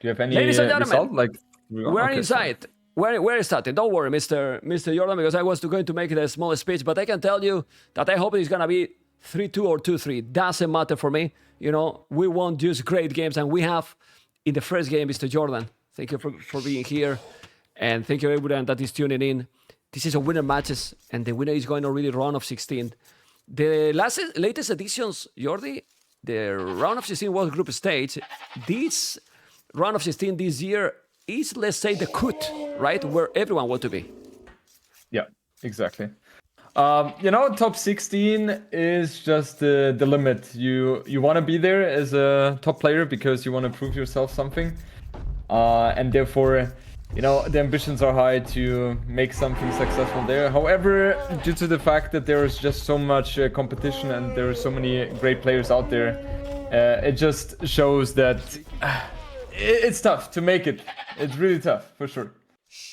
Do you have any Ladies and gentlemen, result? Like, we're okay, inside. We're starting. Don't worry, Mr. Jordan, because I was going to make a small speech, but I can tell you that I hope it's gonna be 3-2 or 2-3. Doesn't matter for me. You know, we won just great games, and we have in the first game, Mr. Jordan. Thank you for being here, and thank you everyone that is tuning in. This is a winner matches, and the winner is going already round of 16. The latest editions, Jordi, the round of 16 was group stage. This round of 16 this year is, let's say, the cut, right? Where everyone wants to be. Yeah, exactly. Top 16 is just the limit. You want to be there as a top player because you want to prove yourself something. And therefore, the ambitions are high to make something successful there. However, due to the fact that there is just so much competition and there are so many great players out there, it just shows that it's tough to make it. It's really tough, for sure.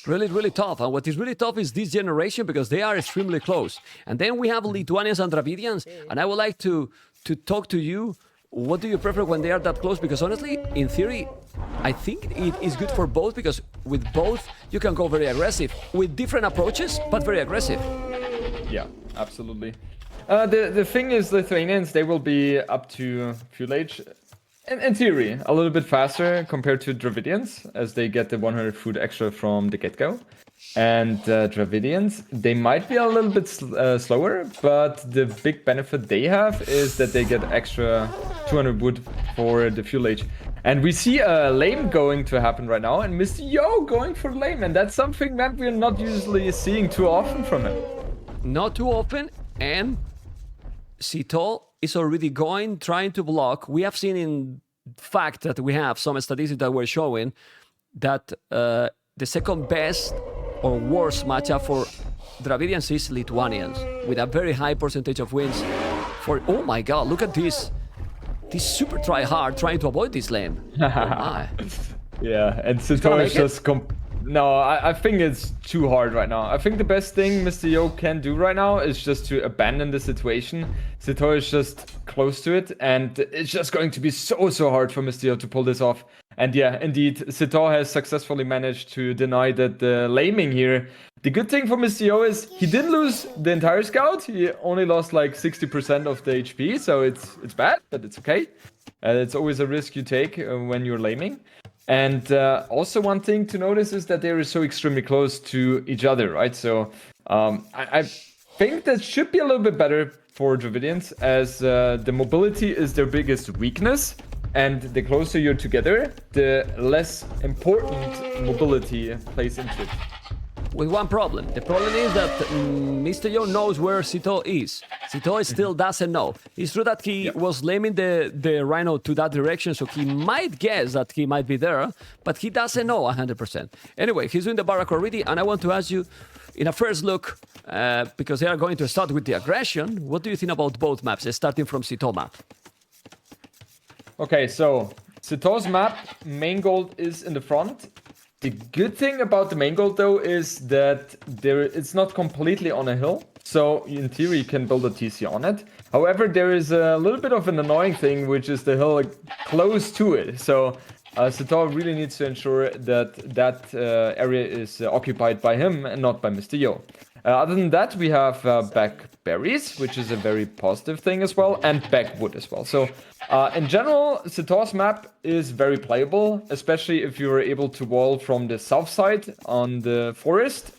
Really, really tough. And what is really tough is this generation because they are extremely close. And then we have Lithuanians and Dravidians. And I would like to talk to you. What do you prefer when they are that close? Because honestly, in theory, I think it is good for both because with both, you can go very aggressive with different approaches, but very aggressive. Yeah, absolutely. The thing is, Lithuanians, they will be up to fuel age. In theory, a little bit faster compared to Dravidians, as they get the 100 food extra from the get-go. And Dravidians, they might be a little bit slower, but the big benefit they have is that they get extra 200 wood for the fuel age. And we see a lame going to happen right now, and Mr. Yo going for lame, and that's something that we're not usually seeing too often from him. Not too often, and SITAUX is already trying to block. We have seen in fact that we have some statistics that were showing that the second best or worst matchup for Dravidians is Lithuanians, with a very high percentage of wins. Oh my god, look at this. This super try hard trying to avoid this lane. Oh my. Yeah, and SITAUX is just no, I think it's too hard right now. I think the best thing Mr. Yo can do right now is just to abandon the situation. SITAUX is just close to it, and it's just going to be so hard for Mr. Yo to pull this off. And yeah, indeed, SITAUX has successfully managed to deny that laming here. The good thing for Mr. Yo is he didn't lose the entire scout. He only lost like 60% of the HP, so it's bad, but it's okay. It's always a risk you take when you're laming. And also one thing to notice is that they are so extremely close to each other, right? So I think that should be a little bit better for Dravidians, as the mobility is their biggest weakness. And the closer you're together, the less important mobility plays into it. With one problem. The problem is that Mr. Yo knows where SITAUX is. SITAUX still doesn't know. It's true that he was laming the Rhino to that direction, so he might guess that he might be there, but he doesn't know 100%. Anyway, he's doing the barrack already, and I want to ask you, in a first look, because they are going to start with the aggression, what do you think about both maps, starting from SITAUX map? Okay, so SITAUX's map, main gold is in the front. The good thing about the main gold, though, is that it's not completely on a hill. So, in theory, you can build a TC on it. However, there is a little bit of an annoying thing, which is the hill close to it. So, SITAUX really needs to ensure that area is occupied by him and not by Mr. Yo. Other than that, we have back berries, which is a very positive thing as well, and back wood as well. So, in general, SITAUX's map is very playable, especially if you are able to wall from the south side on the forest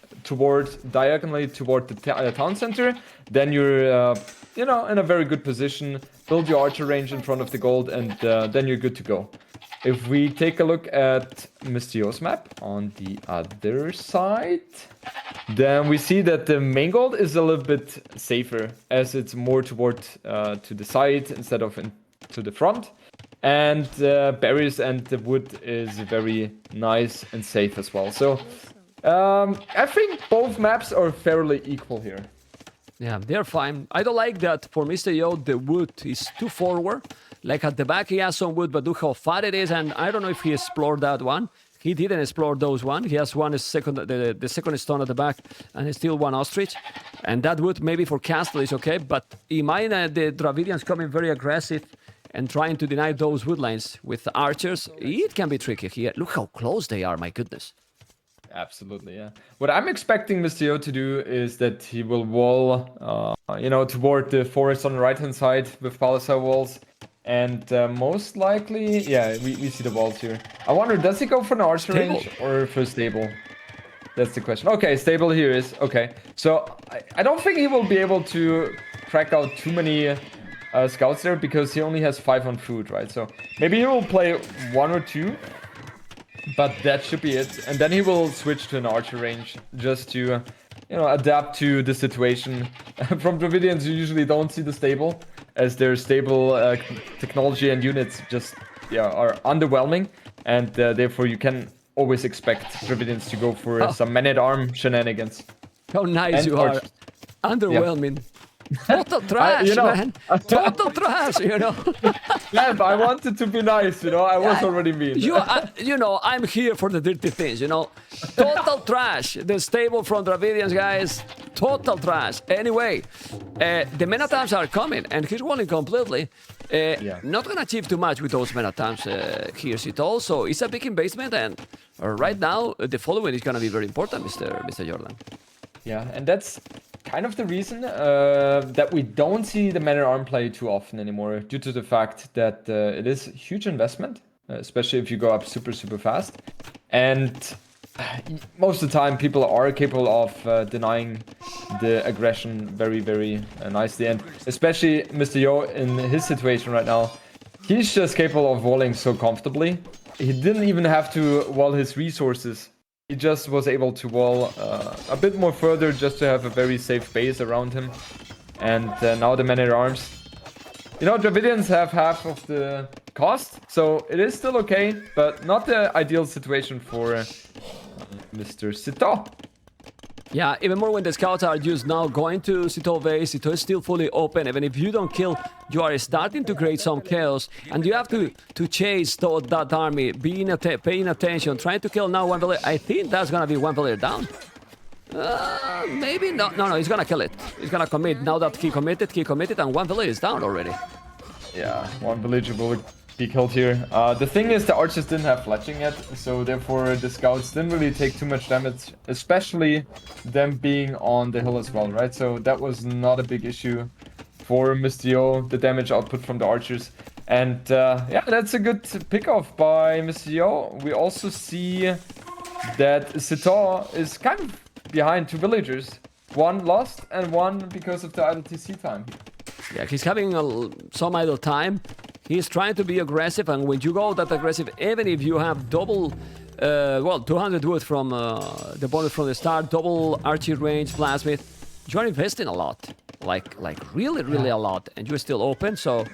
diagonally toward the town center. Then you're, in a very good position. Build your archer range in front of the gold, and then you're good to go. If we take a look at Mr. Yo's map on the other side, then we see that the main gold is a little bit safer, as it's more toward to the side instead of to the front. And berries and the wood is very nice and safe as well. So I think both maps are fairly equal here. Yeah, they're fine. I don't like that for Mr. Yo, the wood is too forward. Like at the back, he has some wood, but look how far it is. And I don't know if he explored that one. He didn't explore those one. He has the second stone at the back, and still one ostrich. And that wood maybe for castle is okay, but in mine, the Dravidians coming very aggressive and trying to deny those wood lines with the archers, it can be tricky here. Look how close they are, my goodness. Absolutely, yeah. What I'm expecting Mr. Yo to do is that he will wall, toward the forest on the right-hand side with palisade walls. And most likely, yeah, we see the walls here. I wonder, does he go for an archer range or for stable? That's the question. Okay, stable here is. Okay, so I don't think he will be able to crack out too many scouts there because he only has 5 on food, right? So maybe he will play 1 or 2. But that should be it. And then he will switch to an archer range just to, adapt to the situation. From Dravidians, you usually don't see the stable, as their stable technology and units just are underwhelming. And therefore, you can always expect Dravidians to go for some man-at-arm shenanigans. How nice and you are. Underwhelming. Yeah. Total trash, man. Total trash, Yeah, I wanted to be nice, I was already mean. I'm here for the dirty things, Total trash. The stable from Dravidians, guys. Total trash. Anyway, the men attempts are coming, and he's walling completely. Not gonna achieve too much with those men attempts here, SITAUX. So it's a big investment, and right now the following is gonna be very important, Mr. Jordan. Yeah, and that's kind of the reason that we don't see the man-at-arm play too often anymore, due to the fact that it is a huge investment, especially if you go up super, super fast. And most of the time, people are capable of denying the aggression very, very nicely. And especially Mr. Yo in his situation right now, he's just capable of walling so comfortably. He didn't even have to wall his resources. He just was able to wall a bit more further just to have a very safe base around him. And now the men-at-arms. Dravidians have half of the cost, so it is still okay, but not the ideal situation for Mr. SITAUX. Yeah, even more when the scouts are just now going to SITAUX base. SITAUX is still fully open. Even if you don't kill, you are starting to create some chaos. And you have to chase that army, paying attention, trying to kill now one villager. I think that's going to be one villager down. Maybe no, he's going to kill it. He's going to commit. Now that he committed, and one villager is down already. Yeah, one villager will be killed here. The thing is, the archers didn't have fletching yet, so therefore the scouts didn't really take too much damage, especially them being on the hill as well, right? So that was not a big issue for Mr. Yo, the damage output from the archers. And yeah, that's a good pick-off by Mr. Yo. We also see that SITAUX is kind of behind 2 villagers. One lost and one because of the idle TC time. Yeah, he's having some idle time. He's trying to be aggressive, and when you go that aggressive, even if you have double, 200 wood from the bonus from the start, double archery range, plasmid, you are investing a lot, like really a lot, and you're still open, so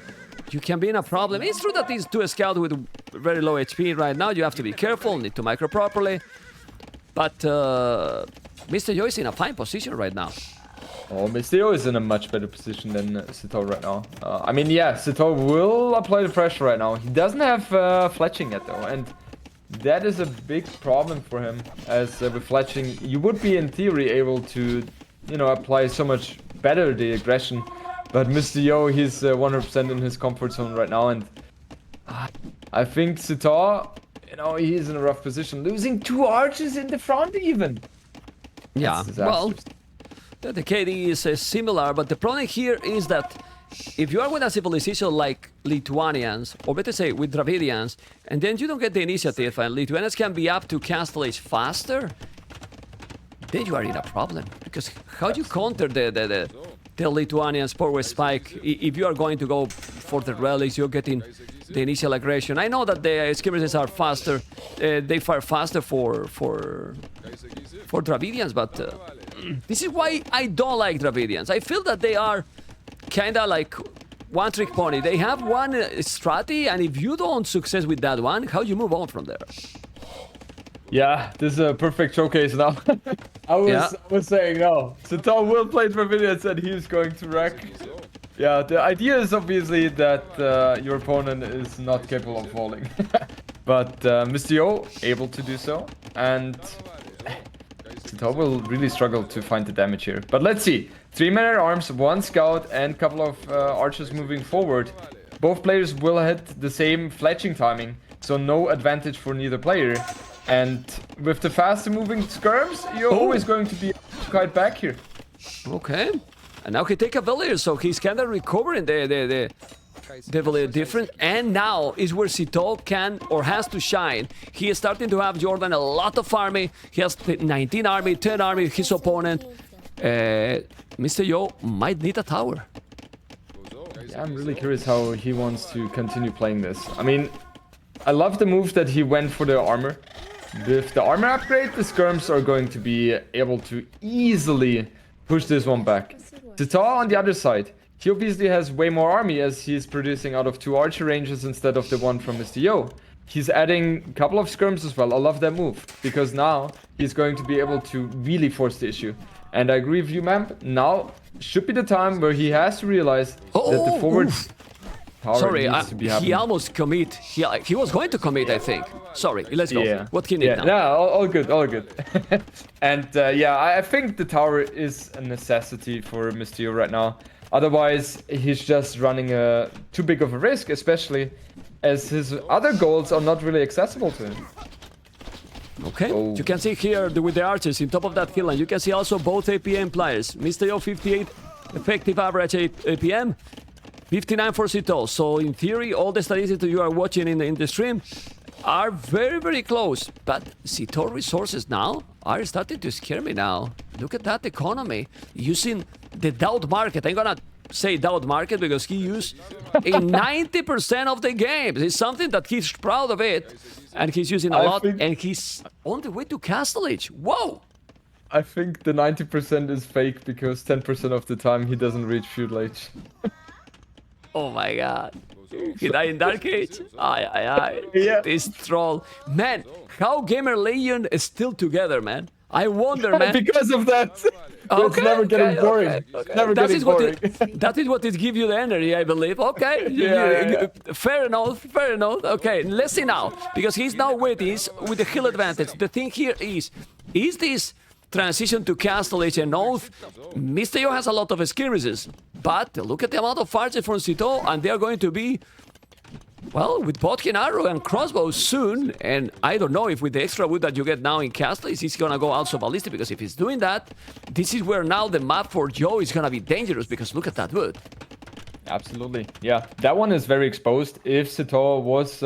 you can be in a problem. It's true that these 2 scouts with very low HP right now, you have to be careful, need to micro properly, but Mr. Yo is in a fine position right now. Oh, Mr. Yo is in a much better position than SITAUX right now. I mean, yeah, SITAUX will apply the pressure right now. He doesn't have fletching yet, though, and that is a big problem for him. As with fletching, you would be, in theory, able to, apply so much better the aggression. But Mr. Yo, he's 100% in his comfort zone right now, and I think SITAUX, he's in a rough position. Losing 2 archers in the front, even. Yeah, well, the KD is similar, but the problem here is that if you are with a civilization like Lithuanians, or better say with Dravidians, and then you don't get the initiative, and Lithuanians can be up to castle age faster, then you are in a problem. Because how do you counter the Lithuanians' power spike if you are going to go for the relics, you're getting the initial aggression? I know that the skirmishes are faster, they fire faster for Dravidians, but this is why I don't like Dravidians. I feel that they are kinda like one trick pony. They have one strategy, and if you don't success with that one, how you move on from there? Yeah, this is a perfect showcase now. I was saying no. SITAUX will play Dravidians and he's going to wreck. Yeah, the idea is obviously that your opponent is not capable of falling. But Mr. Yo able to do so, and SITAUX will really struggle to find the damage here. But let's see. 3 men-at-arms, 1 scout, and a couple of archers moving forward. both players will hit the same fletching timing, so no advantage for neither player. And with the faster moving skirms, you're always going to be quite back here. Okay. And now he take a village, so he's kind of recovering the village different. And now is where SITAUX can or has to shine. He is starting to have Jordan a lot of army. He has 19 army, 10 army. His opponent, Mr. Yo, might need a tower. Yeah, I'm really curious how he wants to continue playing this. I mean, I love the move that he went for the armor. With the armor upgrade, the skirms are going to be able to easily push this one back. SITAUX on the other side, he obviously has way more army as he's producing out of 2 archer ranges instead of the one from Mr. Yo. He's adding a couple of skirms as well. I love that move because now he's going to be able to really force the issue. And I agree with you, Memp. Now should be the time where he has to realize that the forward tower needs to be happening. He almost commit. He was going to commit, I think. Sorry, let's go. Yeah. What can he now? Yeah, all good, all good. And yeah, I think the tower is a necessity for Mr. Yo right now. Otherwise, he's just running too big of a risk, especially as his other goals are not really accessible to him. Okay, you can see here with the archers in top of that hill, and you can see also both APM players. Mr. Yo 58 effective average APM, 59 for SITAUX. So in theory, all the statistics that you are watching in the stream are very, very close. But SITAUX resources now are starting to scare me now. Look at that economy. Using the doubt market. I'm gonna say doubt market because he used in 90% of the games. It's something that he's proud of it. And he's using a lot. And he's on the way to Castle Age. Whoa! I think the 90% is fake because 10% of the time he doesn't reach Feudal Age. Oh my god. He died in Dark Age? Aye. Yeah. This troll. Man, how Gamer Legion is still together, man. I wonder, man. Because of that. It's never getting boring. Okay. Never getting boring. That is what it gives you the energy, I believe. Okay. Yeah. Fair enough. Okay, let's see now. Because he's now waiting with the hill advantage. The thing here is this transition to Castle Age and Oath? Mr. Yo has a lot of skirmishes. But look at the amount of archers from SITAUX, and they are going to be, well, with Botkin arrow and crossbows soon. And I don't know if with the extra wood that you get now in Castle, is he's gonna go also ballistic, because if he's doing that, this is where now the map for Joe is gonna be dangerous, because look at that wood. Absolutely. Yeah, that one is very exposed. If SITAUX was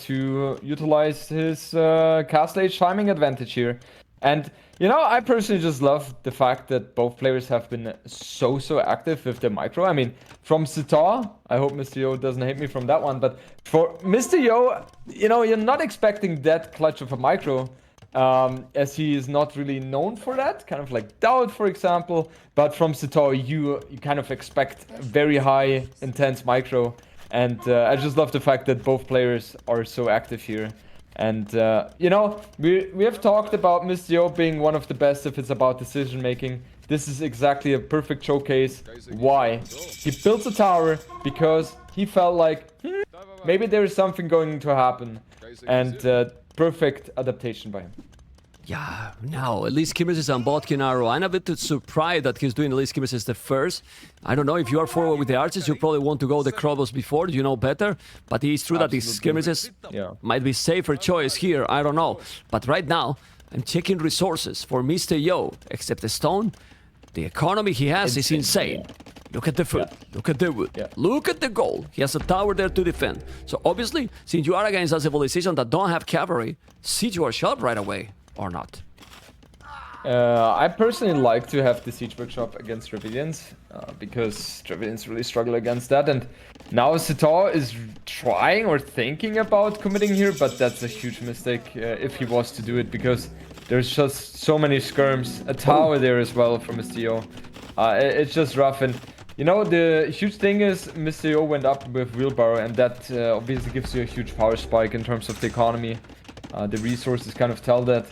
to utilize his Castle Age timing advantage here. And you know, I personally just love the fact that both players have been so active with the micro. I mean, from SITAUX, I hope Mr. Yo doesn't hate me from that one, but for Mr. Yo, you know, you're not expecting that clutch of a micro, as he is not really known for that, kind of like Doubt, for example. But from SITAUX, you kind of expect very high, intense micro. And I just love the fact that both players are so active here. And, you know, we have talked about Mr. Yo being one of the best if it's about decision making. This is exactly a perfect showcase. Why? He built a tower because he felt like maybe there is something going to happen. And perfect adaptation by him. Yeah, now, at least skirmishes on Botkin arrow. I'm a bit surprised that he's doing at least skirmishes the first. I don't know, if you are forward with the archers, you probably want to go the crossbows before, you know better. But it is true that these skirmishes might be safer choice here, I don't know. But right now, I'm checking resources for Mr. Yo. Except the stone, the economy he has is insane. Look at the food, look at the wood, look at the gold. He has a tower there to defend. So obviously, since you are against a civilization that don't have cavalry, siege your shop right away. Or not? I personally like to have the siege workshop against Dravidians, because Dravidians really struggle against that. And now SITAUX is trying or thinking about committing here, but that's a huge mistake if he was to do it, because there's just so many skirms, a tower there as well from Mr. Yo. It's just rough. And you know, the huge thing is Mr. Yo went up with wheelbarrow, and that obviously gives you a huge power spike in terms of the economy. The resources kind of tell that.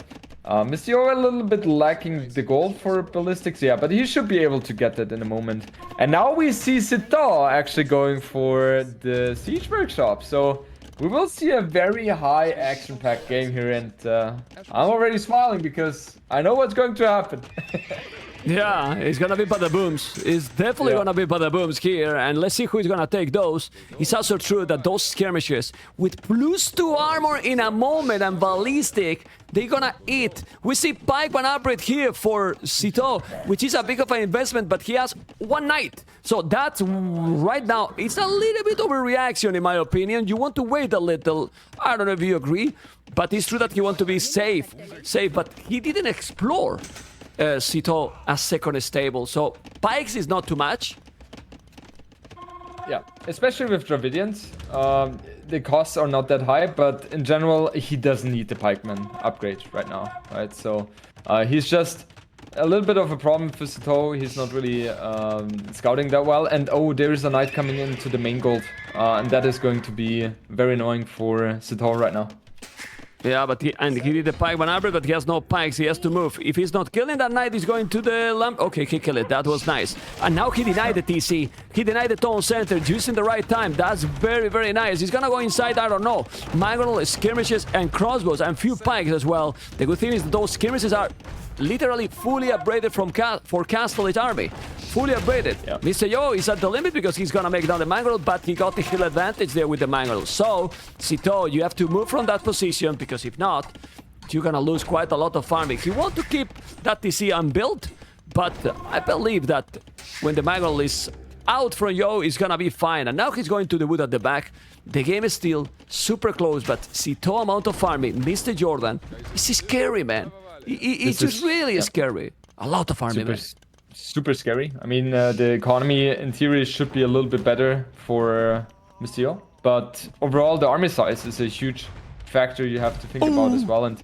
Mr. Yo a little bit lacking the gold for ballistics, yeah, but he should be able to get that in a moment. And now we see SITAUX actually going for the siege workshop, so we will see a very high action-packed game here, and I'm already smiling because I know what's going to happen. Yeah, it's gonna be Badabooms. It's definitely gonna be Badabooms here, and let's see who is gonna take those. It's also true that those skirmishes with +2 armor in a moment and ballistic, they're gonna eat. We see Pikeman upgrade here for SITAUX, which is a big of an investment, but he has 1 knight. So that's right now, it's a little bit overreaction in my opinion. You want to wait a little. I don't know if you agree, but it's true that you want to be safe, but he didn't explore SITAUX as second stable, so Pikes is not too much. Yeah, especially with Dravidians. The costs are not that high, but in general, he doesn't need the Pikeman upgrade right now, right? So he's just a little bit of a problem for SITAUX. He's not really scouting that well. And oh, there is a knight coming into the main gold. And that is going to be very annoying for SITAUX right now. Yeah, but he did the Pikeman upgrade, but he has no pikes. He has to move. If he's not killing that knight, he's going to the lamp. Okay, he killed it. That was nice. And now he denied the TC. He denied the Tone Center, just in the right time. That's very, very nice. He's gonna go inside, I don't know. Mangonel, skirmishes, and crossbows, and few pikes as well. The good thing is that those skirmishes are literally fully upgraded for Castell's army. Fully upgraded. Yeah. Mr. Yo is at the limit because he's gonna make down the Mangonel, but he got the hill advantage there with the Mangonel. So, SITAUX, you have to move from that position, because if not, you're gonna lose quite a lot of farming. You want to keep that TC unbuilt, but I believe that when the Mangonel is out from Yo, it's gonna be fine. And now he's going to the wood at the back. The game is still super close, but SITAUX amount of farming, Mr. Jordan, this is scary, man. It's just really scary. A lot of farming, man. Super scary. I mean, the economy in theory should be a little bit better for Mr. Yo, but overall the army size is a huge factor you have to think about as well. And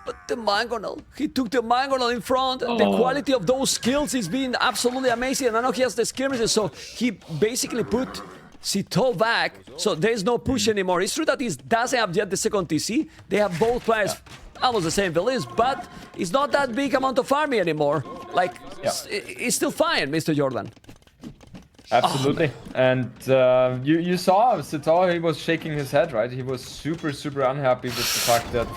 but the Mangonel, he took the Mangonel in front. The quality of those skills is being absolutely amazing. And I know he has the skirmishes, so he basically put SITAUX back, so there's no push anymore. It's true that he doesn't have yet the second TC. They have both players almost the same village, but it's not that big amount of army anymore. Like, it's still fine, Mr. Jordan. Absolutely. And you saw SITAUX, he was shaking his head, right? He was super, super unhappy with the fact that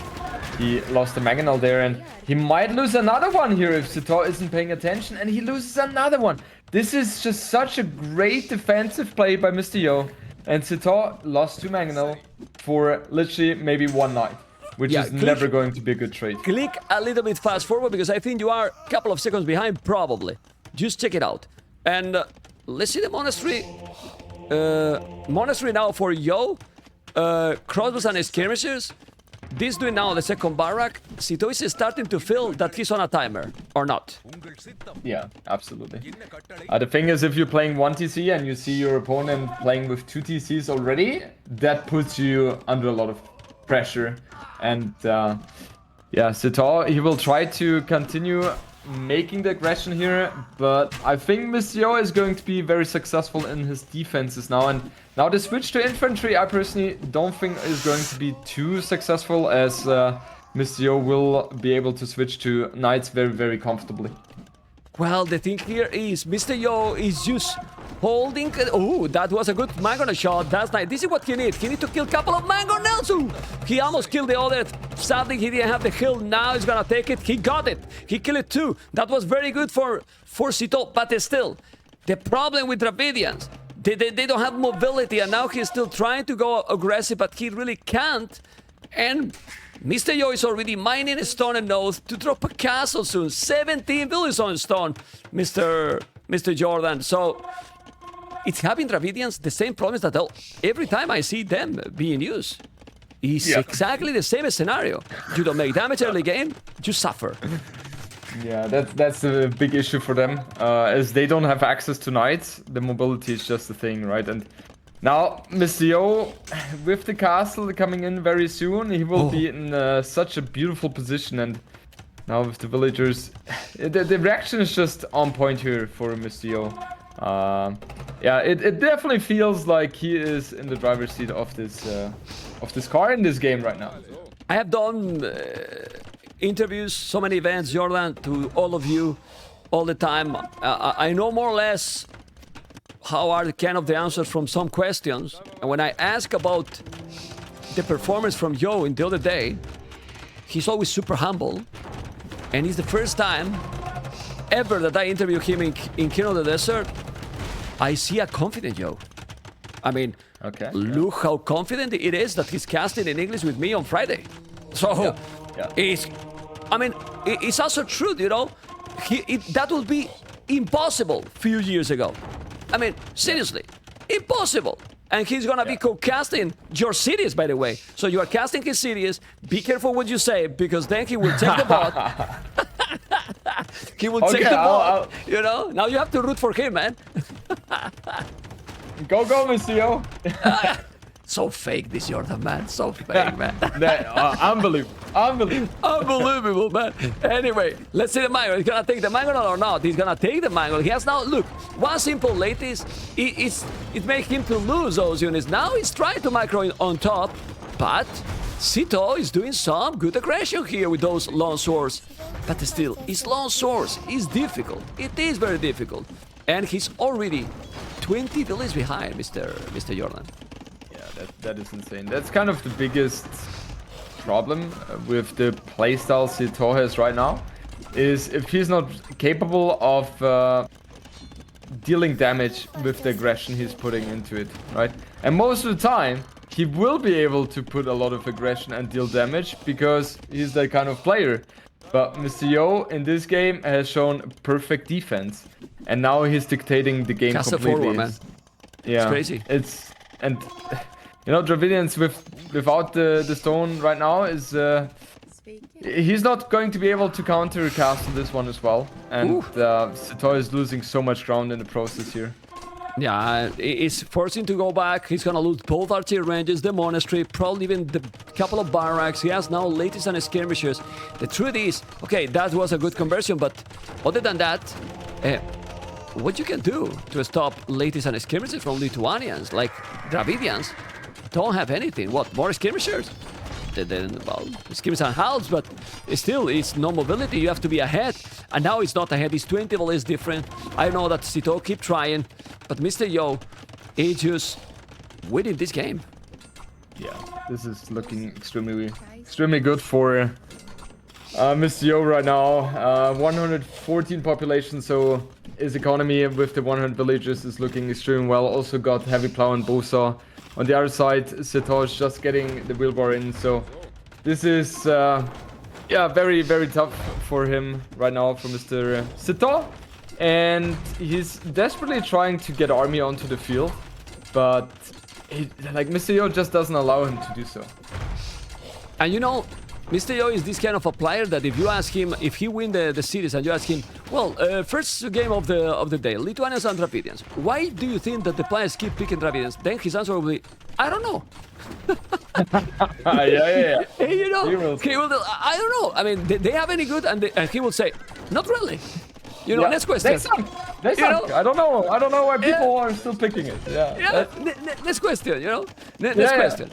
he lost the Mangonel there, and he might lose another one here if SITAUX isn't paying attention, and he loses another one. This is just such a great defensive play by Mr. Yo, and SITAUX lost 2 Mangonel for literally maybe 1 knight, which is never going to be a good trade. Click a little bit fast forward, because I think you are a couple of seconds behind, probably. Just check it out. And let's see the monastery. Monastery now for Yo. Crossbows and skirmishers. This doing now the second barrack. SITAUX is starting to feel that he's on a timer, or not. Yeah, absolutely. The thing is, if you're playing 1 TC and you see your opponent playing with 2 TCs already, that puts you under a lot of pressure. And yeah, SITAUX, he will try to continue making the aggression here, but I think Mr. Yo is going to be very successful in his defenses now. And now the switch to infantry, I personally don't think is going to be too successful, as Mr. Yo will be able to switch to knights very, very comfortably. Well, the thing here is Mr. Yo is just holding. Oh, that was a good Mangonel shot. That's nice. This is what he needs. He needs to kill a couple of Mangonels. He almost killed the other. Sadly, he didn't have the hill. Now he's gonna take it. He got it. He killed it too. That was very good for SITAUX, but still, the problem with Dravidians, they don't have mobility, and now he's still trying to go aggressive, but he really can't. And Mr. Yo is already mining stone and node to drop a castle soon. 17 villages on stone, Mr. Jordan. So it's having Dravidians the same problems that every time I see them being used. It's exactly the same scenario. You don't make damage early game, you suffer. Yeah, that's a big issue for them, as they don't have access to knights. The mobility is just a thing, right? And now, Mr. Yo, with the castle coming in very soon, he will be in such a beautiful position. And now with the villagers, the reaction is just on point here for Mr. Yo. Yeah, it definitely feels like he is in the driver's seat of this car in this game right now. I have done interviews, so many events, Jordan, to all of you, all the time. I know more or less how are the answers from some questions. And when I ask about the performance from Yo in the other day, he's always super humble. And it's the first time ever that I interview him in King of the Desert, I see a confident Joe. I mean, Okay. look how confident it is that he's casting in English with me on Friday. So, it's also true, you know. That would be impossible a few years ago. I mean, seriously, impossible. And he's gonna be co-casting your cities, by the way. So you are casting his cities. Be careful what you say, because then he will take the bot. He will take the ball. You know, now you have to root for him, man. Go, Mr. Yo. So fake, this Jordan, man. So fake, man. Unbelievable, man. Anyway, let's see the mango. He's gonna take the mango or not? He's gonna take the mango. He has now, look, one simple lattice. It makes him to lose those units. Now he's trying to micro on top, but SITAUX is doing some good aggression here with those long swords. But still, his long swords is difficult. It is very difficult. And he's already 20 villages behind, Mr. Jordan. Yeah, that is insane. That's kind of the biggest problem with the playstyle SITAUX has right now, is if he's not capable of dealing damage with the aggression he's putting into it, right? And most of the time, he will be able to put a lot of aggression and deal damage because he's that kind of player. But Mr. Yo in this game has shown perfect defense, and now he's dictating the game Cast completely. Forward, man. Yeah, it's crazy. And you know, Dravidians without the stone right now is he's not going to be able to counter cast on this one as well, and SITAUX is losing so much ground in the process here. Yeah, he's forcing to go back. He's gonna lose both artillery ranges, the monastery, probably even the couple of barracks. He has now lattice and skirmishers. The truth is, okay, that was a good conversion, but other than that, what you can do to stop lattice and skirmishers from Lithuanians, like Dravidians, don't have anything. What, more skirmishers? Well, skirmishers and halves, but still, it's no mobility. You have to be ahead. And now it's not ahead. It's 20 levels different. I know that SITAUX keep trying, but Mr. Yo is just winning this game. Yeah, this is looking extremely good for Mr. Yo right now. 114 population, so his economy with the 100 villages is looking extremely well. Also got heavy plow and bowsaw. On the other side, SITAUX is just getting the wheelbarrow in, so this is very, very tough for him right now, for Mr. SITAUX. And he's desperately trying to get army onto the field, but Mr. Yo just doesn't allow him to do so. And you know, Mr. Yo is this kind of a player that if you ask him, if he win the series and you ask him, well, first game of the day, Lithuanians and Dravidians, why do you think that the players keep picking Dravidians? Then his answer will be, I don't know. yeah. You know, he will, I don't know. I mean, they have any good, and he will say, not really. You know, next question. Next time. I don't know why people are still picking it. Next question, you know? Next question.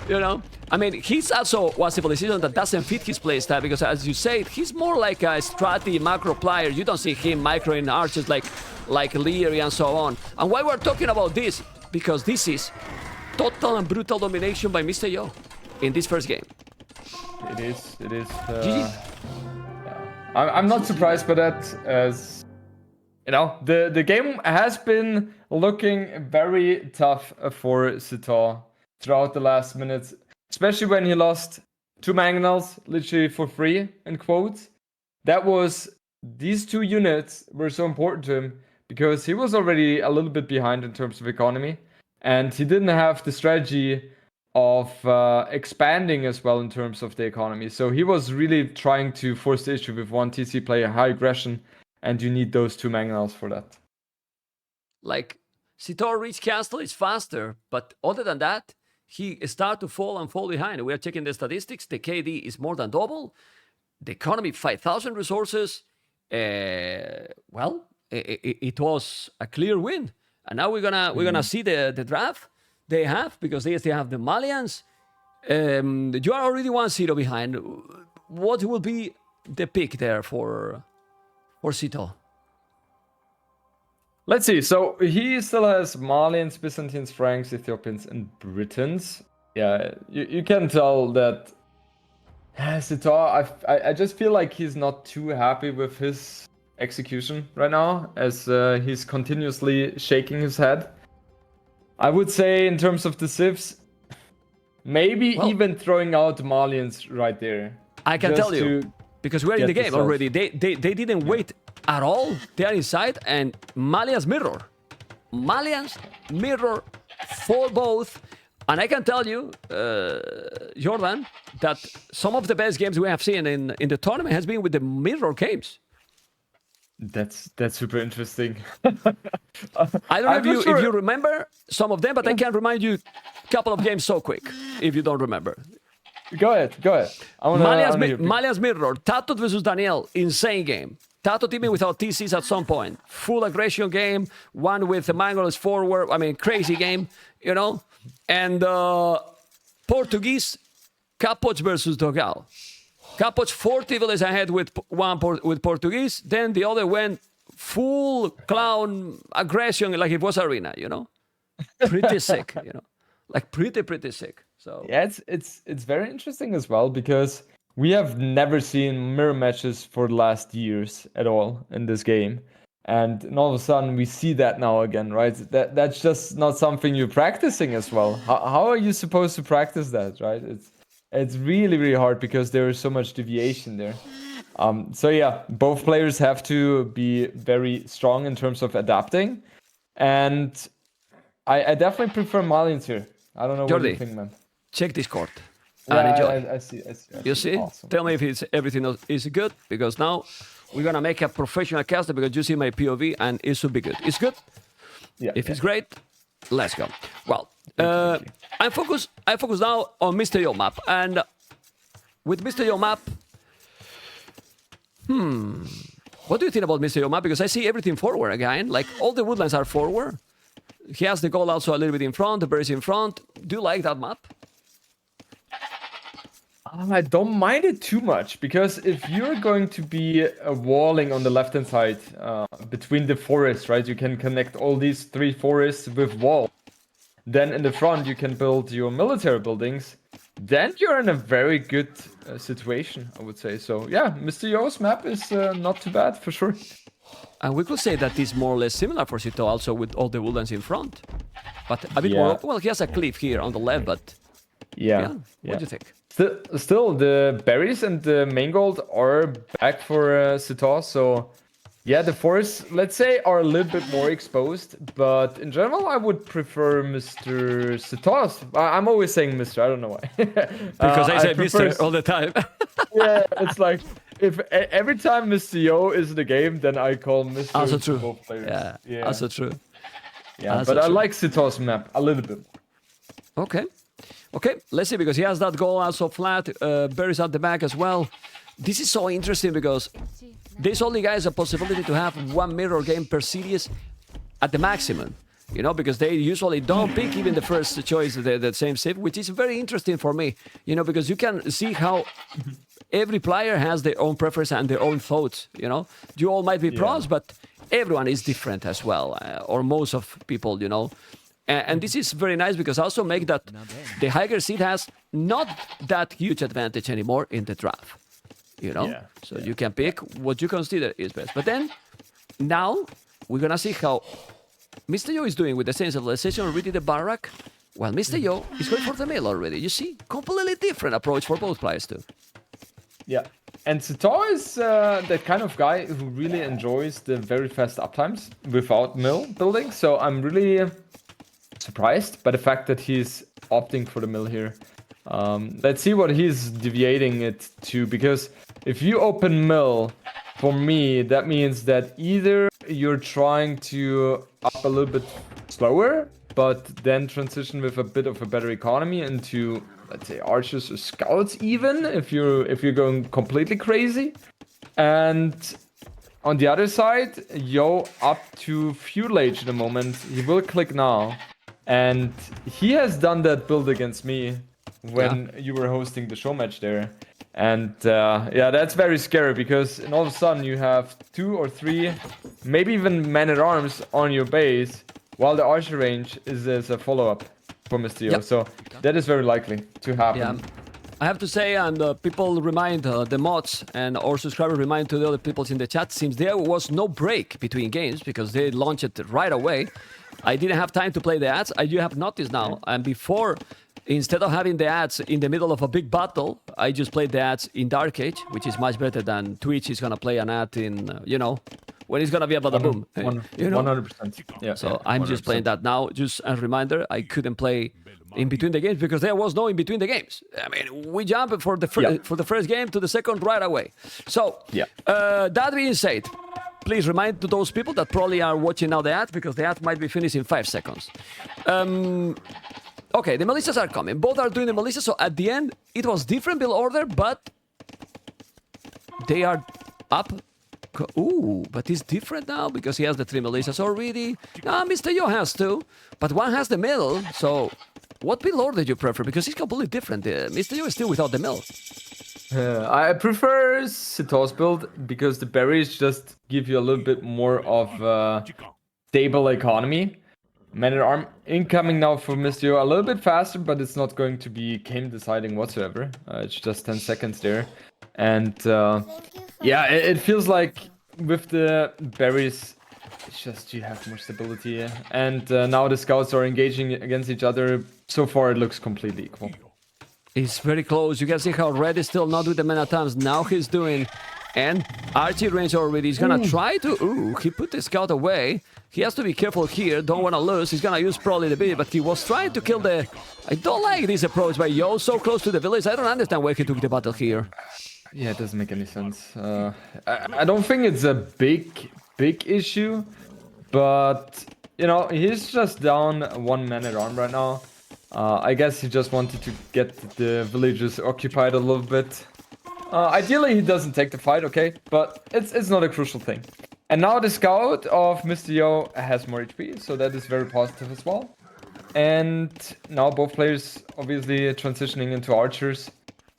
You know? I mean, he's also was a civilization that doesn't fit his playstyle because, as you said, he's more like a strategy macro player. You don't see him microing archers like Leary and so on. And why we're talking about this? Because this is total and brutal domination by Mr. Yo in this first game. It is. GG. I'm not surprised by that, as you know, the game has been looking very tough for SITAUX throughout the last minutes, especially when he lost 2 mangonels literally for free, in quotes. These 2 units were so important to him because he was already a little bit behind in terms of economy, and he didn't have the strategy of expanding as well in terms of the economy. So he was really trying to force the issue with one TC player, high aggression, and you need those 2 mangonels for that. Like, SITAUX reach castle is faster, but other than that, he start to fall behind. We are checking the statistics. The KD is more than double. The economy, 5,000 resources. Well, it was a clear win. And now we're gonna see the draft they have, because they still have the Malians. You are already 1-0 behind. What will be the pick there for SITAUX? Let's see. So he still has Malians, Byzantines, Franks, Ethiopians, and Britons. Yeah, you can tell that SITAUX, I just feel like he's not too happy with his execution right now, as he's continuously shaking his head. I would say in terms of the civs, maybe Well, even throwing out Malians right there. I can just tell you, to because we're in the get the game self. already. They didn't wait at all. They are inside, and Malians mirror. Malians mirror for both. And I can tell you, Jordan, that some of the best games we have seen in the tournament has been with the mirror games. That's super interesting. I don't know I'm not if sure. you remember some of them, but I can remind you a couple of games so quick if you don't remember. Go ahead. I wanna hear. Malians mirror, Tato versus Daniel, insane game. Tato teaming without TCs at some point. Full aggression game, one with the Mangols forward. I mean, crazy game, you know. And Portuguese, Capoch versus Dogal. Capoch 40 villages ahead with with Portuguese. Then the other went full clown aggression like it was arena, you know. Pretty sick, you know. Like pretty sick. So Yeah, it's very interesting as well because we have never seen mirror matches for the last years at all in this game. And all of a sudden we see that now again, right? That's just not something you're practicing as well. How are you supposed to practice that, right? It's really hard because there is so much deviation there. So yeah, both players have to be very strong in terms of adapting. And I definitely prefer Malians here. I don't know what Jordi, you think, man. check Discord and Yeah, enjoy. I see. You see? Awesome. Tell me if everything is good, because now we're gonna make a professional caster, because you see my POV and it should be good. It's good. Yeah. If it's great, let's go. Well, I focus now on Mr. Yo map, and with Mr. Yo map, what do you think about Mr. Yo map? Because I see everything forward again. Like all the woodlands are forward. He has the goal also a little bit in front. The berries in front. Do you like that map? I don't mind it too much because if you're going to be walling on the left hand side between the forests, right? You can connect all these 3 forests with wall. Then in the front you can build your military buildings. Then you're in a very good situation, I would say. So yeah, Mr. Yo's map is not too bad for sure. And we could say that is more or less similar for SITAUX also, with all the woodlands in front. But a bit more open. Well, he has a cliff here on the left, but yeah. What do you think? Still, the berries and the mangold are back for SITAUX. So yeah, the forests, let's say, are a little bit more exposed. But in general, I would prefer Mr. SITAUX. I'm always saying Mr. I don't know why. Because I say Mr. all the time. Yeah, it's like if every time Mr. Yo is in the game, then I call Mr. Also to true. both players. Yeah, also true. Yeah, Also but I true. like SITAUX map a little bit more. Okay, let's see, because he has that goal also flat, berries at the back as well. This is so interesting because this only guys a possibility to have 1 mirror game per series at the maximum, you know, because they usually don't pick even the first choice, the same save, which is very interesting for me, you know, because you can see how every player has their own preference and their own thoughts, you know. You all might be pros, but everyone is different as well, or most of people, you know. And this is very nice because also make that the higher seed has not that huge advantage anymore in the draft, you know. So you can pick what you consider is best. But then now we're gonna see how Mr. Yo is doing with the same civilization already, the barrack. Well, Mr. Yo is going for the mill already. You see, completely different approach for both players too. Yeah, and SITAUX is that kind of guy who really enjoys the very fast uptimes without mill building. So I'm really surprised by the fact that he's opting for the mill here. Let's see what he's deviating it to, because if you open mill, for me, that means that either you're trying to up a little bit slower, but then transition with a bit of a better economy into, let's say, archers or scouts even, if you're going completely crazy. And on the other side, Yo up to feudal age in the moment. He will click now. And he has done that build against me when you were hosting the show match there. And yeah, that's very scary because all of a sudden you have 2 or 3, maybe even men-at-arms on your base, while the archer range is a follow-up for Mr. Yo. So that is very likely to happen. I have to say, and people remind the mods and our subscribers remind to the other people in the chat, since there was no break between games because they launched it right away. I didn't have time to play the ads. You have noticed now, and before, instead of having the ads in the middle of a big battle, I just played the ads in Dark Age, which is much better than Twitch is gonna play an ad in, when it's gonna be a bada boom. 100%. Yeah. So I'm just playing that now. Just a reminder, I couldn't play in between the games because there was no in between the games. I mean, we jumped for the first game to the second right away. So that being said, please remind to those people that probably are watching now the ad because the ad might be finished in 5 seconds. Okay, the militias are coming. Both are doing the militias. So at the end, it was different build order, but they are up. Ooh, but it's different now because he has the 3 militias already. Mr. Yo has 2, but one has the mill. So what build order do you prefer? Because it's completely different. Mr. Yo is still without the mill. I prefer SITAUX build because the berries just give you a little bit more of stable economy. Man at Arm incoming now for Mr. Yo a little bit faster, but it's not going to be game deciding whatsoever. It's just 10 seconds there. And yeah, it feels like with the berries, it's just you have more stability. And now the scouts are engaging against each other. So far, it looks completely equal. It's very close. You can see how Red is still not with the man at arms. Now he's doing, and Archie range already. He's gonna try to. Ooh, he put the scout away. He has to be careful here. Don't want to lose. He's gonna use probably the bit, but he was trying to kill the. I don't like this approach by Yo. So close to the village. I don't understand why he took the battle here. Yeah, it doesn't make any sense. I don't think it's a big issue, but he's just down 1 man at arm right now. I guess he just wanted to get the villages occupied a little bit. Ideally, he doesn't take the fight, okay? But it's not a crucial thing. And now the scout of Mr. Yo has more HP, so that is very positive as well. And now both players obviously transitioning into archers.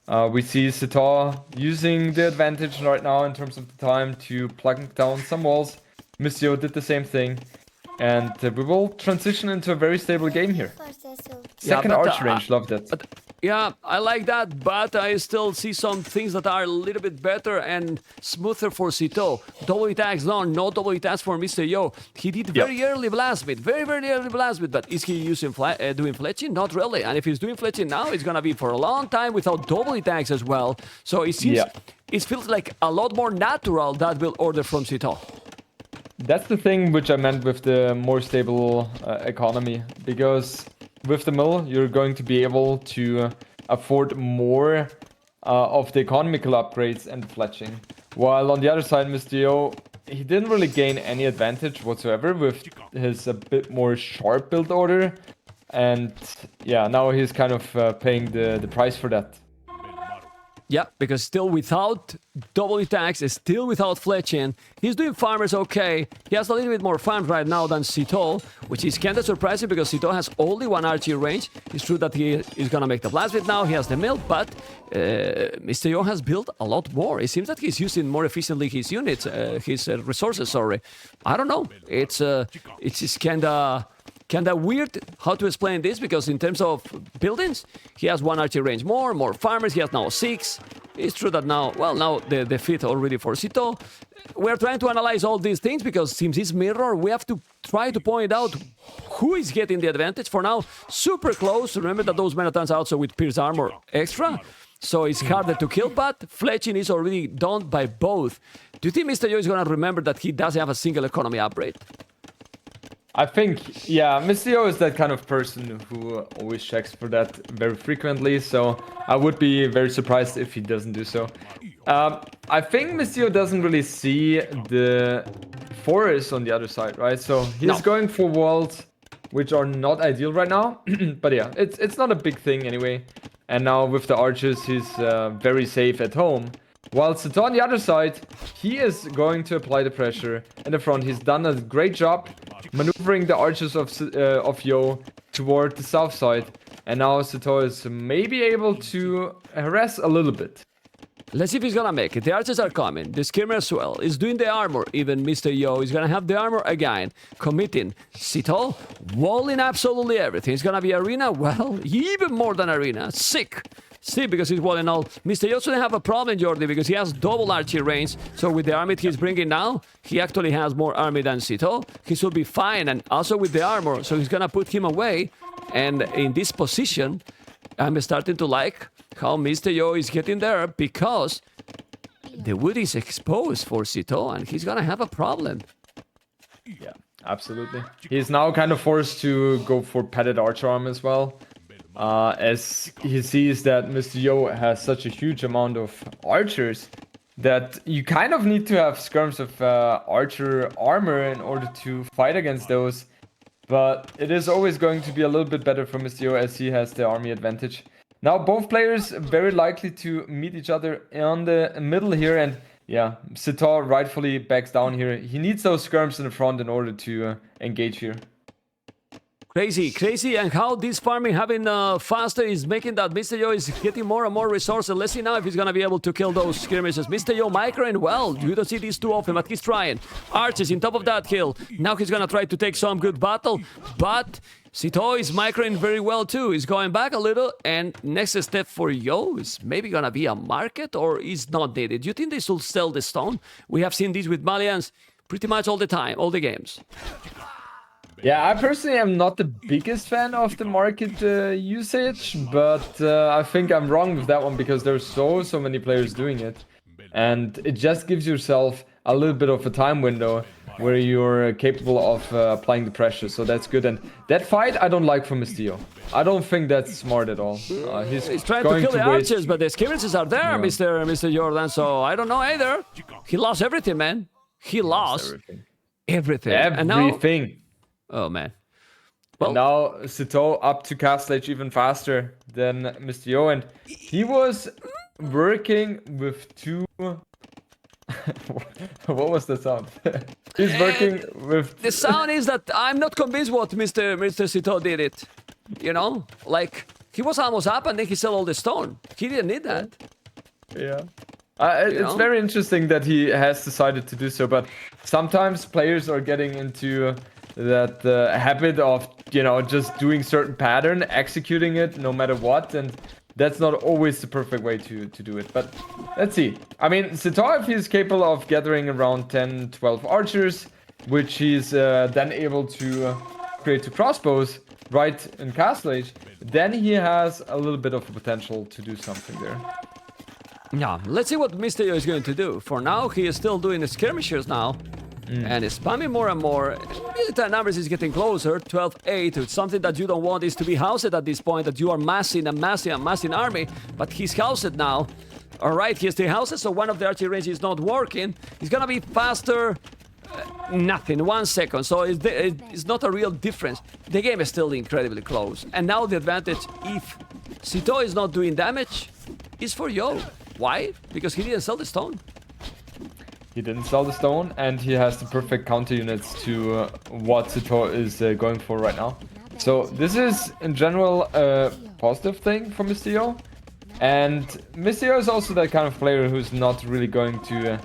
We see SITAUX using the advantage right now in terms of the time to plug down some walls. Mr. Yo did the same thing. And we will transition into a very stable game here. Second archer range, loved it. Yeah, I like that, but I still see some things that are a little bit better and smoother for SITAUX. Double attacks, no double attacks for Mr. Yo. He did very early blast bit, very early blast bit, but is he using doing fletching? Not really. And if he's doing fletching now, it's gonna be for a long time without double attacks as well. So it seems, it feels like a lot more natural that build order from SITAUX. That's the thing which I meant with the more stable economy, because with the mill, you're going to be able to afford more of the economical upgrades and fletching. While on the other side, Mr. Yo, he didn't really gain any advantage whatsoever with his a bit more sharp build order. And yeah, now he's kind of paying the price for that. Yeah, because still without double attacks, still without fletching. He's doing farmers okay. He has a little bit more farms right now than SITAUX, which is kind of surprising because SITAUX has only 1 archer range. It's true that he is going to make the blast bit now. He has the mill, but Mr. Yo has built a lot more. It seems that he's using more efficiently his units, his resources, sorry. I don't know. It's just kind of weird how to explain this, because in terms of buildings, he has 1 archer range more farmers, he has now 6. It's true that now the 5th already for SITAUX. We're trying to analyze all these things because since it's mirror, we have to try to point out who is getting the advantage. For now, super close. Remember that those men-at-arms also with pierce armor extra, so it's harder to kill, but fletching is already done by both. Do you think Mr. Yo is going to remember that he doesn't have a single economy upgrade? I think, yeah, Mr. Yo is that kind of person who always checks for that very frequently, so I would be very surprised if he doesn't do so. I think Mr. Yo doesn't really see the forest on the other side, right? So he's going for walls, which are not ideal right now, but yeah, it's not a big thing anyway. And now with the archers, he's very safe at home. While SITAUX on the other side, he is going to apply the pressure in the front. He's done a great job maneuvering the archers of Yo toward the south side. And now SITAUX is maybe able to harass a little bit. Let's see if he's gonna make it. The archers are coming. The skirmer as well is doing the armor. Even Mr. Yo is gonna have the armor again. Committing. SITAUX walling absolutely everything. It's gonna be arena. Well, even more than arena. Sick. See, because he's walling all. Mr. Yo shouldn't have a problem, Jordi, because he has double archery range. So with the army he's bringing now, he actually has more army than SITAUX. He should be fine, and also with the armor. So he's gonna put him away. And in this position, I'm starting to like how Mr. Yo is getting there, because the wood is exposed for SITAUX, and he's gonna have a problem. Yeah, absolutely. He's now kind of forced to go for padded archer arm as well, as he sees that Mr. Yo has such a huge amount of archers that you kind of need to have skirms of archer armor in order to fight against those. But it is always going to be a little bit better for Mr. Yo, as he has the army advantage. Now both players very likely to meet each other on the middle here, and yeah, SITAUX rightfully backs down here. He needs those skirms in the front in order to engage here. Crazy, crazy, and how this farming having faster is making that Mr. Yo is getting more and more resources. Let's see now if he's gonna be able to kill those skirmishes. Mr. Yo microing well. You don't see these too often, but he's trying. Archers in top of that hill. Now he's gonna try to take some good battle, but SITAUX is microing very well too. He's going back a little, and next step for Yo is maybe gonna be a market, or is not needed. Do you think they should sell the stone? We have seen this with Malians pretty much all the time, all the games. Yeah, I personally am not the biggest fan of the market usage, but I think I'm wrong with that one, because there's so many players doing it, and it just gives yourself a little bit of a time window where you're capable of applying the pressure, so that's good. And that fight I don't like from Mr. Yo. I don't think that's smart at all. He's trying to kill the archers, but the skirmishes are there, yeah. Mr. Jordan, so I don't know either. He lost everything, man. He lost everything. And now, oh man. Well, now SITAUX up to castle age even faster than Mr. Yo, and he was working with two. What was the sound? He's working with. The sound is that I'm not convinced what Mr. SITAUX did it. You know, like he was almost up and then he sold all the stone. He didn't need that. Yeah. It's very interesting that he has decided to do so, but sometimes players are getting into that habit of, you know, just doing certain pattern, executing it no matter what, and that's not always the perfect way to do it. But let's see. I mean, SITAUX, if he's capable of gathering around 10, 12 archers, which he's then able to create two crossbows right in castle age, then he has a little bit of potential to do something there. Yeah, let's see what Mr. Yo is going to do. For now, he is still doing the skirmishers now. And is spamming more and more. Military numbers is getting closer. 12-8. It's something that you don't want is to be housed at this point, that you are massing and massing and massing army. But he's housed now. Alright, he still houses, so one of the archery range is not working. He's gonna be faster. Nothing, 1 second. So it's not a real difference. The game is still incredibly close. And now the advantage, if SITAUX is not doing damage, is for Yo. Why? Because he didn't sell the stone. He didn't sell the stone, and he has the perfect counter units to what SITAUX is going for right now. So this is, in general, a positive thing for Mr. Yo. And Mr. Yo is also that kind of player who's not really going to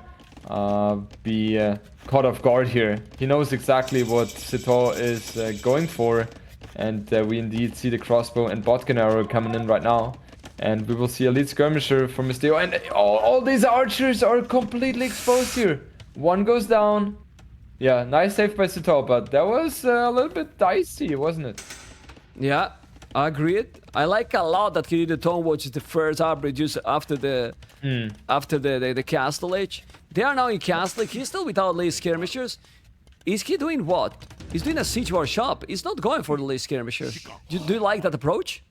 be caught off guard here. He knows exactly what SITAUX is going for, and we indeed see the crossbow and botkin arrow coming in right now. And we will see a lead skirmisher from Mr. Yo, and all these archers are completely exposed here. One goes down. Yeah, nice save by SITAUX, but that was a little bit dicey, wasn't it? Yeah, I agreed. I like a lot that he did the tone watch the first upgrade just after the castle age. They are now in castle. He's still without lead skirmishers. Is he doing what? He's doing a siege war shop. He's not going for the lead skirmishers. Do you like that approach?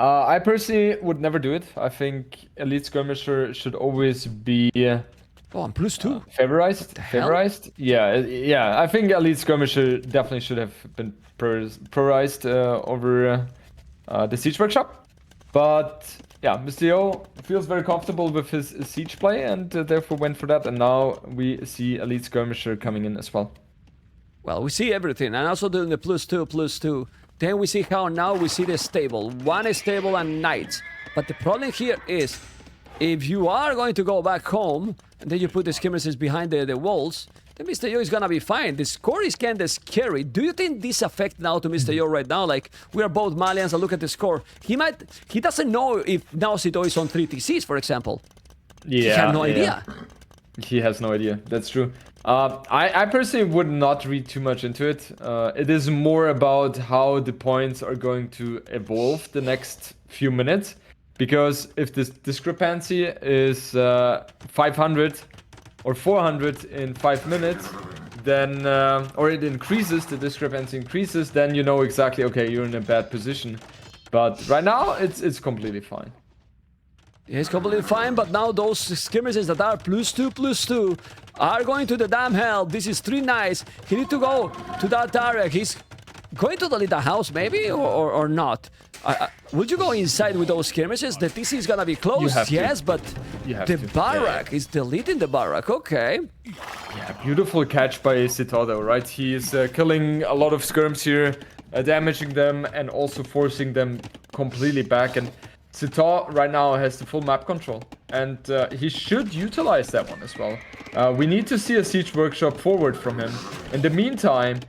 I personally would never do it. I think elite skirmisher should always be oh, I'm +2. Favorized. Yeah. I think elite skirmisher definitely should have been prioritized over the siege workshop. But yeah, Mr. Yo feels very comfortable with his siege play, and therefore went for that. And now we see elite skirmisher coming in as well. Well, we see everything, and also doing the +2. Then we see how now we see the stable. One is stable and knights. But the problem here is if you are going to go back home, and then you put the skirmishes behind the walls, then Mr. Yo is gonna be fine. The score is kinda scary. Do you think this affects now to Mr. Yo right now? Like, we are both Malians and look at the score. He doesn't know if now SITAUX is on 3 TCs, for example. Yeah, he has no idea. He has no idea. That's true. I personally would not read too much into it. It is more about how the points are going to evolve the next few minutes. Because if this discrepancy is 500 or 400 in 5 minutes, then, or it increases, the discrepancy increases, then you know exactly, okay, you're in a bad position. But right now, it's completely fine. It's completely fine, but now those skirmishes that are +2/+2 are going to the damn hell. This is 3 knights. He need to go to that area. He's going to delete the house, maybe, or not. Would you go inside with those skirmishes? The TC is gonna be close, yes, but the barrack is deleting the barrack, okay. Yeah, beautiful catch by SITAUX though, right? He is killing a lot of skirms here, damaging them, and also forcing them completely back. And SITAUX right now has the full map control, and he should utilize that one as well. We need to see a siege workshop forward from him. In the meantime,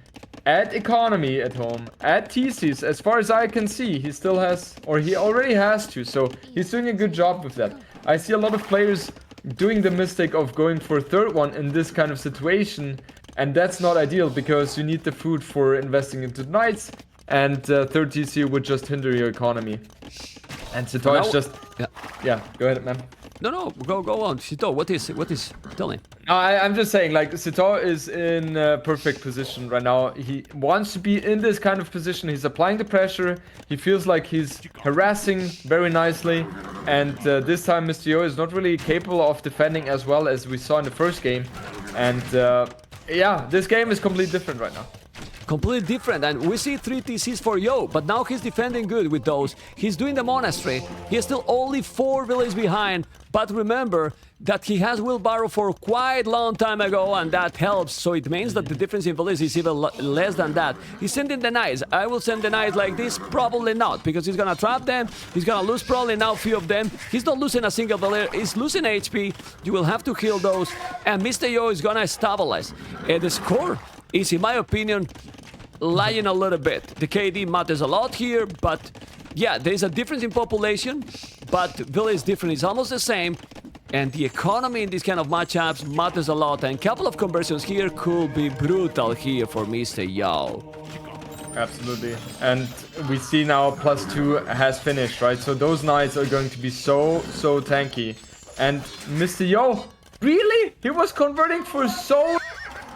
add economy at home, add TCs. As far as I can see, he still has, or he already has to, so he's doing a good job with that. I see a lot of players doing the mistake of going for a third one in this kind of situation, and that's not ideal because you need the food for investing into knights, and third TC would just hinder your economy. And SITAUX is just... Yeah, go ahead, man. No, go on. SITAUX, what is... Tell me. I'm just saying, like, SITAUX is in a perfect position right now. He wants to be in this kind of position. He's applying the pressure. He feels like he's harassing very nicely. And this time, Mr. Yo is not really capable of defending as well as we saw in the first game. And yeah, this game is completely different right now. Completely different, and we see 3 TCs for Yo, but now he's defending good with those. He's doing the monastery. He is still only 4 villages behind, but remember that he has wheelbarrow for quite long time ago, and that helps. So it means that the difference in villages is even less than that. He's sending the knights. I will send the knights like this? Probably not, because he's gonna trap them. He's gonna lose probably now a few of them. He's not losing a single village. He's losing HP. You will have to kill those, and Mr. Yo is gonna stabilize. The score is, in my opinion, lying a little bit. The KD matters a lot here, but yeah, there's a difference in population, but village difference is almost the same, and the economy in these kind of matchups matters a lot, and a couple of conversions here could be brutal here for Mr. Yo. Absolutely. And we see now +2 has finished, right? So those knights are going to be so tanky. And Mr. Yo, really? He was converting for so...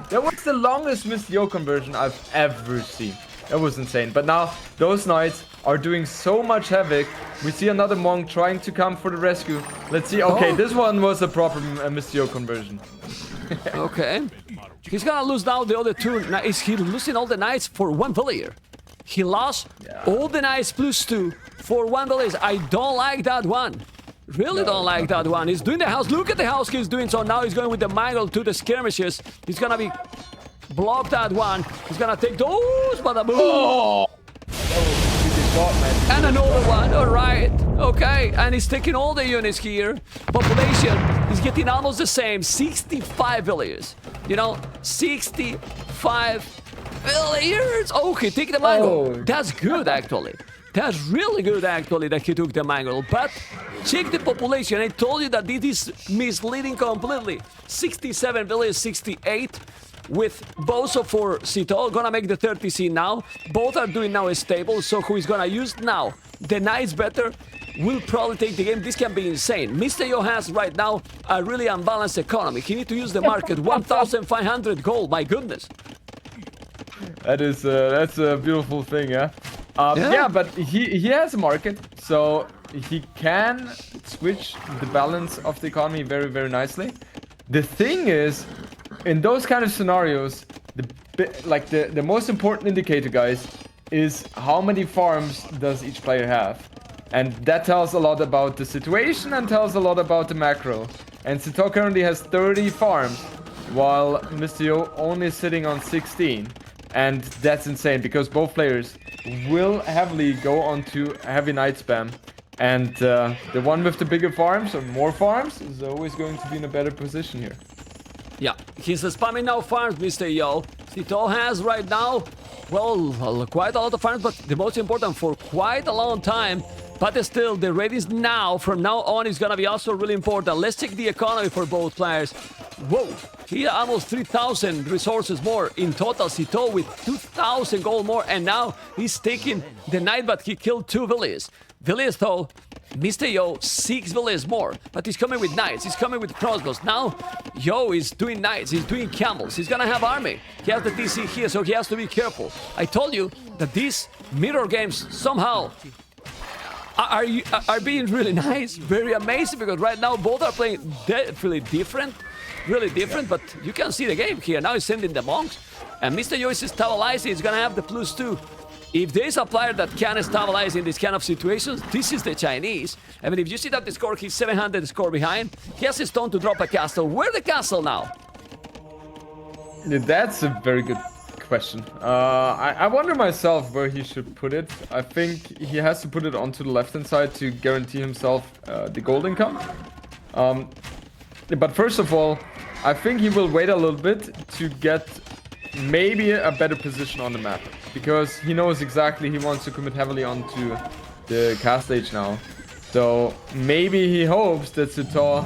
That was the longest Mr. Yo conversion I've ever seen. That was insane. But now, those knights are doing so much havoc. We see another monk trying to come for the rescue. Let's see. Okay, this one was a proper Mr. Yo conversion. Okay. He's gonna lose now the other 2. Now, is he losing all the knights for 1 villager? He lost all the knights +2 for 1 villager. I don't like that one. Really don't like that one. He's doing the house. Look at the house he's doing. So now he's going with the mangle to the skirmishes. He's gonna be block that one. He's gonna take those. Bada boom. Oh! That was really shot, man. And another one. All right. Okay. And he's taking all the units here. Population is getting almost the same. 65 villagers. You know, 65 villagers. Oh, he took the mangle. That's good, actually. That's really good, actually, that he took the mangle. But check the population. I told you that this is misleading completely. 67 villages, 68. With both for SITAUX, gonna make the 30C now. Both are doing now stable, so who is gonna use now? The knights better will probably take the game. This can be insane. Mr. Yo has right now a really unbalanced economy. He need to use the market. 1,500 gold, my goodness. That's a beautiful thing, yeah? Yeah, but he has a market, so he can switch the balance of the economy very nicely. The thing is, in those kind of scenarios, the most important indicator, guys, is how many farms does each player have. And that tells a lot about the situation and tells a lot about the macro. And SITAUX currently has 30 farms, while Mr. Yo only is sitting on 16. And that's insane, because both players will heavily go onto heavy knight spam. And the one with the bigger farms or more farms is always going to be in a better position here. Yeah, he's spamming now farms, Mr. Yo. SITAUX has right now, well, quite a lot of farms, but the most important for quite a long time. But still, the ratings now, from now on, is gonna be also really important. Let's check the economy for both players. Whoa, he almost 3,000 resources more in total. SITAUX with 2,000 gold more, and now he's taking the knight, but he killed 2 villages. Villages though, Mr. Yo, 6 villages more, but he's coming with knights, he's coming with crossbows. Now, Yo is doing knights, he's doing camels, he's gonna have army. He has the TC here, so he has to be careful. I told you that these mirror games somehow are being really nice, very amazing, because right now both are playing really different, but you can see the game here. Now he's sending the monks, and Mr. Yo is stabilizing, he's gonna have the +2. If there's a player that can stabilize in this kind of situations, this is the Chinese. I mean, if you see that the score, he's 700 score behind. He has a stone to drop a castle. Where the castle now? Yeah, that's a very good question. I wonder myself where he should put it. I think he has to put it onto the left-hand side to guarantee himself the gold income. But first of all, I think he will wait a little bit to get maybe a better position on the map. Because he knows exactly he wants to commit heavily onto the cast stage now. So maybe he hopes that SITAUX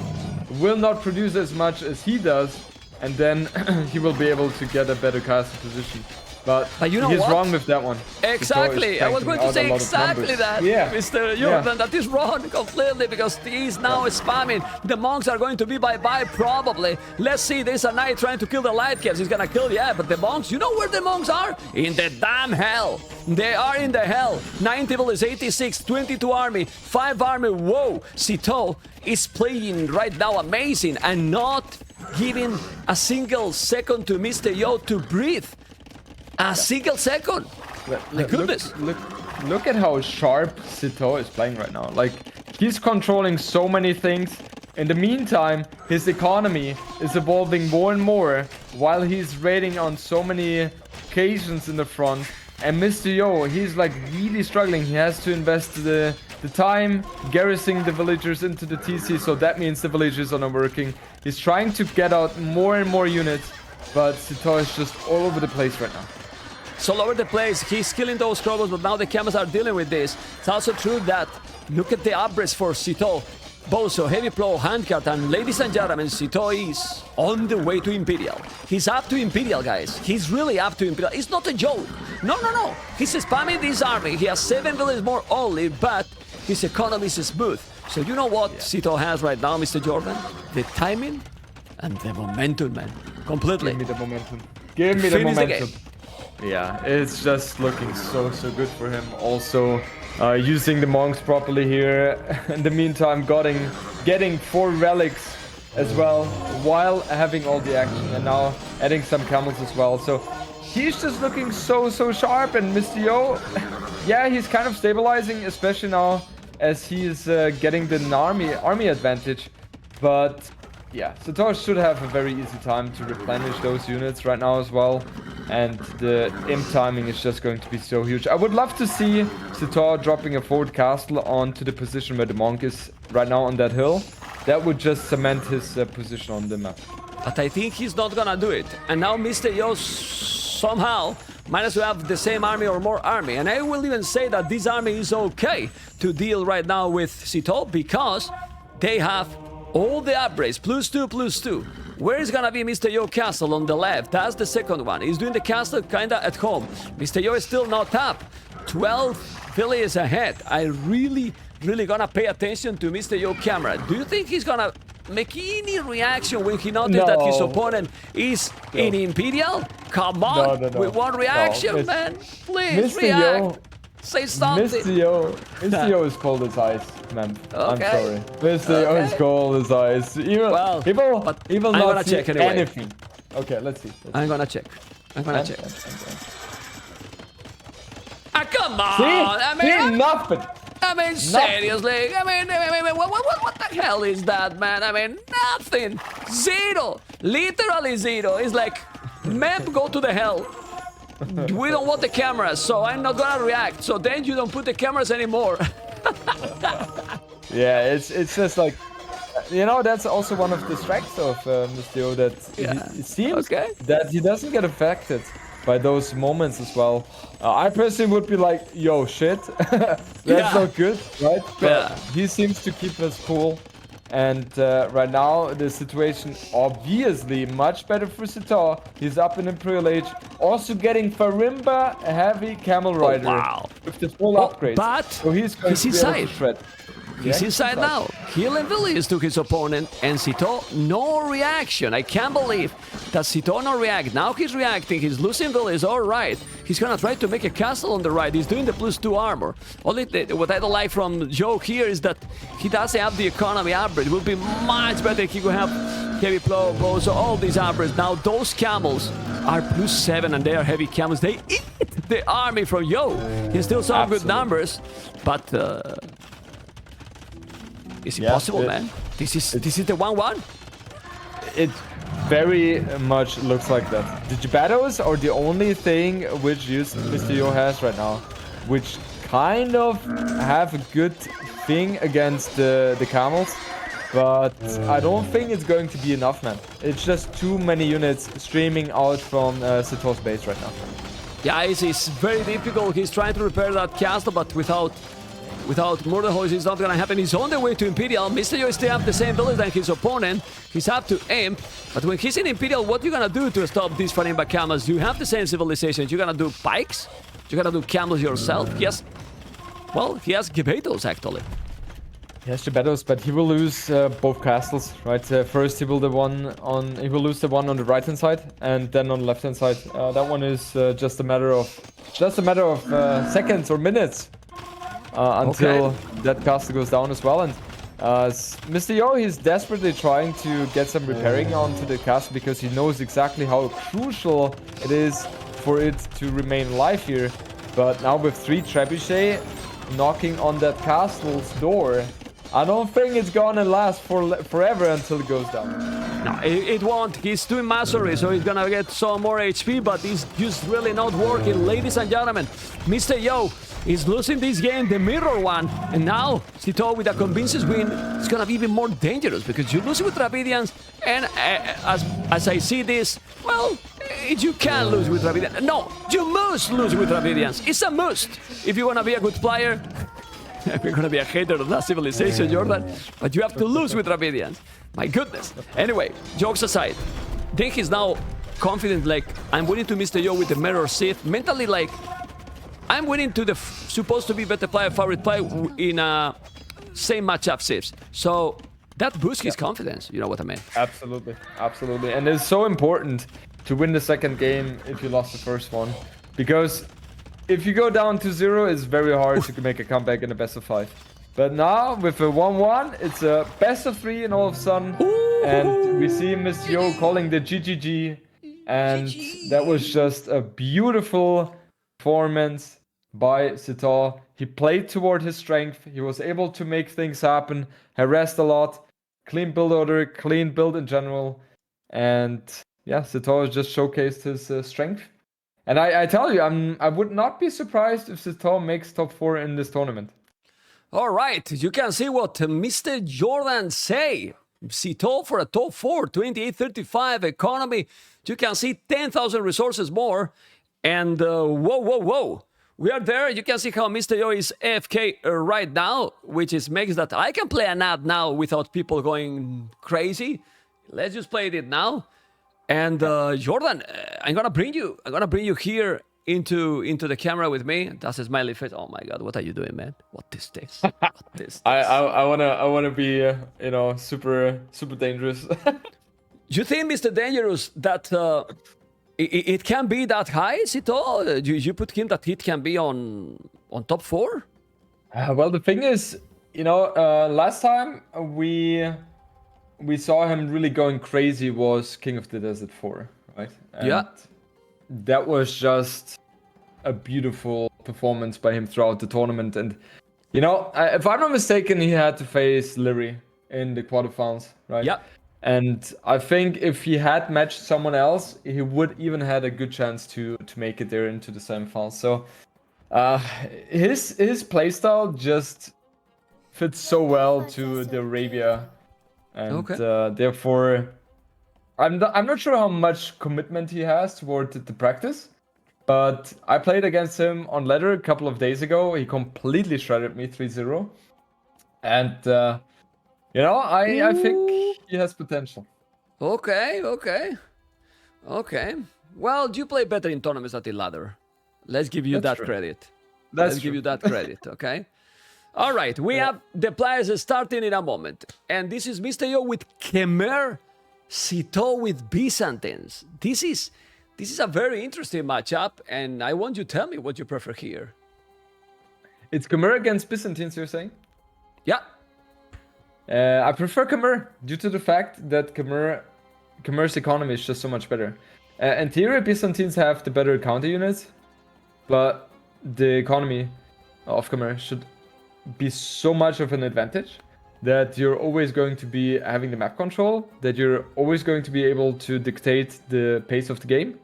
will not produce as much as he does, and then he will be able to get a better cast position. But you know he's what? wrong with that one. Exactly, I was going to say exactly that, yeah. Mr. Jordan, that is wrong completely, because he's now spamming. The monks are going to be bye-bye probably. Let's see, there's a knight trying to kill the light caps. He's gonna kill, yeah, but the monks, you know where the monks are? In the damn hell. They are in the hell. 9 table is 86, 22 army, 5 army, whoa. SITAUX is playing right now amazing and not giving a single second to Mr. Yo to breathe. A single second. My goodness. Look at how sharp SITAUX is playing right now. Like, he's controlling so many things. In the meantime, his economy is evolving more and more while he's raiding on so many occasions in the front. And Mr. Yo, he's like really struggling. He has to invest the time garrisoning the villagers into the TC, so that means the villagers are not working. He's trying to get out more and more units, but SITAUX is just all over the place right now. So all over the place, he's killing those crowds, but now the cameras are dealing with this. It's also true that, look at the upgrades for SITAUX. Bozo, Heavy Plow, Handcart, and ladies and gentlemen, SITAUX is on the way to Imperial. He's up to Imperial, guys. He's really up to Imperial. It's not a joke. No. He's spamming this army. He has 7 villages more only, but his economy is smooth. So you know what SITAUX has right now, Mr. Jordan? The timing and the momentum, man. Completely. Give me the momentum. Give me the momentum. Yeah, it's just looking so good for him. Also, using the monks properly here. In the meantime, getting 4 relics as well, while having all the action, and now adding some camels as well. So he's just looking so sharp. And Mr. Yo, yeah, he's kind of stabilizing, especially now as he's getting the army advantage. But yeah, SITAUX should have a very easy time to replenish those units right now as well. And the imp timing is just going to be so huge. I would love to see SITAUX dropping a forward castle onto the position where the monk is right now on that hill. That would just cement his position on the map. But I think he's not gonna do it. And now Mr. Yo somehow managed to have the same army or more army. And I will even say that this army is okay to deal right now with SITAUX, because they have all the upgrades, +2. Where is gonna be Mr. Yo castle on the left? That's the second one. He's doing the castle kinda at home. Mr. Yo is still not up. 12 villages ahead. I really gonna pay attention to Mr. Yo camera. Do you think he's gonna make any reaction when he notices that his opponent is in Imperial? Come on, with one reaction, man. Please Mr. react. Yo, Say something. Mr. Yo is cold as ice, man. Okay. I'm sorry. Mr. Yo is cold as ice. He will I'm not gonna see check anyway. anything. Okay, let's see. I'm gonna check. Ah, come on! See? I mean, nothing. I mean, seriously. I mean, what the hell is that, man? I mean, nothing. 0. Literally 0. It's like, map, go to the hell. We don't want the cameras, so I'm not gonna react. So then you don't put the cameras anymore. Yeah, it's just like, you know, that's also one of the strengths of Mr. that it seems Okay. that he doesn't get affected by those moments as well. I personally would be like, yo, shit, that's Yeah. not good, right? But Yeah. he seems to keep us cool. And right now, the situation obviously much better for SITAUX. He's up in Imperial Age. Also getting Farimba Heavy Camel Rider wow. with the full upgrades. but so he's going he's to be able to inside. shred. He's inside now. Killing Villiers to his opponent, and SITAUX, no reaction. I can't believe that SITAUX no react. Now he's reacting. He's losing Villiers. All right. He's gonna try to make a castle on the right. He's doing the +2 armor. Only what I don't like from Joe here is that he doesn't have the economy upgrade. It would be much better if he could have heavy blows, so all these upgrades. Now those camels are +7 and they are heavy camels. They eat the army from Yo. He still saw good numbers, but is it possible, man? This is the 1-1? It very much looks like that. The Jibados are the only thing which Mr. Yo has right now, which kind of have a good thing against the camels, but I don't think it's going to be enough, man. It's just too many units streaming out from SITAUX's base right now. Yeah, it's very difficult. He's trying to repair that castle, but without Murder Horse, it's not gonna happen. He's on the way to Imperial. Mr. Yo still have the same village than his opponent. He's up to Imp, but when he's in Imperial, what you gonna do to stop these Farimba camels? You have the same civilizations. You're gonna do pikes? You're gonna do camels yourself? Yes. Well, he has Gebetos, actually. He has Jibados, but he will lose both castles, right? First, he will lose the one on the right hand side, and then on the left hand side. That one is just a matter of seconds or minutes. Until that castle goes down as well. And Mr. Yo, he's desperately trying to get some repairing onto the castle because he knows exactly how crucial it is for it to remain alive here. But now with 3 trebuchet knocking on that castle's door, I don't think it's gonna last forever until it goes down. No, it won't. He's doing masonry, so he's gonna get some more HP, but it's just really not working. Ladies and gentlemen, Mr. Yo is losing this game, the mirror one, and now SITAUX with a convincing win, it's gonna be even more dangerous because you lose with Dravidians, and as I see this, well, you can lose with Dravidians. No, you must lose with Dravidians. It's a must if you wanna be a good player. You're gonna be a hater of that civilization, Jordan, but you have to lose with Dravidians. My goodness. Anyway, jokes aside, then he's now confident, like, I'm winning to Mr. Yo with the Mirror Sith. Mentally, like, I'm winning to the supposed to be better player, favorite player in same matchup Siths. So that boosts his confidence, you know what I mean? Absolutely, absolutely. And it's so important to win the second game if you lost the first one. Because if you go down to 0, it's very hard to make a comeback in a best of 5. But now, with a 1-1, it's a best of 3 and all of a sudden. And we see Mr. Yo calling the GGG. And that was just a beautiful performance by SITAUX. He played toward his strength. He was able to make things happen, harassed a lot, clean build order, clean build in general. And yeah, SITAUX just showcased his strength. And I tell you, I would not be surprised if SITAUX makes top 4 in this tournament. All right, you can see what Mr. Jordan say. SITAUX for a top 4, 2835 economy. You can see 10,000 resources more. And whoa. We are there. You can see how Mr. Yo is AFK right now, which makes that I can play an ad now without people going crazy. Let's just play it now. And Jordan, I'm gonna bring you here into the camera with me. That's a smiley face. Oh my God, what are you doing, man? What is this? What is this? I wanna be super dangerous. You think, Mr. Dangerous, that it can be that high, SITAUX? You put him that it can be on top 4? Well, the thing is, last time we saw him really going crazy was King of the Desert 4, right? And yeah. That was just a beautiful performance by him throughout the tournament. And, if I'm not mistaken, he had to face Leary in the quarterfinals, right? Yeah. And I think if he had matched someone else, he would even had a good chance to make it there into the semifinals. So his playstyle just fits so well to the Arabia, and Okay. therefore, I'm not sure how much commitment he has toward the practice. But I played against him on ladder a couple of days ago. He completely shredded me 3-0. And, I think Ooh. he has potential. Okay, okay, okay. Well, you play better in tournaments than in ladder. Let's give you That's that true. credit. That's Let's give true. you that credit, okay? All right, we have the players starting in a moment. And this is Mr. Yo with Khmer, SITAUX with Byzantines. This is a very interesting matchup, and I want you to tell me what you prefer here. It's Khmer against Byzantines, you're saying? Yeah. I prefer Khmer due to the fact that Khmer's economy is just so much better. In theory, Byzantines have the better counter units, but the economy of Khmer should be so much of an advantage that you're always going to be having the map control, that you're always going to be able to dictate the pace of the game.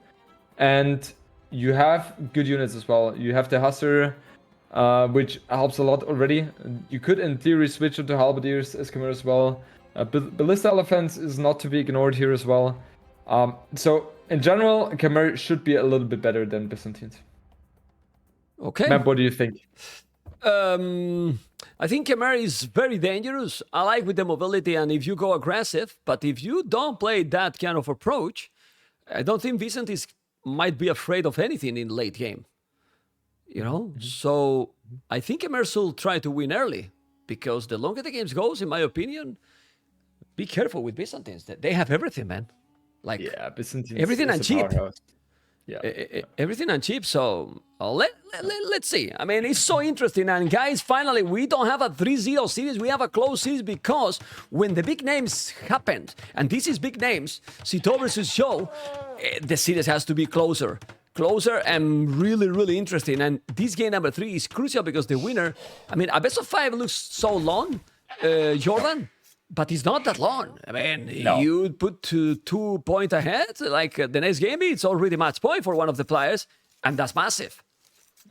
And you have good units as well. You have the Hussar, which helps a lot already. You could, in theory, switch into Halberdiers as Khmer as well. Ballista Elephants is not to be ignored here as well. So, in general, Khmer should be a little bit better than Byzantines. Okay. Map, what do you think? I think Khmer is very dangerous. I like with the mobility and if you go aggressive, but if you don't play that kind of approach, I don't think Byzantines might be afraid of anything in late game. You know? So I think Khmer will try to win early because the longer the game goes, in my opinion, be careful with Byzantines. They have everything, man. Like Byzantines everything is and a cheap. powerhouse. Yeah. Everything and cheap. So let's see. I mean, it's so interesting. And guys, finally, we don't have a 3-0 series. We have a close series because when the big names happened, and this is big names, SITAUX versus Show, the series has to be closer and really, really interesting. And this game number 3 is crucial because the winner, I mean, a best of 5 looks so long, Jordan. But it's not that long. I mean, you put 2 points ahead, like the next game, it's already match point for one of the players, and that's massive.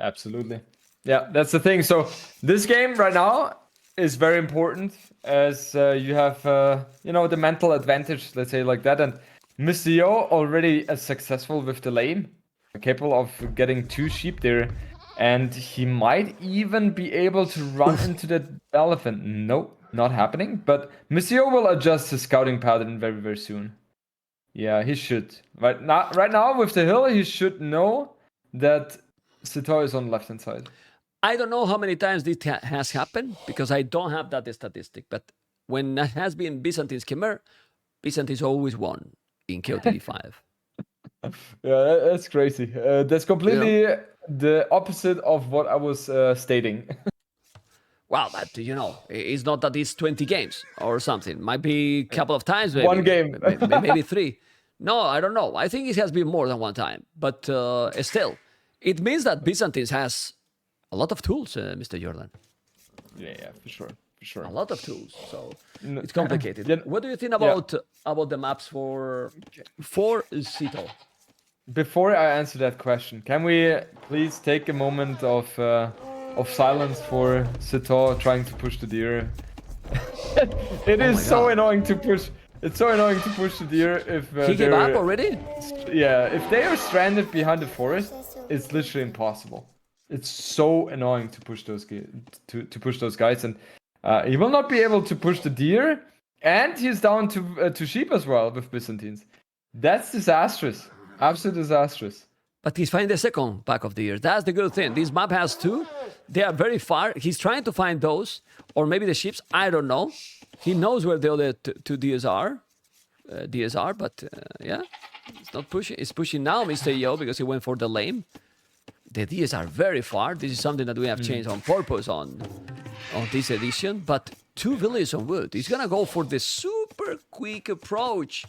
Absolutely. Yeah, that's the thing. So this game right now is very important as you have, the mental advantage, let's say like that. And Mr. Yo already is successful with the lane, capable of getting 2 sheep there. And he might even be able to run into the elephant. Nope. Not happening, but Monsieur will adjust his scouting pattern very, very soon. Yeah, he should. Right now with the hill, he should know that SITAUX is on the left-hand side. I don't know how many times this has happened because I don't have that statistic, but when it has been Byzantines Khmer, Byzantines always won in KOTD5. Yeah, that's crazy. That's completely the opposite of what I was stating. Well, but it's not that it's 20 games or something. Might be a couple of times, maybe. 1 game. Maybe 3. No, I don't know. I think it has been more than 1 time. But still, it means that Byzantines has a lot of tools, Mr. Jordan. Yeah, for sure. A lot of tools. So it's complicated. What do you think about the maps for SITAUX? Before I answer that question, can we please take a moment of silence for SITAUX trying to push the deer? It is so annoying to push. It's so annoying to push the deer if he gave up already. Yeah, if they are stranded behind the forest, it's literally impossible. It's so annoying to push those push those guys, and he will not be able to push the deer, and he's down to sheep as well with Byzantines. That's disastrous. Absolutely disastrous. But he's finding the second pack of deer. That's the good thing. This map has 2. They are very far. He's trying to find those, or maybe the ships. I don't know. He knows where the other 2 deers are. But yeah, it's not pushing. It's pushing now, Mr. Yo, because he went for the lane. The deers are very far. This is something that we have changed on purpose on this edition. But 2 villages on wood. He's gonna go for the super quick approach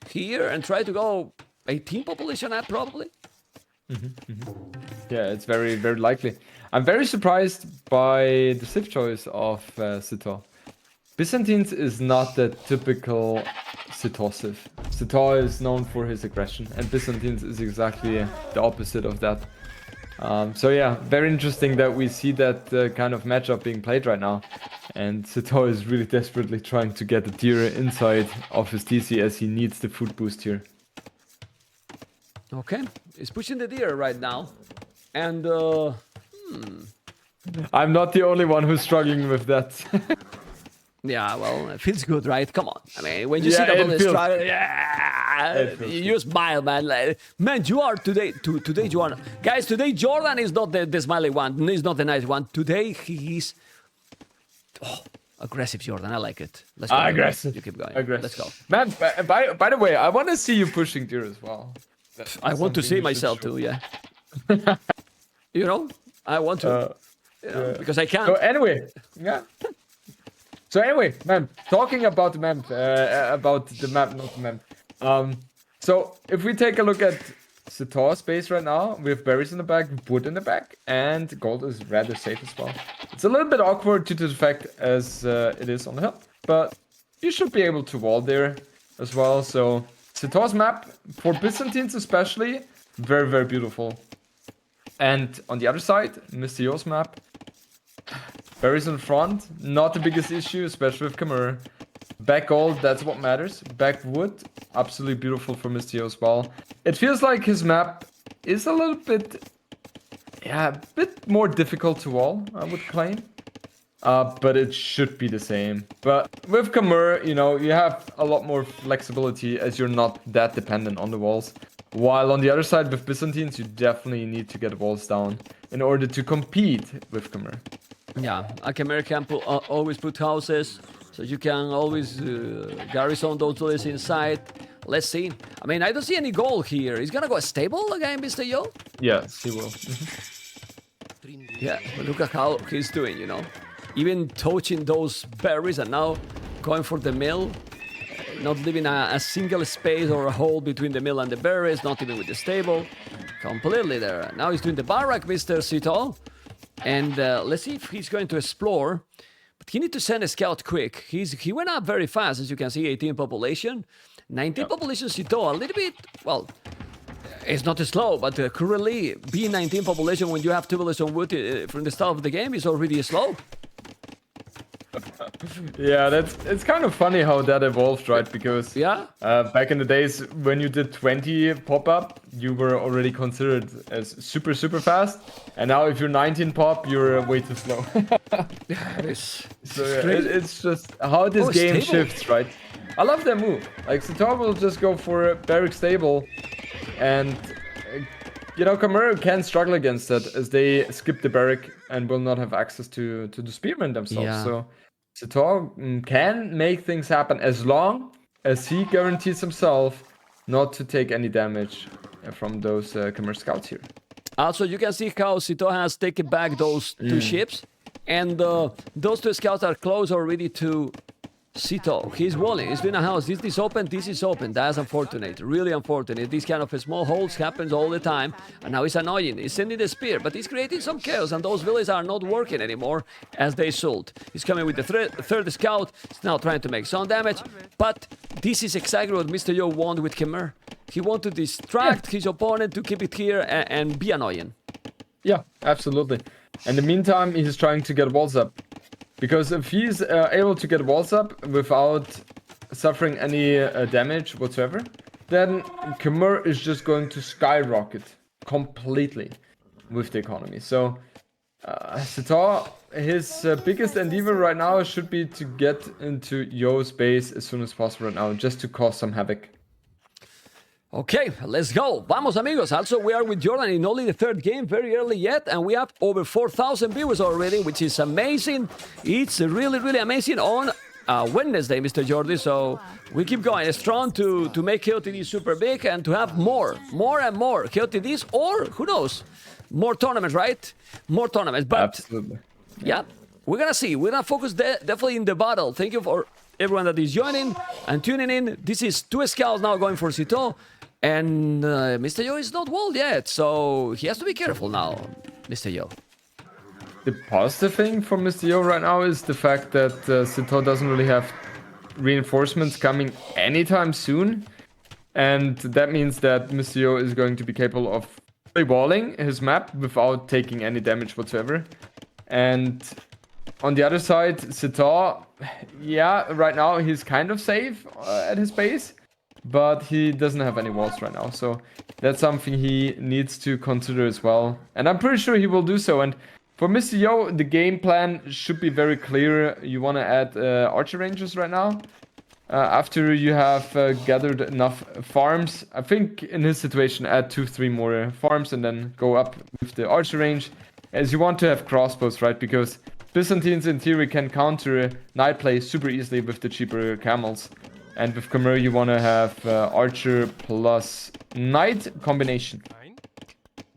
here and try to go 18 population up probably. Yeah, it's very, very likely. I'm very surprised by the civ choice of SITAUX. Byzantines is not the typical SITAUX civ. SITAUX is known for his aggression, and Byzantines is exactly the opposite of that. So yeah, very interesting that we see that kind of matchup being played right now. And SITAUX is really desperately trying to get the deer inside of his TC as he needs the food boost here. Okay, he's pushing the deer right now. And, I'm not the only one who's struggling with that. yeah, well, it feels good, right? Come on. I mean, when you Yeah, see the it bullet feels- struggle, yeah, you smile, man. Like, man, you are today, today you are. Guys, today Jordan is not the smiley one. He's not the nice one. Today he is... Oh, aggressive Jordan, I like it. Let's go. Aggressive. You keep going. Aggressive. Let's go. Man, by the way, I want to see you pushing deer as well. That's I want to something see you should myself show. too, yeah. You know, I want to, you know, because I can't. So anyway, yeah. So anyway, man, talking about the map, not the map. So if we take a look at SITAUX space right now, we have berries in the back, wood in the back, and gold is rather safe as well. It's a little bit awkward due to the fact as it is on the hill, but you should be able to wall there as well. So SITAUX map, for Byzantines especially, very, very beautiful. And on the other side, Mr. Yo's map, berries in front, not the biggest issue, especially with Khmer. Back gold, that's what matters. Back wood, absolutely beautiful for Mr. Yo as well. It feels like his map is a little bit, yeah, a bit more difficult to wall, I would claim. But it should be the same. But with Khmer, you know, you have a lot more flexibility as you're not that dependent on the walls. While on the other side with Byzantines, you definitely need to get walls down in order to compete with Khmer. Yeah, a Khmer can always put houses, so you can always garrison those bullets inside. Let's see. I mean, I don't see any goal here. He's gonna go stable again, Mr. Yo? Yes, he will. Yeah, but look at how he's doing, you know? Even touching those berries and now going for the mill. Not leaving a single space or a hole between the mill and the berries, not even with the stable. Completely there. Now he's doing the barrack, Mr. SITAUX. And let's see if he's going to explore. But he needs to send a scout quick. He went up very fast, as you can see, 18 population. 19 population SITAUX, a little bit, well, it's not slow, but currently being 19 population when you have 2 villages on wood from the start of the game is already slow. Yeah, it's kind of funny how that evolved, right? Because Yeah. Back in the days when you did 20 pop-up, you were already considered as super, super fast. And now if you're 19 pop, you're way too slow. So yeah, it's just how this game stable. shifts, right? I love that move. Like, SITAUX will just go for a barrack stable. And, you know, Khmer can struggle against that as they skip the barrack and will not have access to the spearmen themselves. Yeah. So SITAUX can make things happen as long as he guarantees himself not to take any damage from those Khmer scouts here. Also, you can see how SITAUX has taken back those 2 ships. And those 2 scouts are close already to SITAUX. He's walling. He's doing a house. This is open. This is open. That's unfortunate. Really unfortunate. These kind of small holes happens all the time. And now it's annoying. He's sending the spear, but he's creating some chaos. And those villages are not working anymore as they should. He's coming with the third scout. He's now trying to make some damage. But this is exactly what Mr. Yo wanted with Khmer. He wanted to distract his opponent to keep it here and be annoying. Yeah, absolutely. In the meantime, he's trying to get walls up. Because if he's able to get walls up without suffering any damage whatsoever, then Khmer is just going to skyrocket completely with the economy. So SITAUX, his biggest endeavor right now should be to get into Yo's base as soon as possible right now, just to cause some havoc. Okay, let's go. Vamos, amigos. Also, we are with Jordan in only the 3rd game, very early yet, and we have over 4,000 viewers already, which is amazing. It's really, really amazing on Wednesday, Mr. Jordi. So we keep going strong to make KOTD super big and to have more and more KOTDs, or who knows, more tournaments, right? More tournaments. But Absolutely. yeah, we're gonna see. We're gonna focus definitely in the battle. Thank you for everyone that is joining and tuning in. This is 2 scouts now going for SITAUX. And Mr. Yo is not walled yet, so he has to be careful now, Mr. Yo. The positive thing for Mr. Yo right now is the fact that SITAUX doesn't really have reinforcements coming anytime soon. And that means that Mr. Yo is going to be capable of walling his map without taking any damage whatsoever. And on the other side, SITAUX, yeah, right now he's kind of safe at his base, but he doesn't have any walls right now. So that's something he needs to consider as well. And I'm pretty sure he will do so. And for Mr. Yo, the game plan should be very clear. You want to add archer ranges right now. After you have gathered enough farms, I think in his situation, add 2-3 more farms and then go up with the archer range. As you want to have crossbows, right? Because Byzantines in theory can counter knight play super easily with the cheaper camels. And with Khmer, you want to have archer plus knight combination.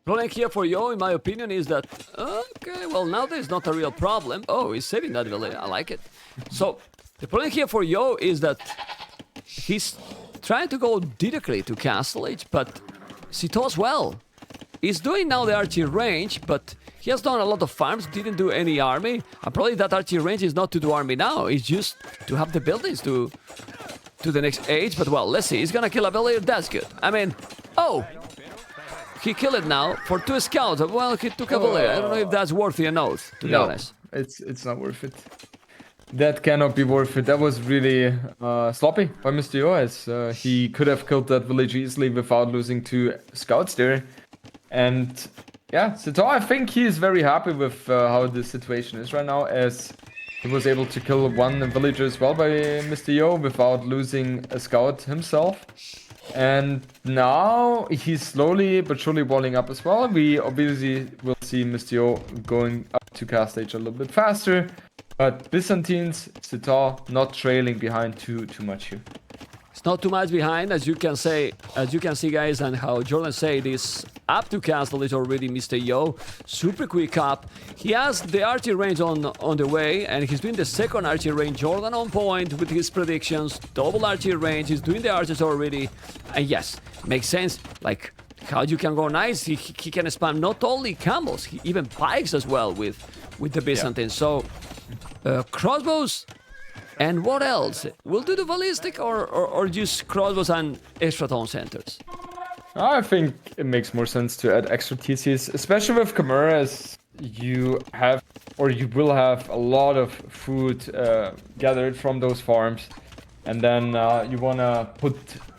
Problem here for Yo, in my opinion, is that, okay, well, now there's not a real problem. Oh, he's saving that village. I like it. So, the problem here for Yo is that he's trying to go directly to Castle Age, but SITAUX well. He's doing now the archery range, but he has done a lot of farms, didn't do any army. And probably that archery range is not to do army now, it's just to have the buildings to the next age. But well, let's see, he's gonna kill a villager, that's good. I mean, oh! He killed it now for 2 scouts. Well, he took a villager. I don't know if that's worthy a note, to be honest. It's not worth it. That cannot be worth it. That was really sloppy by Mr. Yo, as he could have killed that village easily without losing 2 scouts there. And yeah, SITAUX, I think he is very happy with how the situation is right now, as he was able to kill 1 villager as well by Mr. Yo without losing a scout himself. And now he's slowly but surely walling up as well. We obviously will see Mr. Yo going up to cast stage a little bit faster. But Byzantines, SITAUX not trailing behind too much here. It's not too much behind, as you can see, guys, and how Jordan said is up to castle is already Mr. Yo. Super quick up. He has the archery range on the way, and he's doing the second archery range. Jordan on point with his predictions. Double archery range. He's doing the archers already. And yes, makes sense. Like how you can go nice. He can spam not only camels, even pikes as well with the Byzantines. Yeah. So crossbows. And what else? We'll do the ballistic or just crossbows and extra town centers? I think it makes more sense to add extra TCs, especially with Khmer, as you have, or you will have, a lot of food gathered from those farms. And then you want to put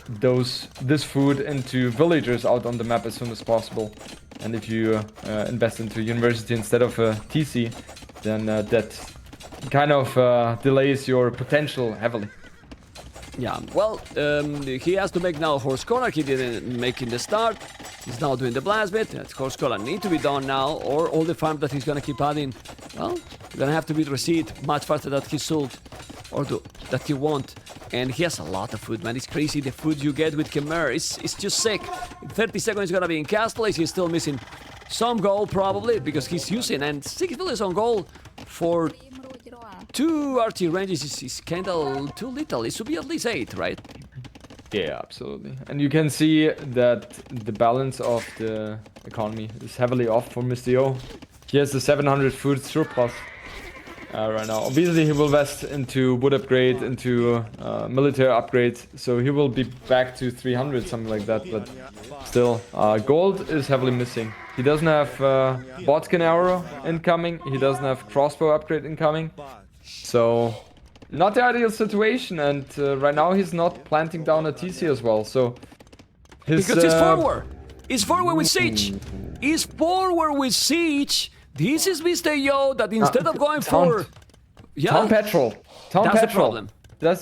this food into villagers out on the map as soon as possible. And if you invest into university instead of a TC, then that kind of delays your potential heavily. Yeah, well, he has to make now Horse Corner. He didn't make in the start. He's now doing the blast bit. That Horse Corner need to be done now, or all the farm that he's gonna keep adding, well, gonna have to be received much faster than he sold, or that he want. And he has a lot of food, man. It's crazy the food you get with Khmer. It's just sick. In 30 seconds he's gonna be in Castle. He's still missing some gold probably because he's using, and 6 villages on gold for 2 archery ranges is kind of too little. It should be at least 8, right? Yeah, absolutely. And you can see that the balance of the economy is heavily off for Mr. Yo. He has the 700 food surplus right now. Obviously, he will invest into wood upgrade, into military upgrade, so he will be back to 300, something like that. But still, gold is heavily missing. He doesn't have botskin arrow incoming. He doesn't have crossbow upgrade incoming. So, not the ideal situation, and right now he's not planting down a TC as well, so... Because he's forward! He's forward with siege! He's forward with siege! This is Mr. Yo that instead of going for... Yeah. Town petrol! Town That's petrol! The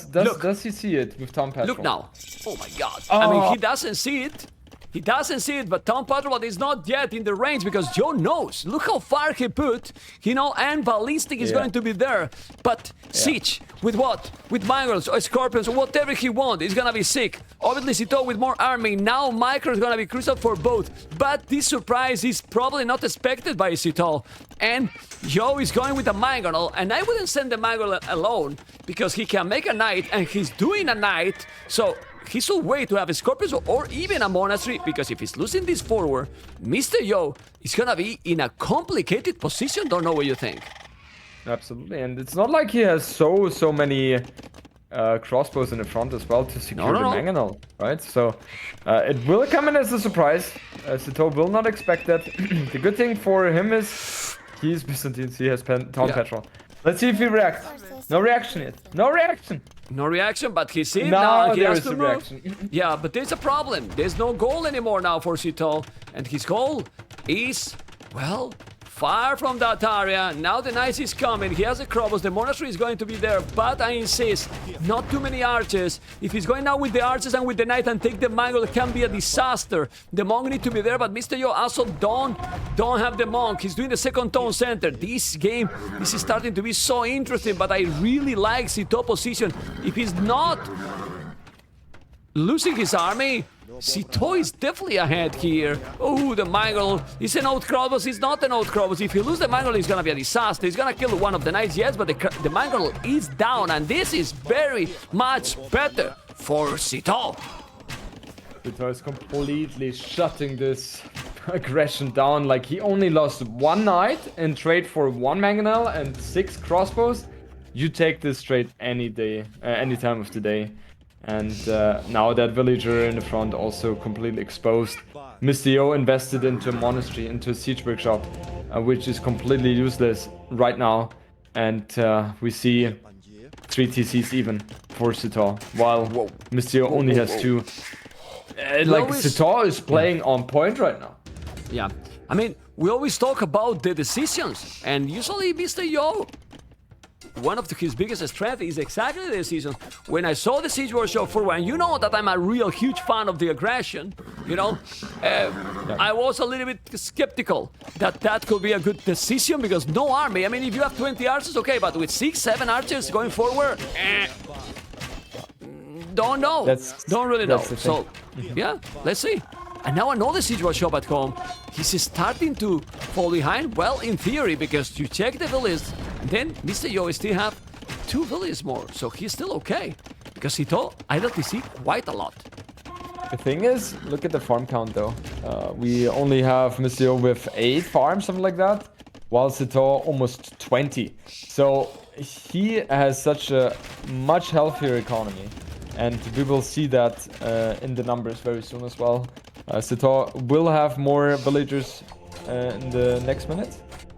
problem. Does he see it with town petrol? Look now! Oh my god! I mean, he doesn't see it! He doesn't see it, but Town Patrol is not yet in the range because Joe knows. Look how far he put, and Ballistic is going to be there. But Siege, with what? With Migrants or Scorpions or whatever he wants, he's gonna be sick. Obviously, SITAUX with more army. Now Micro is gonna be crucial for both. But this surprise is probably not expected by SITAUX. And Joe is going with a Migrant, and I wouldn't send the Migrant alone because he can make a knight, and he's doing a knight. So he should wait to have a Scorpions or even a Monastery, because if he's losing this forward, Mr. Yo is gonna be in a complicated position. Don't know what you think. Absolutely, and it's not like he has so many crossbows in the front as well to secure the mangonel, right? So it will come in as a surprise. SITAUX will not expect that. The good thing for him is he's Byzantine, he has Town Petrol. Let's see if he reacts. No reaction yet. No reaction. No reaction, but he's seen Now now. He there has is to a move. reaction. Yeah, but there's a problem. There's no goal anymore now for SITAUX. And his goal is, well, far from that area. Now the Knights is coming. He has a Krobos. The Monastery is going to be there. But I insist, not too many archers. If he's going now with the archers and with the Knight and take the Mangle, it can be a disaster. The Monk need to be there, but Mr. Yo also don't have the Monk. He's doing the second tone center. This game is starting to be so interesting, but I really like SITAUX position. If he's not losing his army, SITAUX is definitely ahead here. Oh, the Mangle is an old Krobos. It's not an old Krobos. If he loses the Mangle, it's gonna be a disaster. He's gonna kill one of the Knights, yes, but the Mangle is down, and this is very much better for SITAUX. SITAUX is completely shutting this aggression down. Like, he only lost one Knight in trade for one Mangonel and 6 crossbows. You take this trade any day, any time of the day. And now that villager in the front also completely exposed. Mr. Yo invested into a monastery, into a siege workshop, which is completely useless right now. And we see 3 TCs even for SITAUX, while Mr. Yo only has 2. Like, SITAUX is playing on point right now. Yeah, I mean, we always talk about the decisions, and usually Mr. Yo, one of his biggest strengths is exactly the decisions. When I saw the Siege Workshop for one, you know that I'm a real huge fan of the aggression, you know? I was a little bit skeptical that that could be a good decision because no army. I mean, if you have 20 archers, okay, but with 6, 7 archers going forward, don't know. Don't really know. So, yeah, let's see. And now another Siege Workshop at home. He's starting to fall behind. Well, in theory, because you check the villages, and then Mr. Yo still have 2 villages more, so he's still okay. Because SITAUX IDLTC quite a lot. The thing is, look at the farm count though. We only have Mr. Yo with 8 farms, something like that, while SITAUX almost 20. So he has such a much healthier economy. And we will see that in the numbers very soon as well. SITAUX will have more villagers in the next minute.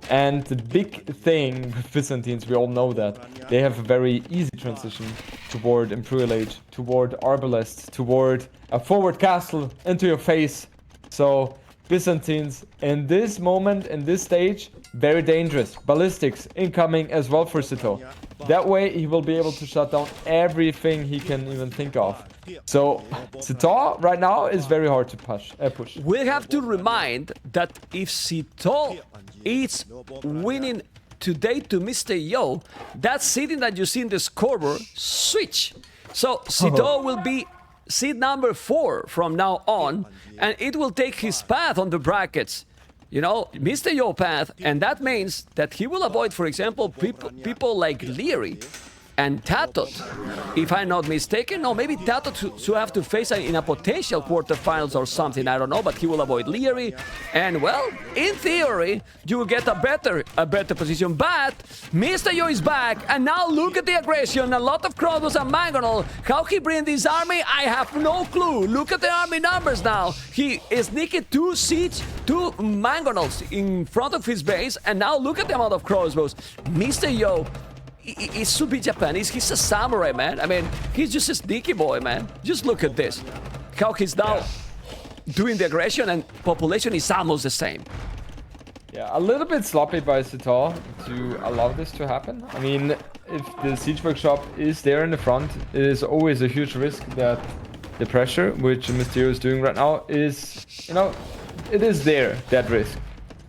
And the big thing with Byzantines, we all know that they have a very easy transition toward Imperial Age, toward Arbalest, toward a forward castle into your face. So Byzantines in this moment, in this stage, very dangerous. Ballistics incoming as well for SITAUX. That way he will be able to shut down everything he can even think of. So SITAUX right now is very hard to push. We have to remind that if SITAUX is winning today to Mr. Yo, that seeding that you see in the scoreboard switch. So SITAUX will be seed number 4 from now on, and it will take his path on the brackets. You know, Mr. Yo path, and that means that he will avoid, for example, people like Leary and Tatot, if I'm not mistaken. No, maybe Tatot should have to face in a potential quarterfinals or something, I don't know, but he will avoid Leary. And, well, in theory, you will get a better position. But Mr. Yo is back, and now look at the aggression. A lot of Krobos and Mangonel. How he bring this army, I have no clue. Look at the army numbers now. He is sneaking 2 siege, 2 Mangonels in front of his base, and now look at the amount of crossbows. Mr. Yo, it should be Japanese. He's a samurai, man. I mean, he's just a sneaky boy, man. Just look at this. How he's now doing the aggression, and population is almost the same. Yeah, a little bit sloppy by SITAUX to allow this to happen. I mean, if the siege workshop is there in the front, it is always a huge risk that the pressure, which Mr. Yo is doing right now, is, you know, it is there, that risk.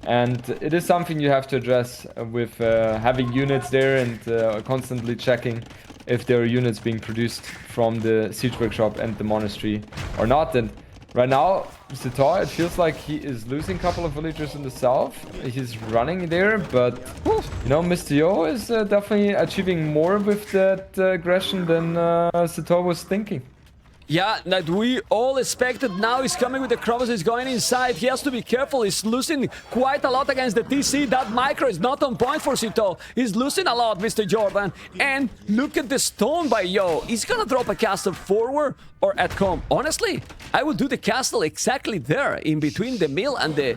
And it is something you have to address with having units there and constantly checking if there are units being produced from the siege workshop and the monastery or not. And right now, SITAUX, it feels like he is losing a couple of villagers in the south. He's running there, but you know, Mr. Yo is definitely achieving more with that aggression than SITAUX was thinking. Yeah, that we all expected. Now he's coming with the crosses, he's going inside. He has to be careful. He's losing quite a lot against the TC. That micro is not on point for SITAUX. He's losing a lot, Mr. Jordan. And look at the stone by Yo. He's gonna drop a castle forward or at home. Honestly, I would do the castle exactly there, in between the mill and the...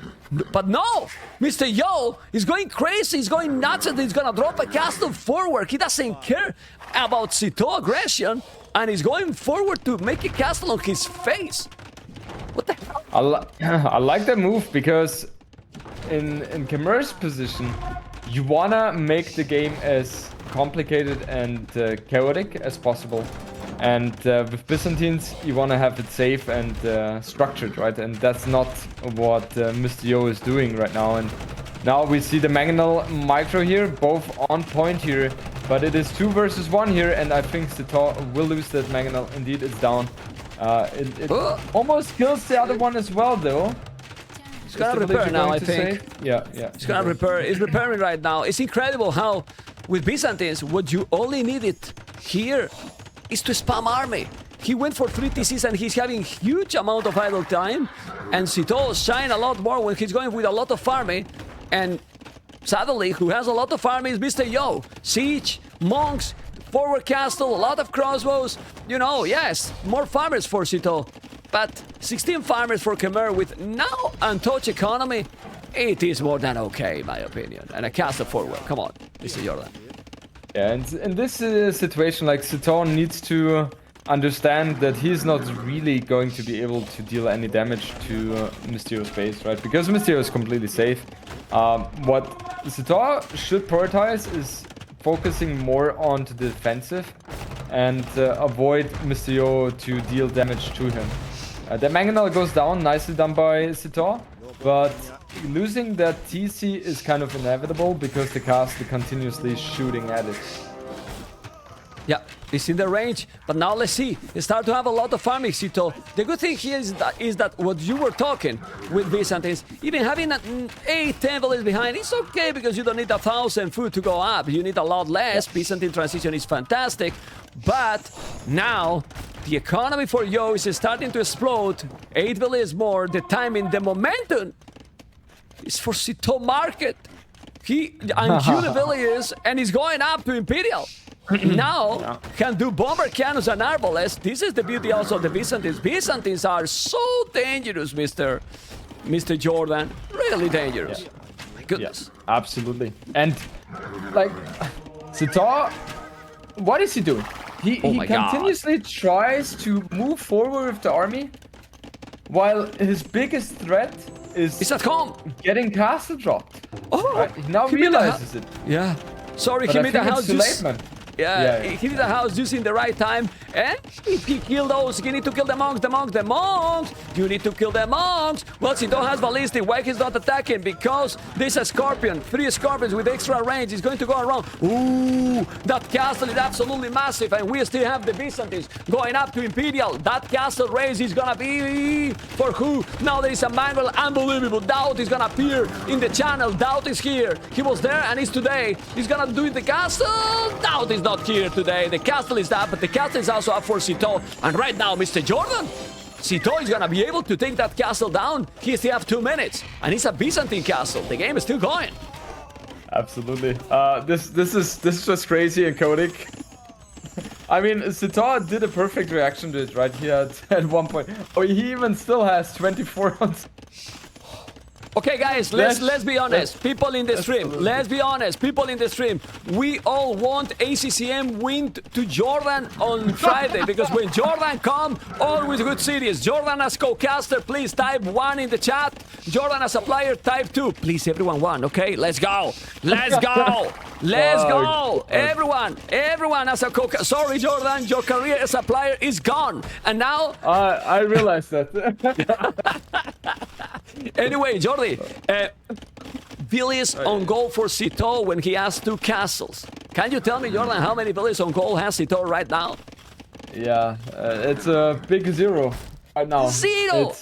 But no! Mr. Yo is going crazy. He's going nuts and he's gonna drop a castle forward. He doesn't care about SITAUX aggression. And he's going forward to make a castle on his face. What the hell? I like that move because in Conquerors' position, you wanna make the game as complicated and chaotic as possible. And with Byzantines, you wanna have it safe and structured, right? And that's not what Mr. Yo is doing right now. And now we see the Mangonel micro here, both on point here. But it is 2 versus 1 here, and I think SITAUX will lose that Mangonel. Indeed, it's down. It almost kills the other one as well, though. He's gonna repair now, I think. Yeah. He's gonna repair. He's repairing right now. It's incredible how, with Byzantines, what you only needed here is to spam army. He went for 3 TCs and he's having huge amount of idle time. And SITAUX shine a lot more when he's going with a lot of army. And suddenly, who has a lot of armies, Mr. Yo. Siege, monks, forward castle, a lot of crossbows. You know, yes, more farmers for SITAUX. But 16 farmers for Khmer with no untouched economy. It is more than okay, in my opinion. And a castle forward. Come on, Mr. Jordan. Yeah, and in this situation, like, SITAUX needs to understand that he's not really going to be able to deal any damage to Mr. Yo's base, right? Because Mr. Yo is completely safe. What SITAUX should prioritize is focusing more on the defensive and avoid Mr. Yo to deal damage to him. The Mangonel goes down, nicely done by SITAUX, but losing that TC is kind of inevitable because the castle continuously shooting at it. Yeah, it's in the range, but now let's see. They start to have a lot of farming, SITAUX. The good thing here is that what you were talking with Byzantines, even having 8-10 villages behind, it's okay because you don't need 1,000 food to go up. You need a lot less. Byzantine transition is fantastic, but now the economy for Yo is starting to explode. 8 villages more. The timing, the momentum is for SITAUX market. He unqueued the villages and he's going up to Imperial. Now can do bomber cannons and arbalests. This is the beauty also of the Byzantines. Byzantines are so dangerous, Mr. Jordan. Really dangerous. Yeah. My goodness. Yeah, absolutely. And like SITAUX, what is he doing? He continuously tries to move forward with the army, while his biggest threat is at home. Getting castle dropped. Oh, right? He now realizes it. Yeah. Sorry, But he I made the think house it's too late, man. Yeah, he did the house just in the right time. And if he killed those, you need to kill the monks. You need to kill the monks. Well, SITAUX has ballistic. Why he's not attacking? Because there's a scorpion. 3 scorpions with extra range. He's going to go around. Ooh, that castle is absolutely massive. And we still have the Byzantines going up to Imperial. That castle race is gonna be for who? Now there is a Mongol. Unbelievable. Doubt is gonna appear in the channel. Doubt is here. He was there and he's today. He's gonna do the castle. Doubt is not here today. The castle is up, but the castle is also up for SITAUX. And right now, Mr. Jordan, SITAUX is gonna be able to take that castle down. He still have 2 minutes, and it's a Byzantine castle. The game is still going. Absolutely. This is just crazy and chaotic. I mean, SITAUX did a perfect reaction to it, right? He had at one point. Oh, he even still has 24 on. Okay, guys, let's be honest. People in the stream, let's be honest. People in the stream, we all want ACCM win to Jordan on Friday because when Jordan come, always good series. Jordan as co-caster, please type 1 in the chat. Jordan as a player, type 2. Please, everyone 1, okay? Let's go. Let's go. Let's go. Everyone as a co-caster. Sorry, Jordan, your career as a player is gone. And now... I realized that. Anyway, Jordi, villages on goal for SITAUX when he has 2 castles. Can you tell me, Jordan, how many villages on goal has SITAUX right now? Yeah, it's a big 0 right now. 0!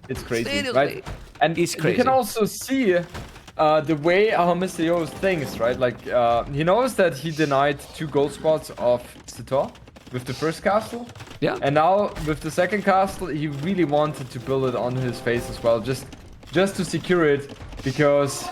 It's crazy, Seriously. right? And It's crazy. you can also see the way how Mr. Yo thinks, right? Like, he knows that he denied 2 gold spots of SITAUX with the first castle. Yeah. And now with the second castle, he really wanted to build it on his face as well, just to secure it, because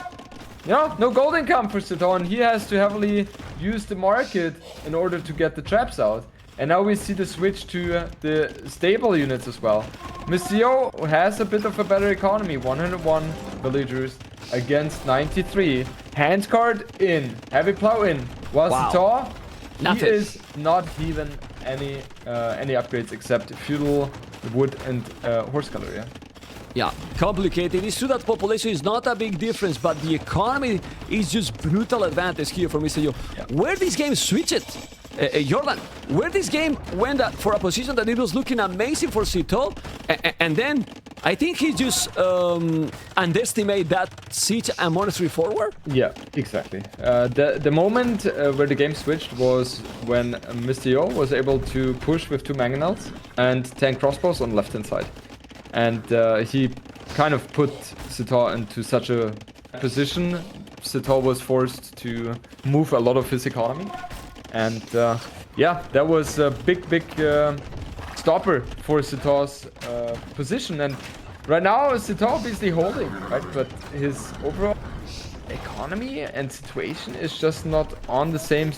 no gold income for SITAUX, and he has to heavily use the market in order to get the traps out. And now we see the switch to the stable units as well. Monsieur has a bit of a better economy, 101 villagers against 93. Hand card in, heavy plow in. While SITAUX, he is not even any upgrades except feudal, wood, and horse gallery. Yeah, complicated. It's true that population is not a big difference, but the economy is just brutal advantage here for Mr. Yo. Yeah. Where this game switched, Jordan, where this game went for a position that it was looking amazing for SITAUX, and then I think he just underestimated that siege and monastery forward. Yeah, exactly. The moment where the game switched was when Mr. Yo was able to push with 2 mangonels and 10 crossbows on the left hand side. And he kind of put SITAUX into such a position. SITAUX was forced to move a lot of his economy. And yeah, that was a big stopper for SITAUX's position. And right now, SITAUX obviously holding, right? But his overall economy and situation is just not on the same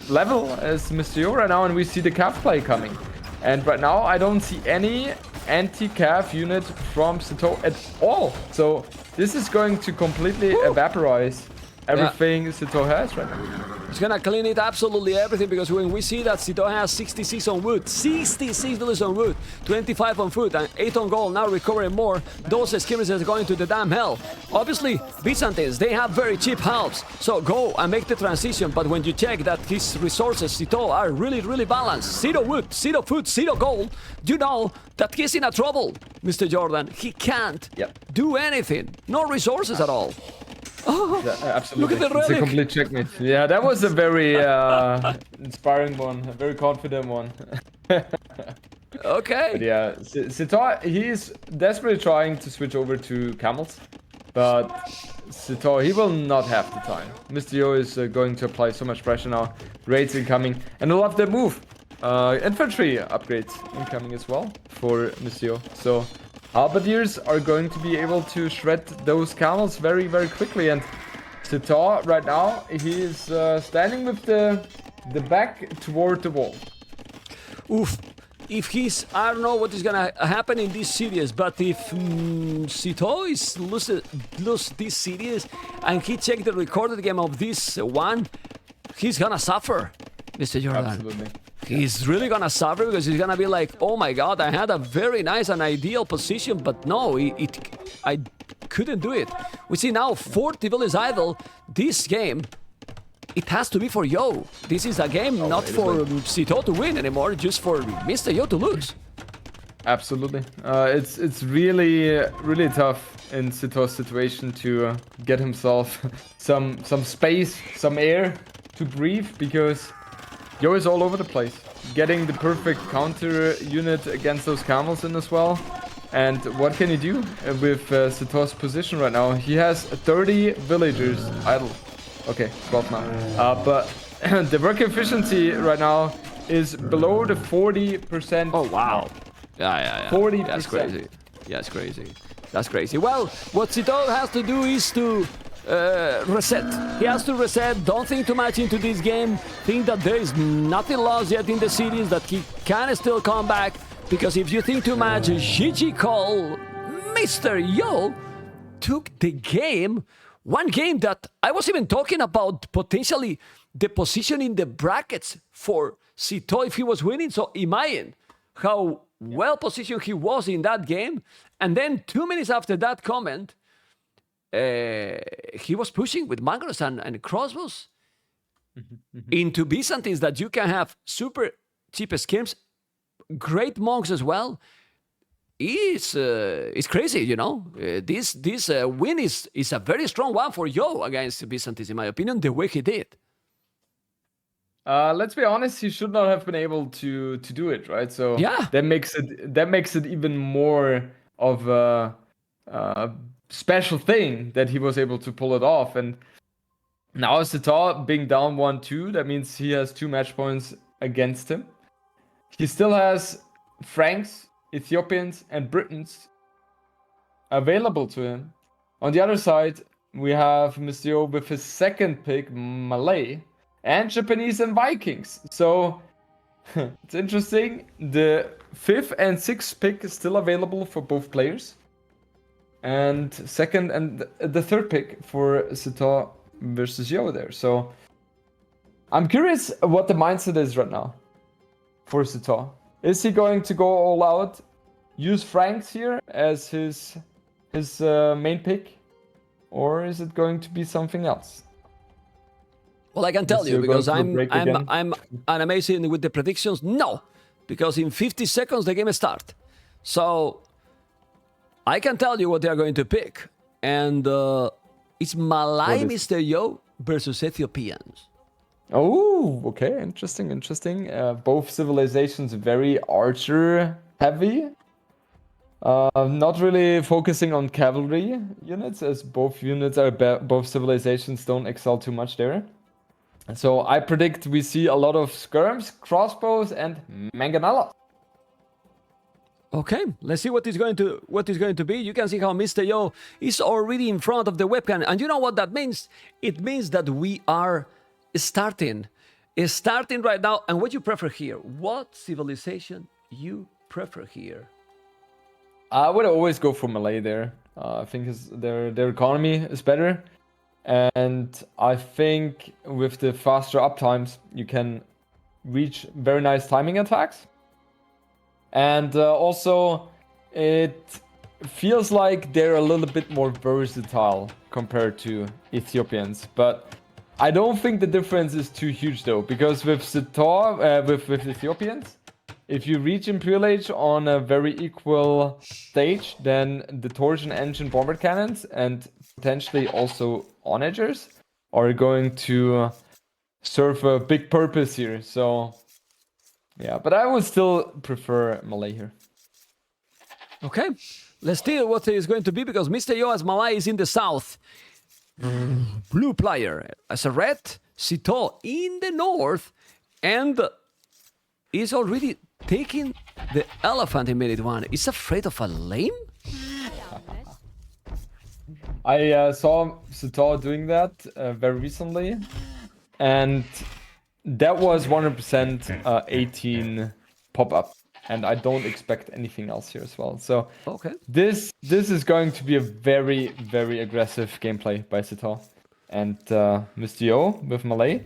level as Mr. Yo right now. And we see the calf play coming. And right now, I don't see any anti-calf unit from SITAUX at all. So this is going to completely evaporate everything SITAUX has right now. It's gonna clean it absolutely everything, because when we see that SITAUX has 66 on wood, 66 dollars on wood, 25 on food, and 8 on gold, now recovering more, those skirmishes are going to the damn hell. Obviously, Byzantines, they have very cheap helps, so go and make the transition, but when you check that his resources, SITAUX, are really balanced, 0 wood, 0 food, 0 gold, you know that he's in a trouble, Mr. Jordan. He can't do anything, no resources at all. Oh, yeah, absolutely. Look at the relic. It's a complete checkmate. Yeah, that was a very inspiring one, a very confident one. Okay. But yeah, SITAUX, he's desperately trying to switch over to camels, but SITAUX, he will not have the time. Mr. Yo is going to apply so much pressure now. Raids incoming, and I love that move. Infantry upgrades incoming as well for Mr. Yo. So halberdiers are going to be able to shred those camels very quickly, and SITAUX right now, he is standing with the back toward the wall. Oof. If he's, I don't know what is gonna happen in this series, but if SITAUX is lose this series and he check the recorded game of this one, he's gonna suffer, Mr. Jordan. Absolutely. He's really gonna suffer, because he's gonna be like, oh my god, I had a very nice and ideal position, but no, I couldn't do it. We see now 40 villages idle. This game, it has to be for Yo. This is a game not for SITAUX to win anymore, just for Mr. Yo to lose. Absolutely. It's really tough in SITAUX's situation to get himself some space, some air to breathe, because Yo is all over the place, getting the perfect counter unit against those camels in as well. And what can he do with SITAUX's position right now? He has 30 villagers idle. Okay, 12 now. But the work efficiency right now is below the 40%. Oh, wow. Yeah. 40%. That's crazy. Yeah, it's crazy. That's crazy. Well, what SITAUX has to do is to reset. He has to reset. Don't think too much into this game. Think that there is nothing lost yet in the series, that he can still come back. Because if you think too much, GG call, Mr. Yo took the game. One game that I was even talking about potentially the position in the brackets for SITAUX if he was winning. So imagine how well positioned he was in that game. And then 2 minutes after that comment, he was pushing with mangoes and crossbows into Byzantines, that you can have super cheap schemes, great monks as well. It's crazy, you know. This win is a very strong one for Yo against Byzantines, in my opinion, the way he did. Let's be honest, he should not have been able to do it, right? So yeah, that makes it even more of a special thing that he was able to pull it off. And now SITAUX being down 1-2, that means he has 2 match points against him. he still has Franks, Ethiopians, and Britons available to him. On the other side, we have Mr. with his second pick, Malay, and Japanese and Vikings. So it's interesting. The 5th and 6th pick is still available for both players. And second and the 3rd pick for SITAUX versus Yo there. So I'm curious what the mindset is right now for SITAUX. Is he going to go all out, use Franks here as his main pick, or is it going to be something else? Well, I can tell you, because I'm amazing with the predictions. No, because in 50 seconds the game starts. So I can tell you what they are going to pick, and it's Malay, Mr. Yo, versus Ethiopians. Oh, okay, interesting. Both civilizations very archer heavy. Not really focusing on cavalry units, as both civilizations don't excel too much there. So I predict we see a lot of skirms, crossbows, and mangonellas. Okay, let's see what is going to be. You can see how Mr. Yo is already in front of the webcam, and you know what that means? It means that we are starting right now. And what you prefer here? What civilization you prefer here? I would always go for Malay there. I think their economy is better, and I think with the faster uptimes you can reach very nice timing attacks. And also, it feels like they're a little bit more versatile compared to Ethiopians. But I don't think the difference is too huge though, because with SITAUX, with Ethiopians, if you reach Imperial Age on a very equal stage, then the torsion engine bomber cannons and potentially also onagers are going to serve a big purpose here. So yeah, but I would still prefer Malay here. Okay, let's see what is going to be, because Mr. Yo as Malay is in the south. Blue player as a red, SITAUX in the north, and is already taking the elephant in minute 1. Is afraid of a lame? I saw SITAUX doing that very recently, and that was 100% 18 pop-up, and I don't expect anything else here as well. So okay, this is going to be a very, very aggressive gameplay by SITAUX. And Mr. Yo with Malay,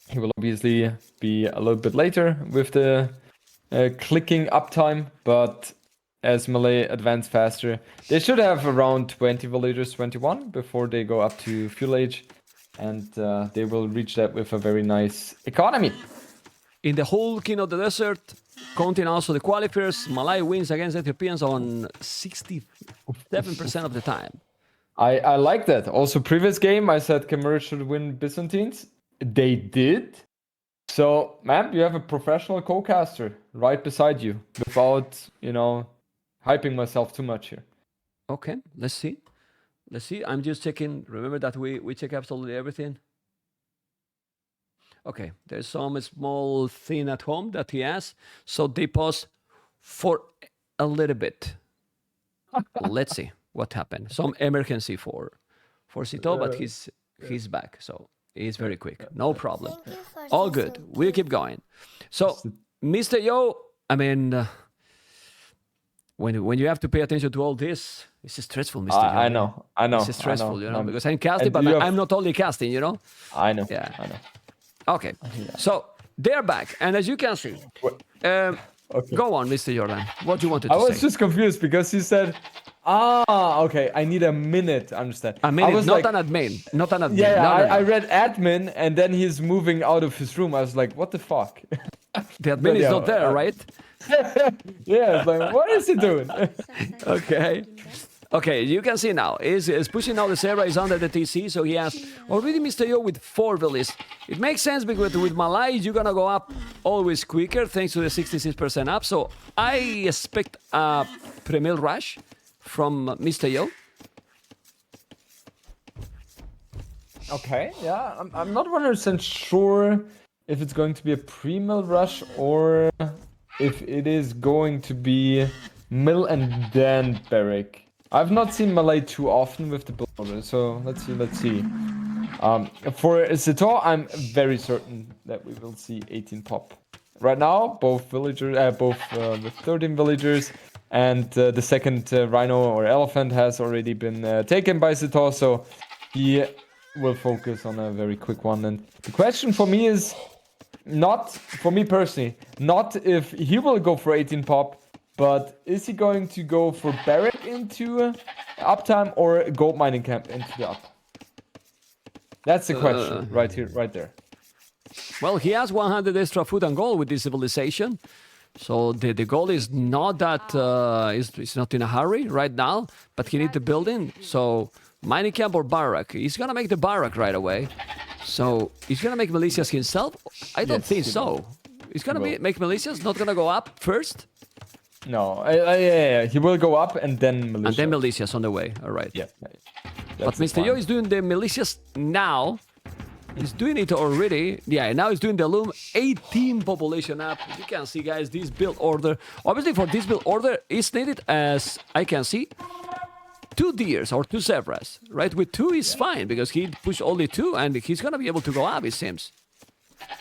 he will obviously be a little bit later with the clicking uptime, but as Malay advance faster, they should have around 20 villagers, 21, before they go up to fuel age. And they will reach that with a very nice economy. In the whole King of the Desert, counting also the qualifiers, Malay wins against Ethiopians on 67% of the time. I like that. Also, previous game, I said Conquerors should win Byzantines. They did. So, man, you have a professional co-caster right beside you without, hyping myself too much here. Okay, let's see. Let's see, I'm just checking. Remember that we check absolutely everything. Okay, there's some small thing at home that he has. So they pause for a little bit. Let's see what happened. Some emergency for SITAUX, but he's back. So he's very quick. No problem. All good. We'll keep going. So, Mr. Yo, I mean, when you have to pay attention to all this, it's stressful, Mr. Yo. I know. It's stressful, because I'm casting, but I'm not only casting, I know. Yeah. I know. Okay. Yeah. So they're back, and as you can see, okay. Go on, Mr. Jordan. What do you want to say? I was just confused because he said, okay, I need a minute. Understand? A minute, not an admin. Not an admin. Yeah, no. I read admin, and then he's moving out of his room. I was like, what the fuck? The admin is not there, right? Yeah, it's like, what is he doing? Okay. Okay, you can see now, is pushing out the Sarah, is under the TC, so he has already Mr. Yo with 4 villas. It makes sense because with Malay, you're gonna go up always quicker thanks to the 66% up, so I expect a pre-mill rush from Mr. Yo. Okay, yeah, I'm not 100% sure if it's going to be a pre-mill rush or if it is going to be mill and then barrack. I've not seen Malay too often with the build order, so let's see. For SITAUX, I'm very certain that we will see 18 pop. Right now, both with 13 villagers, and the second rhino or elephant has already been taken by SITAUX, so he will focus on a very quick one. And the question for me is not, for me personally, not if he will go for 18 pop, but is he going to go for barrack into uptime or gold mining camp into the up? That's the question right here, right there. Well, he has 100 extra food and gold with this civilization. So the goal is not that it's not in a hurry right now, but he needs the building. So mining camp or barrack, he's gonna make the barrack right away. So he's gonna make militias himself. I don't think so. He's gonna make militias, not gonna go up first. No, yeah, he will go up and then militias. And then militias on the way. All right. Yeah. But Mr. Yo is doing the militias now. He's doing it already. Yeah, now he's doing the loom. 18 population up. You can see, guys, this build order. Obviously, for this build order, is needed, as I can see, 2 deers or 2 zebras. Right? With 2 is fine because he pushed only 2 and he's going to be able to go up, it seems.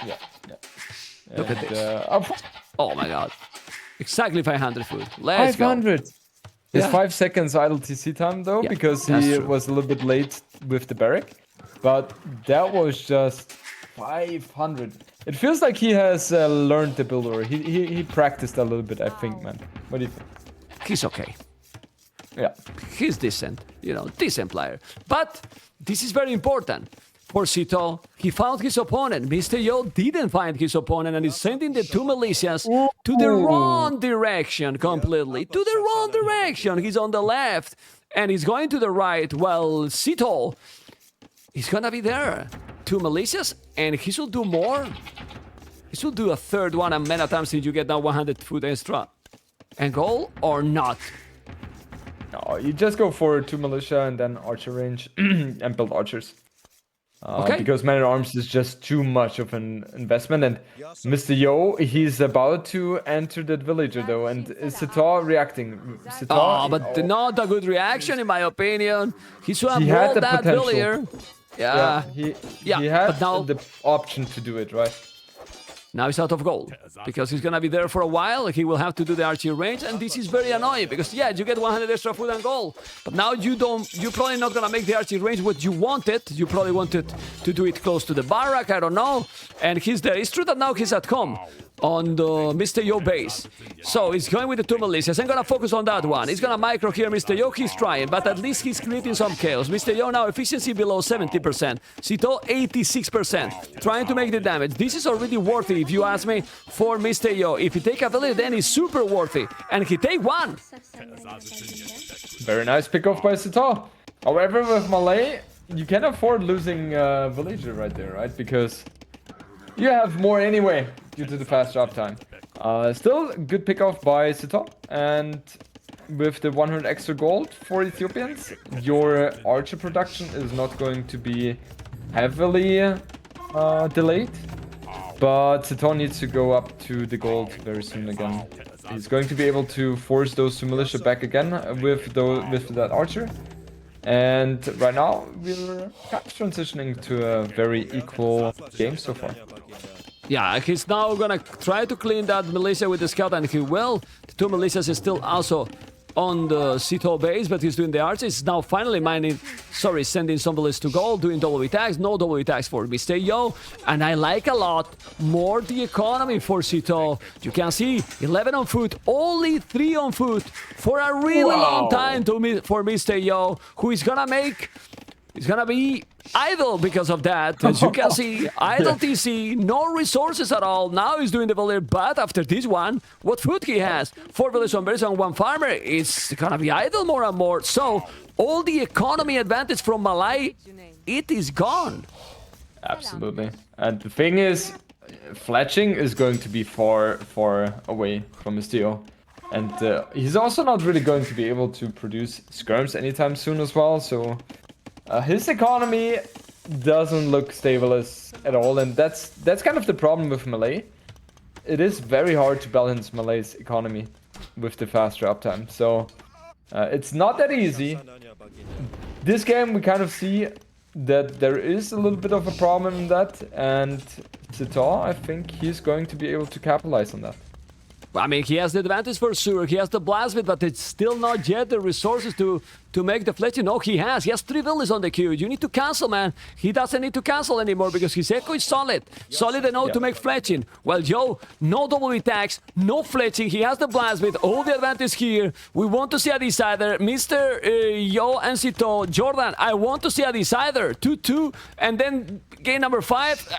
Yeah. Look at this. Oh my god. Exactly 500 food. Let's 500. go. It's Yeah. 5 seconds idle TC time though, Yeah, because that's he true. was a little bit late with the barrack. But that was just 500. It feels like he has learned the builder. He practiced a little bit, I think, man. What do you think? He's okay. Yeah. He's decent. You know, decent player. But this is very important. For SITAUX, he found his opponent. Mr. Yo didn't find his opponent and is sending the 2 militias to the wrong direction completely. To the wrong direction. He's on the left and he's going to the right. Well, SITAUX, he's gonna be there. 2 militias and he should do more. He should do a third one and many times since you get now 100 food extra. And goal or not? No, you just go for 2 militia and then archer range and build archers. Okay. Because man at arms is just too much of an investment, and Mr. Yo, he's about to enter that villager though, and is SITAUX reacting? Oh, but not a good reaction in my opinion. He should have He had rolled the that potential. villager. Yeah, Yeah, he had but now- the option to do it, right? Now he's out of gold because he's gonna be there for a while. He will have to do the archery range, and this is very annoying because yeah, you get 100 extra food and gold, but now you're probably not gonna make the archery range what you wanted. You probably wanted to do it close to the barrack. I don't know. And he's there. It's true that now he's at home on the Mr. Yo base, so he's going with the 2 militias. I'm gonna focus on that one. He's gonna micro here, Mr. Yo. He's trying, but at least he's creating some chaos. Mr. Yo now efficiency below 70%. SITAUX 86%. Trying to make the damage. This is already worthy, if you ask me, for Mr. Yo. If he take a village, then he's super worthy, and he take 1. Very nice pick off by SITAUX. However, with Malay, you can afford losing villager right there, right? Because you have more anyway due to the fast drop time. Still, good pick off by SITAUX, and with the 100 extra gold for Ethiopians, your archer production is not going to be heavily delayed. But SITAUX needs to go up to the gold very soon again. He's going to be able to force those 2 militia back again with that archer. And right now, we're kind of transitioning to a very equal game so far. Yeah, he's now gonna try to clean that militia with the scout, and he will. The 2 militias is still also on the SITAUX base, but he's doing the archers. He's now finally sending some bullets to gold, doing double attacks. No double attacks for Mr. Yo, and I like a lot more the economy for SITAUX. You can see 11 on foot, only 3 on foot for a really long time for Mr. Yo, who is gonna make. He's gonna be idle because of that. As you can see, idle TC, no resources at all. Now he's doing the village, but after this one, what food he has? 4 village on 1 farmer. It's gonna be idle more and more. So all the economy advantage from Malay, it is gone. Absolutely. And the thing is, fletching is going to be far away from Mr. Yo. And he's also not really going to be able to produce skirms anytime soon as well, so his economy doesn't look stable at all, and that's kind of the problem with melee. It is very hard to balance melee's economy with the faster uptime, so it's not that easy. This game we kind of see that there is a little bit of a problem in that, and SITAUX, I think he's going to be able to capitalize on that. I mean, he has the advantage for sure. He has the blast bit, but it's still not yet the resources to make the fletching. No, he has. He has 3 villas on the queue. You need to cancel, man. He doesn't need to cancel anymore because his echo is solid. Solid enough to make fletching. Well, Joe, no double attacks, no fletching. He has the blast bit. All the advantage here. We want to see a decider. Mr. Yo and SITAUX. Jordan, I want to see a decider. 2-2. And then game number 5.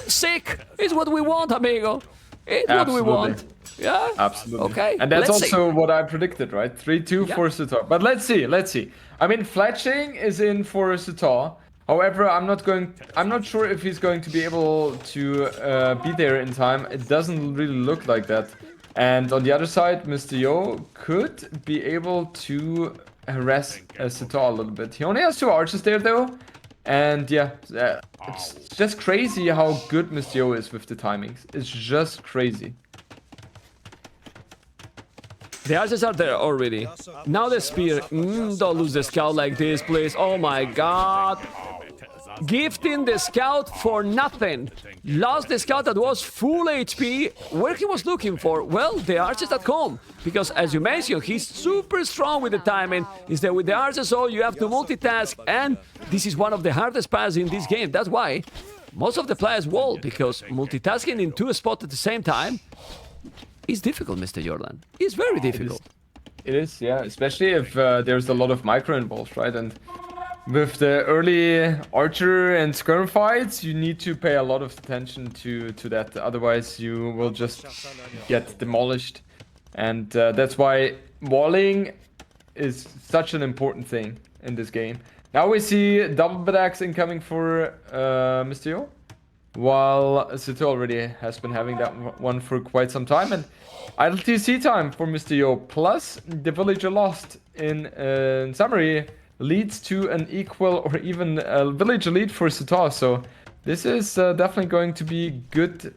Sick is what we want, amigo. It's what we want. Yeah? Absolutely. Okay. And that's also what I predicted, right? 3-2 for SITAUX. But let's see. I mean, fletching is in for SITAUX. However, I'm not sure if he's going to be able to be there in time. It doesn't really look like that. And on the other side, Mr. Yo could be able to harass SITAUX a little bit. He only has 2 archers there, though. And yeah, it's just crazy how good Mr. Yo is with the timings. It's just crazy. The archers are there already. Now the spear. Don't lose the scout like this, please. Oh my god. Gifting the scout for nothing. Lost the scout that was full HP. Where he was looking for? Well, the archers at home. Because as you mentioned, he's super strong with the timing. Instead with the archers, so you have to multitask. And this is one of the hardest paths in this game. That's why most of the players wall. Because multitasking in 2 spots at the same time is difficult, Mr. Jordan. It's very difficult. It is, yeah. Especially if there's a lot of micro involved, right? And with the early archer and skirm fights, you need to pay a lot of attention to that. Otherwise, you will just get demolished. And that's why walling is such an important thing in this game. Now we see double attacks incoming for Mr. Yo. While SITAUX already has been having that one for quite some time. And idle TC time for Mr. Yo. Plus, the villager lost in summary leads to an equal or even a villager lead for SITAUX. So this is definitely going to be good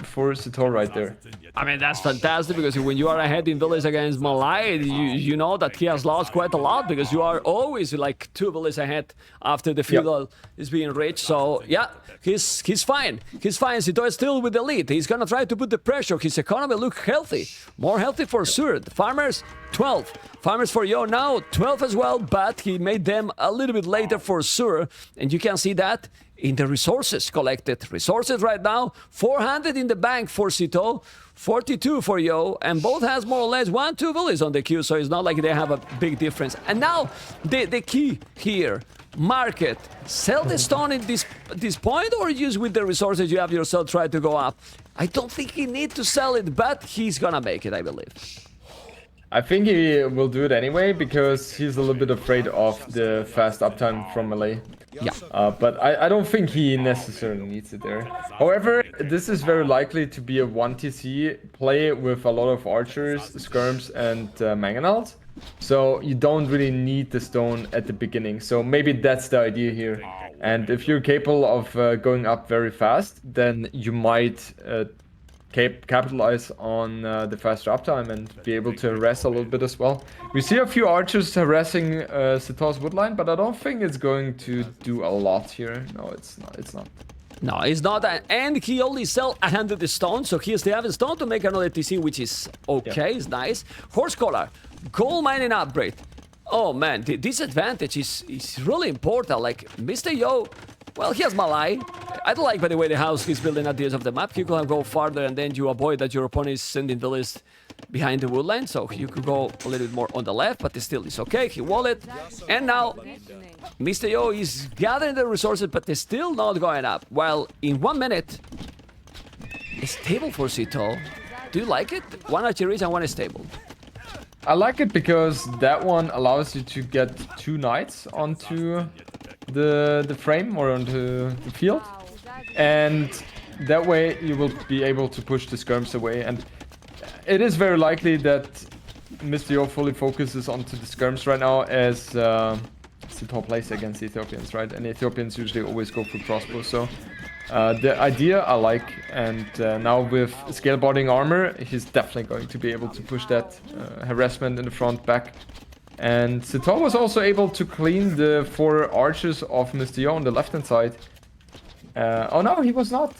for SITAUX right there. I mean, that's fantastic because when you are ahead in village against Malai, you know that he has lost quite a lot because you are always like 2 villages ahead after the feudal is being reached. So yeah, he's fine. He's fine. SITAUX is still with the lead. He's gonna try to put the pressure. His economy look healthy, more healthy for sure. The farmers 12. Farmers for Yo now 12 as well, but he made them a little bit later for sure. And you can see that in the resources collected. Resources right now, 400 in the bank for SITAUX, 42 for Yo, and both has more or less 1-2 villages on the queue, so it's not like they have a big difference. And now, the key here, market. Sell the stone at this point, or use with the resources you have yourself try to go up? I don't think he needs to sell it, but he's gonna make it, I believe. I think he will do it anyway, because he's a little bit afraid of the fast uptime from melee. Yeah. But I don't think he necessarily needs it there. However, this is very likely to be a 1TC play with a lot of archers, skirms, and mangonels. So you don't really need the stone at the beginning. So maybe that's the idea here. And if you're capable of going up very fast, then you might capitalize on the faster uptime and be able to harass a little bit as well. We see a few archers harassing SITAUX's woodline, but I don't think it's going to do a lot here. No, it's not. No, it's not. And he only sell 100 stone, so he still have a stone to make another TC, which is okay, it's nice. Horse collar, gold mining upgrade. Oh man, this advantage is really important. Like, Mr. Yo, well, he has Malai. I don't like, by the way, the house he's building at the edge of the map. You can go farther and then you avoid that your opponent is sending villages behind the woodline. So you could go a little bit more on the left, but still it's okay. He walled it. And now Mr. Yo is gathering the resources, but they're still not going up. While in 1 minute, it's stable for SITAUX. Do you like it? 1 archery and 1 is stable. I like it because that one allows you to get 2 knights onto the frame or onto the field, and that way you will be able to push the skirms away. And it is very likely that Mr. Yo fully focuses onto the skirms right now, as SITAUX plays against Ethiopians, right? And Ethiopians usually always go for crossbow. So the idea I like, and now with scaleboarding armor, he's definitely going to be able to push that harassment in the front back. And SITAUX was also able to clean the 4 archers of Mr. Yo on the left-hand side. Oh no, he was not.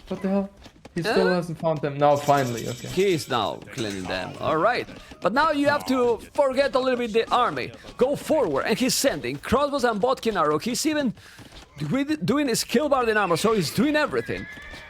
What the hell? He still hasn't found them. Now, finally, okay. He is now cleaning them. All right. But now you have to forget a little bit the army. Go forward, and he's sending crossbows and botkin arrow. He's even doing his skill bar in armor, so he's doing everything.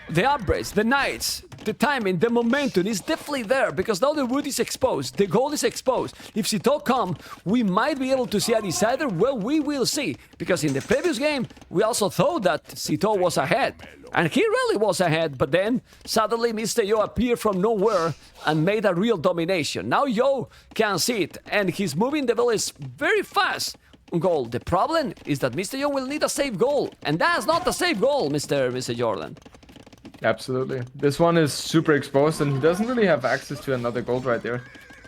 The upgrades, the knights, the timing, the momentum is definitely there because now the wood is exposed, the gold is exposed. If SITAUX come, we might be able to see a decider. Well, we will see, because in the previous game we also thought that SITAUX was ahead, and he really was ahead, but then suddenly Mr. Yo appeared from nowhere and made a real domination. Now Yo can see it, and he's moving the village very fast. Goal. The problem is that Mr. Yo will need a safe goal, and that's not a safe goal, Mr. Jordan. Absolutely. This one is super exposed, and he doesn't really have access to another gold right there.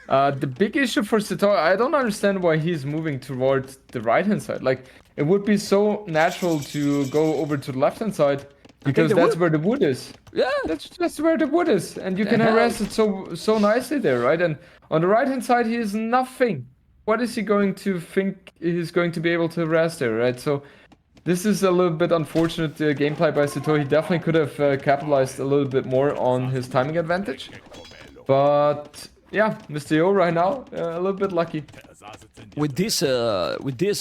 The big issue for SITAUX, I don't understand why he's moving towards the right-hand side. Like, it would be so natural to go over to the left-hand side, because that's where the wood is. Yeah. That's just where the wood is, and you can harass it so nicely there, right? And on the right-hand side, he is nothing. What is he going to think he's going to be able to harass there, right? So this is a little bit unfortunate gameplay by SITAUX. He definitely could have capitalized a little bit more on his timing advantage. But yeah, Mr. Yo right now, a little bit lucky. With this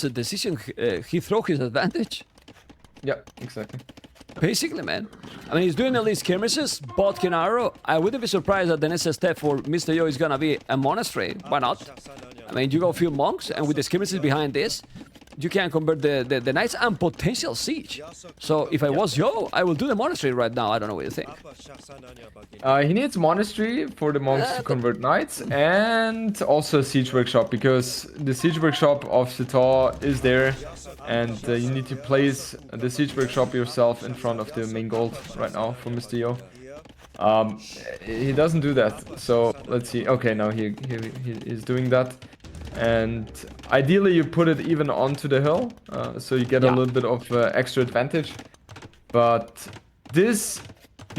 decision, he threw his advantage. Yeah, exactly. Basically, man. I mean, he's doing all these skirmishes, botkin arrow. I wouldn't be surprised that the next step for Mr. Yo is gonna be a monastery. Why not? I mean, you go a few monks, and with the skirmishes behind this, you can convert the knights and potential siege. So if I was Yo, I will do the monastery right now. I don't know what you think. He needs monastery for the monks to convert knights, and also a siege workshop, because the siege workshop of SITAUX is there, and you need to place the siege workshop yourself in front of the main gold right now for Mr. Yo. He doesn't do that, so let's see. Okay, now he is doing that. And ideally you put it even onto the hill, so you get a little bit of extra advantage. But this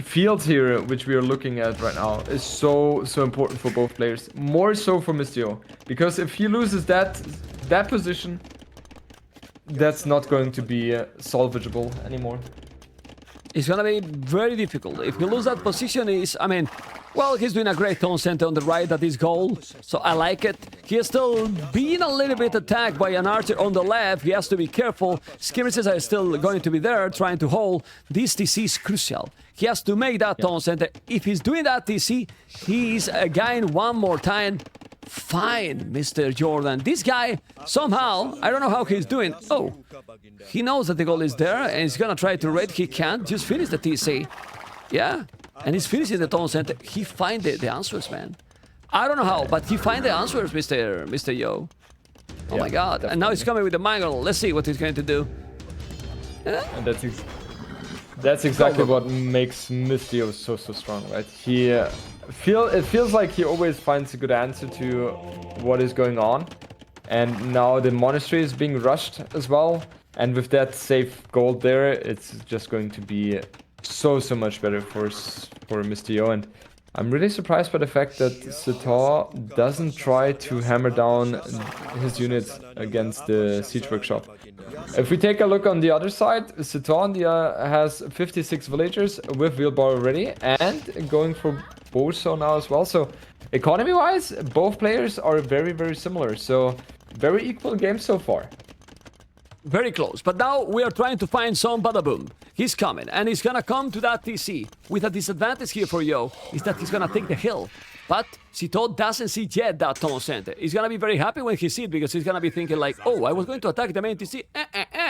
field here, which we are looking at right now, is so important for both players. More so for Mr. Yo, because if he loses that position, that's not going to be salvageable anymore. It's gonna be very difficult. If we lose that position, I mean, well, he's doing a great tone center on the right at his goal, so I like it. He is still being a little bit attacked by an archer on the left. He has to be careful. Skirmishes are still going to be there, trying to hold. This TC is crucial. He has to make that tone center. If he's doing that TC, he's again one more time. Fine, Mr. Jordan. This guy, somehow, I don't know how he's doing. Oh, he knows that the goal is there, and he's gonna try to raid. He can't. Just finish the TC. Yeah, and he's finishing the tone center. He find the answers, man. I don't know how, but he find the answers, Mr. Yo. Oh my God! Definitely. And now he's coming with the mangle. Let's see what he's going to do. And that's exactly what makes Mr. Yo so strong, right? It feels like he always finds a good answer to what is going on, and now the monastery is being rushed as well. And with that safe gold there, it's just going to be so much better for Mr. Yo. And I'm really surprised by the fact that SITAUX doesn't try to hammer down his units against the siege workshop. If we take a look on the other side, SITAUX has 56 villagers with wheelbarrow already, and going for bow now as well. So economy-wise, both players are very similar. So very equal game so far. Very close, but now we are trying to find some badaboom. He's coming, and he's gonna come to that TC. With a disadvantage here for Yo, is that he's gonna take the hill. But SITAUX doesn't see yet that tone center. He's gonna be very happy when he sees it, because he's gonna be thinking like, oh, I was going to attack the main TC.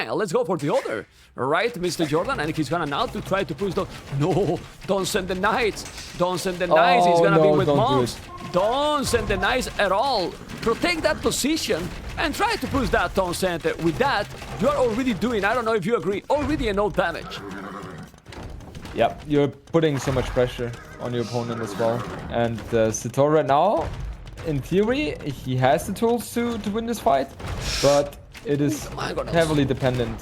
Let's go for the other. Right, Mr. Jordan? And he's gonna now to try to push the... No, don't send the knights. Don't send the knights. He's gonna be with monks. Don't send the knights at all. Protect that position and try to push that tone center. With that, you are already doing, I don't know if you agree, already enough damage. Yep, you're putting so much pressure on your opponent as well. And SITAUX right now, in theory, he has the tools to win this fight. But it is Mangonels. heavily dependent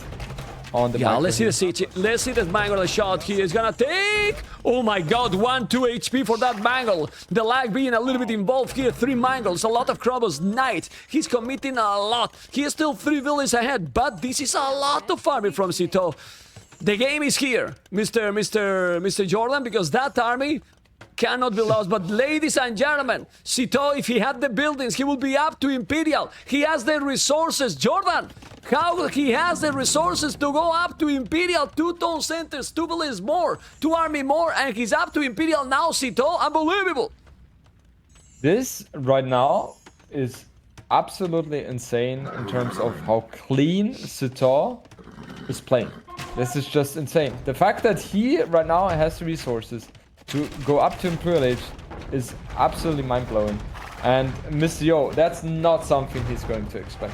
on the Yeah, micro let's see here. the siege. Let's see that Mangle shot. He is gonna take. Oh my god, 1-2 HP for that Mangle. The lag being a little bit involved here. 3 Mangles, a lot of Krobos. Knight. He's committing a lot. He is still 3 villains ahead, but this is a lot of farming from SITAUX. The game is here, Mr. Jordan, because that army cannot be lost. But ladies and gentlemen, SITAUX, if he had the buildings, he would be up to Imperial. He has the resources. Jordan, how he has the resources to go up to Imperial? 2 town centers, 2 villains more, 2 army more, and he's up to Imperial now, SITAUX. Unbelievable. This right now is absolutely insane in terms of how clean SITAUX is playing. This is just insane. The fact that he right now has the resources to go up to Imperial Age is absolutely mind-blowing. And Mr. Yo, that's not something he's going to expect.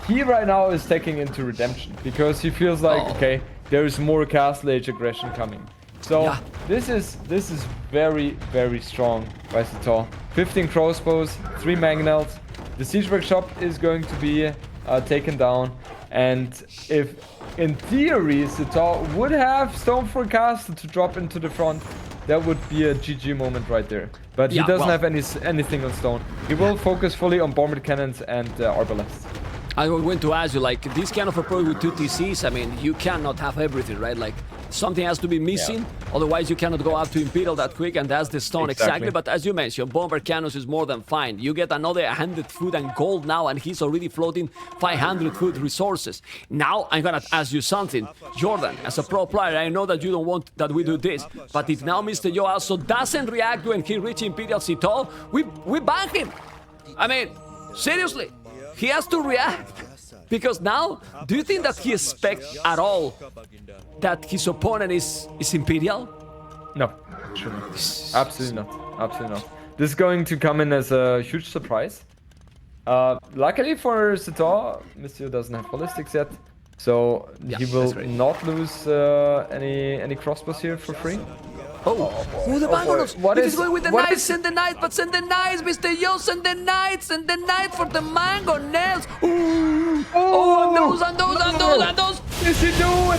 He right now is taking into redemption because he feels like, okay, there is more Castle Age aggression coming. So Yeah. this is very, very strong by SITAUX. 15 crossbows, 3 mangonels. The siege workshop is going to be taken down. And if in theory SITAUX would have Stonefort Castle to drop into the front, that would be a GG moment right there. But Yeah, he doesn't well, have anything on stone. He will focus fully on bombard cannons and arbalests. I was going to ask you, like, this kind of approach with 2 TCs, I mean, you cannot have everything, right? Like, something has to be missing, otherwise you cannot go up to Imperial that quick, and that's the stone exactly. But as you mentioned, bomber cannons is more than fine. You get another 100 food and gold now, and he's already floating 500 food resources. Now, I'm gonna ask you something. Jordan, as a pro player, I know that you don't want that we do this, but if now Mr. Yo also doesn't react when he reaches Imperial SITAUX, we ban him. I mean, seriously. He has to react. Because now, do you think that he expects at all that his opponent is Imperial? No, sure not. Absolutely not. Absolutely not. This is going to come in as a huge surprise. Luckily for SITAUX, Mr. doesn't have ballistics yet, so he will not lose any crossbows here for free. Oh, the Mangonels! What It is is going with the knights, send the knights, but send the knights, Mr. Yo, send the knights for the Mangonels! Ooh! Oh, and those! What is he doing?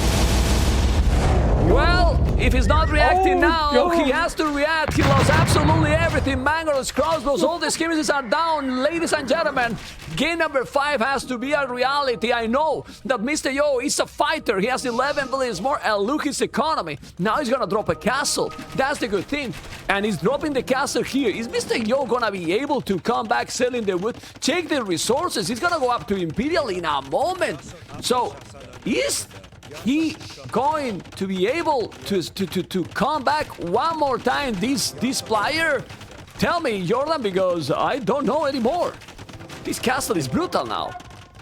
Well, if he's not reacting now, God. he has to react. He lost absolutely everything. Mangonels, crossbows, all the skirmishes are down. Ladies and gentlemen, game number 5 has to be a reality. I know that Mr. Yo is a fighter. He has 11 villains more, and look his economy. Now he's gonna drop a castle. That's the good thing. And he's dropping the castle here. Is Mr. Yo gonna be able to come back selling the wood, take the resources? He's gonna go up to Imperial in a moment. So, is he going to be able to come back one more time, this player? Tell me, Jordan, because I don't know anymore. This castle is brutal now.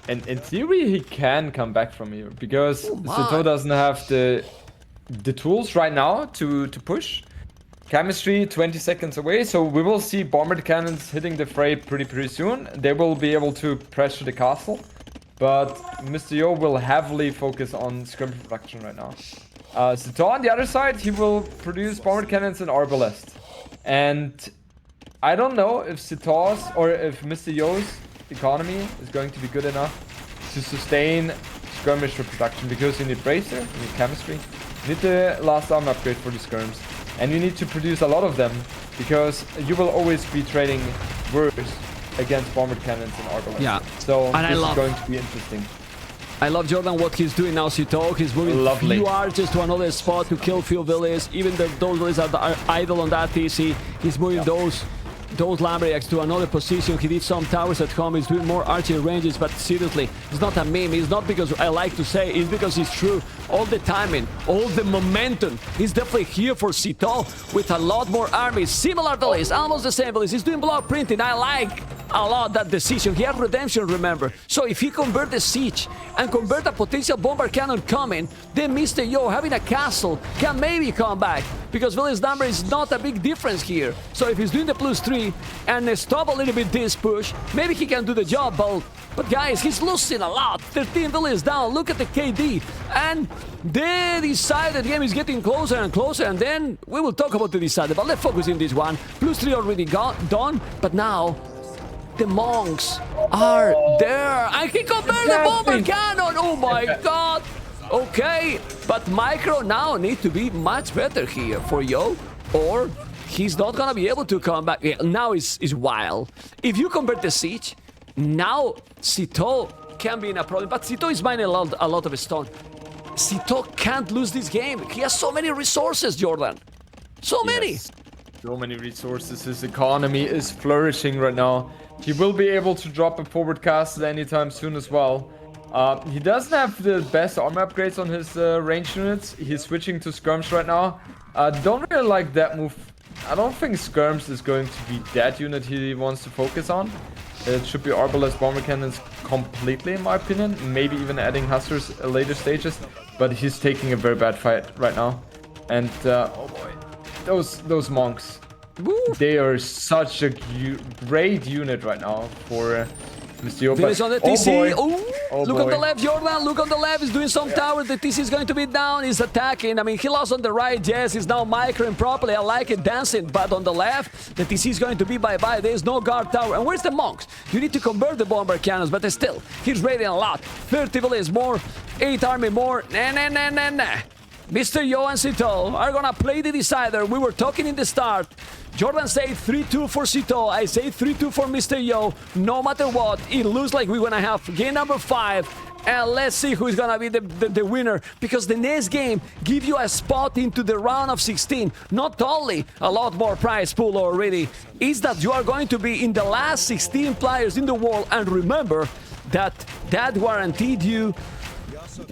And in theory, he can come back from here because my. SITAUX doesn't have the tools right now to push. Chemistry 20 seconds away, so we will see bombard cannons hitting the fray pretty soon. They will be able to pressure the castle. But Mr. Yo will heavily focus on skirmish production right now. SITAUX on the other side, he will produce bombard cannons and arbalest. And I don't know if SITAUX or if Mr. Yo's economy is going to be good enough to sustain skirmish for production, because you need bracer, you need chemistry, you need the last armor upgrade for the skirms, and you need to produce a lot of them because you will always be trading worse against bombard cannons and arbalest. Yeah. So And this is going to be interesting. I love Jordan what he's doing now. SITAUX, he's moving Lovely. few archers to another spot to kill few villages. Even though those villages are idle on that TC, he's moving those lumberjacks to another position. He did some towers at home. He's doing more archery ranges, but seriously, it's not a meme. It's not because I like to say, it's because it's true. All the timing, all the momentum is definitely here for SITAUX with a lot more armies, similar villages, almost the same villages. He's doing block printing. I like a lot that decision. He has redemption, remember. So if he convert the siege and convert a potential bomber cannon coming, then Mr. Yo having a castle can maybe come back, because village number is not a big difference here. So if he's doing the +3 and stop a little bit this push, maybe he can do the job. But guys, he's losing a lot. 13 villages down. Look at the KD. And the decided game is getting closer and closer, and then we will talk about the decided. But let's focus in this one. +3 already done, but now the monks are there and he converted the bomber cannon. Oh my god. Okay, but Micro now need to be much better here for Yo, or he's not gonna be able to come back. Yeah, now is wild. If you convert the siege, now SITAUX can be in a problem, but SITAUX is mining a lot of stone. SITAUX can't lose this game. He has so many resources, Jordan. So many. So many resources. His economy is flourishing right now. He will be able to drop a forward castle anytime soon as well. He doesn't have the best armor upgrades on his range units. He's switching to skirms right now. Don't really like that move. I don't think skirms is going to be that unit he wants to focus on. It should be arbalest bomber cannons completely, in my opinion. Maybe even adding hussars at later stages. But he's taking a very bad fight right now. And oh boy, those monks. Woo. They are such a great unit right now for Mr. Yo. Finish on the TC. Oh, look on the left, Jordan. Look on the left. He's doing some towers. The TC is going to be down. He's attacking. I mean, he lost on the right. Yes, he's now microing properly. I like it, dancing. But on the left, the TC is going to be bye-bye. There's no guard tower. And where's the monks? You need to convert the bomber cannons, but still, he's raiding a lot. 30 villages more, 8 army more. Nah. Mr. Yo and SITAUX are gonna play the decider. We were talking in the start. Jordan said 3-2 for SITAUX. I say 3-2 for Mr. Yo. No matter what, it looks like we're gonna have game number 5. And let's see who's gonna be the winner. Because the next game gives you a spot into the round of 16. Not only a lot more prize pool already, is that you are going to be in the last 16 players in the world. And remember that guaranteed you,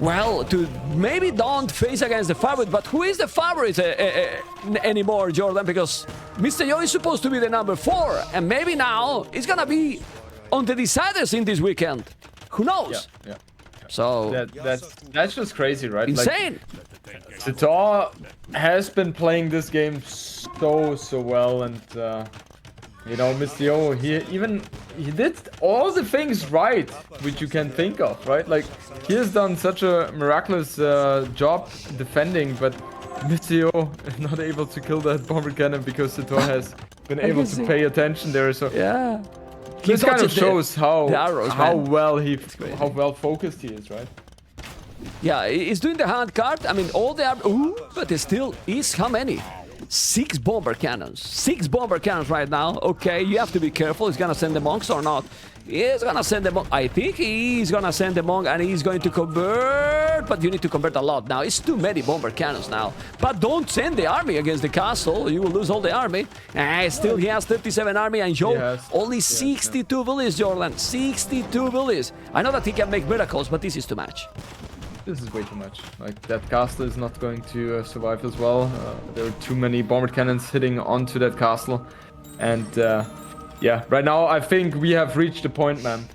well, to maybe don't face against the favorite, but who is the favorite anymore, Jordan? Because Mr. Yo is supposed to be the number 4, and maybe now it's gonna be on the deciders in this weekend. Who knows? Yeah. So that's just crazy, right? Insane. Like, SITAUX has been playing this game so well, and you know, Mr. Yo, he did all the things right which you can think of, right? Like, he has done such a miraculous job defending, but Mr. Yo is not able to kill that bomber cannon because SITAUX has been able to pay attention there. So yeah, this kind of shows how how well focused he is, right? Yeah, he's doing the hand card. I mean, all the but it still is how many? 6 bomber cannons. 6 bomber cannons right now. Okay, you have to be careful. He's gonna send the monks or not. He's gonna send the monk. I think he's gonna send the monk and he's going to convert. But you need to convert a lot now. It's too many bomber cannons now. But don't send the army against the castle. You will lose all the army. Still, he has 37 army and Yo only 62 villages, Jordan. 62 villages. I know that he can make miracles, but this is too much. This is way too much. Like, that castle is not going to survive as well. There are too many bomber cannons hitting onto that castle. And yeah, right now I think we have reached the point, man,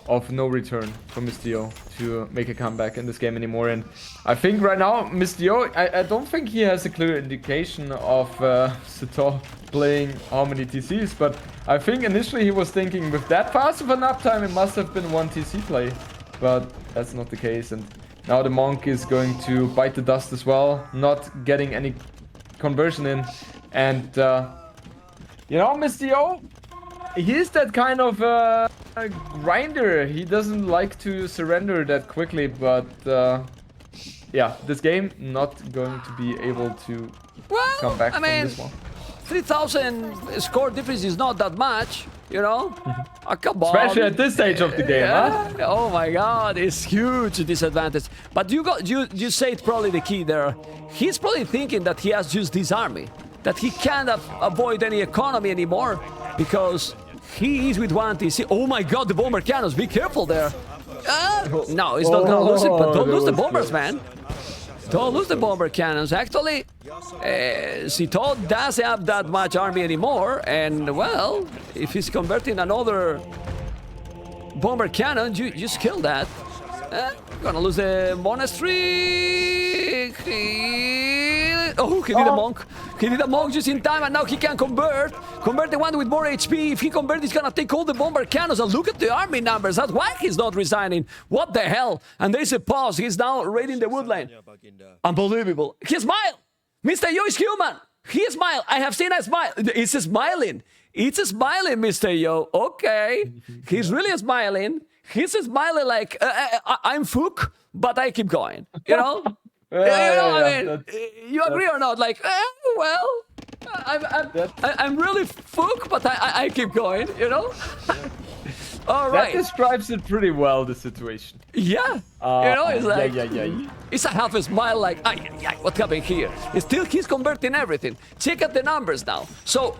of no return for Mr. Yo to make a comeback in this game anymore. And I think right now, Mr. Yo, I don't think he has a clear indication of SITAUX playing how many TCs, but I think initially he was thinking with that fast of an uptime, it must have been 1 TC play. But that's not the case. And now the monk is going to bite the dust as well, not getting any conversion in. And, you know, Mr. Yo, he's that kind of grinder. He doesn't like to surrender that quickly, but yeah, this game not going to be able to come back from this one. 3,000 score difference is not that much, you know? Come on. Especially at this stage of the game, huh? Oh my god, it's huge disadvantage. But you say it's probably the key there. He's probably thinking that he has just this army, that he can't avoid any economy anymore because he is with 1 TC. Oh my god, the bomber cannons, be careful there. No, he's not gonna lose it, but don't lose the bombers, man. Don't lose the bomber cannons. Actually, SITAUX doesn't have that much army anymore. And, well, if he's converting another bomber cannon, you just kill that. Gonna lose the monastery. Oh, he did a monk. He did a monk just in time, and now he can convert. Convert the one with more HP. If he converts, he's gonna take all the bomber cannons. And look at the army numbers. That's why he's not resigning. What the hell? And there's a pause. He's now raiding the woodline. Unbelievable. He smiled. Mr. Yo is human. He smiled. I have seen a smile. It's smiling. It's smiling, Mr. Yo. Okay. He's really smiling. he's smiling like I'm Fook, but I keep going. You know. I mean, you agree or not? Like, well, I'm really Fook, but I keep going. You know. All right. That describes it pretty well, the situation. Yeah. It's like yeah. it's a half a smile, like, what's happening here? He's converting everything. Check out the numbers now. So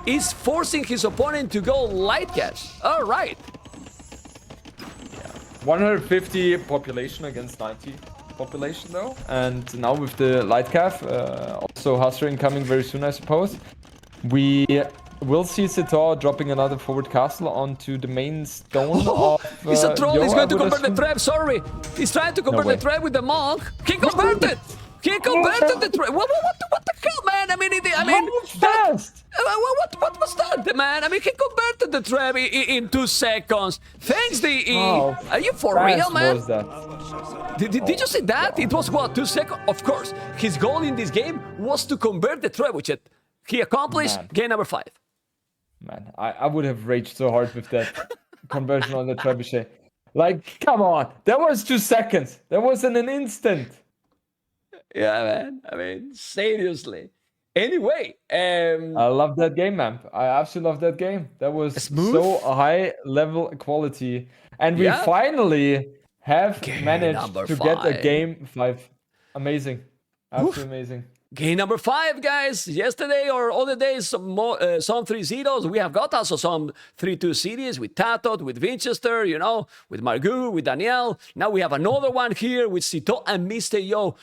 he's forcing his opponent to go light cash. All right. 150 population against 90 population though, and now with the light calf, also Hussein coming very soon, I suppose. We will see SITAUX dropping another forward castle onto the main stone of... He's a troll, he's going to convert assume. the trap, sorry. He's trying to convert the trap with the monk. He converted! He converted the trap. What the hell, man? I mean, fast! What was that, man? I mean, he converted the trap in 2 seconds. Thanks, DE. Are you for real, man? Was that? Did you see that? It was what, 2 seconds? Of course. His goal in this game was to convert the trebuchet. He accomplished game number 5. Man, I would have raged so hard with that conversion on the trebuchet. Like, come on. That was 2 seconds. That was in an instant. Yeah, man. I mean, seriously. Anyway, I love that game, man. I absolutely love that game. That was Smooth. so high level quality. And we finally have managed to get a game 5. Amazing. Absolutely amazing. Game number 5, guys. Yesterday or other days, some 3-0s. We have got also some 3-2 series with Tatot, with Winchester, with Margot, with Danielle. Now we have another one here with SITAUX and Mr. Yo.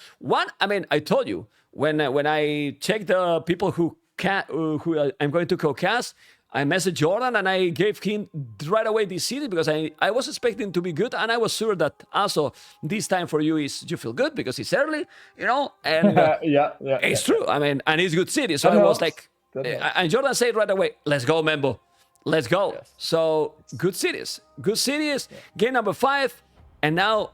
I told you, when I checked the people who I'm going to co-cast, I messaged Jordan and I gave him right away this series because I was expecting to be good, and I was sure that also this time for you feel good because it's early, and it's true. I mean, and it's good series. So I was like, and Jordan said right away, let's go, Membo. Let's go. Yes. So good series. Yeah. Game number 5. And now,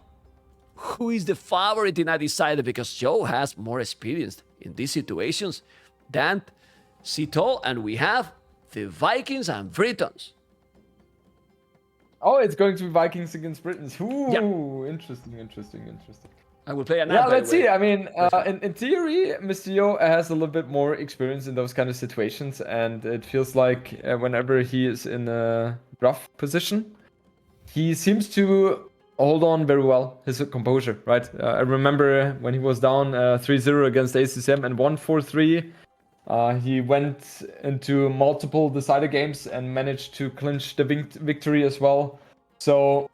who is the favorite in that decider? Because Joe has more experience in these situations than SITAUX, and we have the Vikings and Britons. Oh, it's going to be Vikings against Britons. Ooh, interesting. I will play an let's see. I mean, in theory, Mr. Yo has a little bit more experience in those kind of situations, and it feels like whenever he is in a rough position, he seems to hold on very well, his composure, right? I remember when he was down 3-0 against ACCM and won 4-3. He went into multiple decider games and managed to clinch the victory as well. So,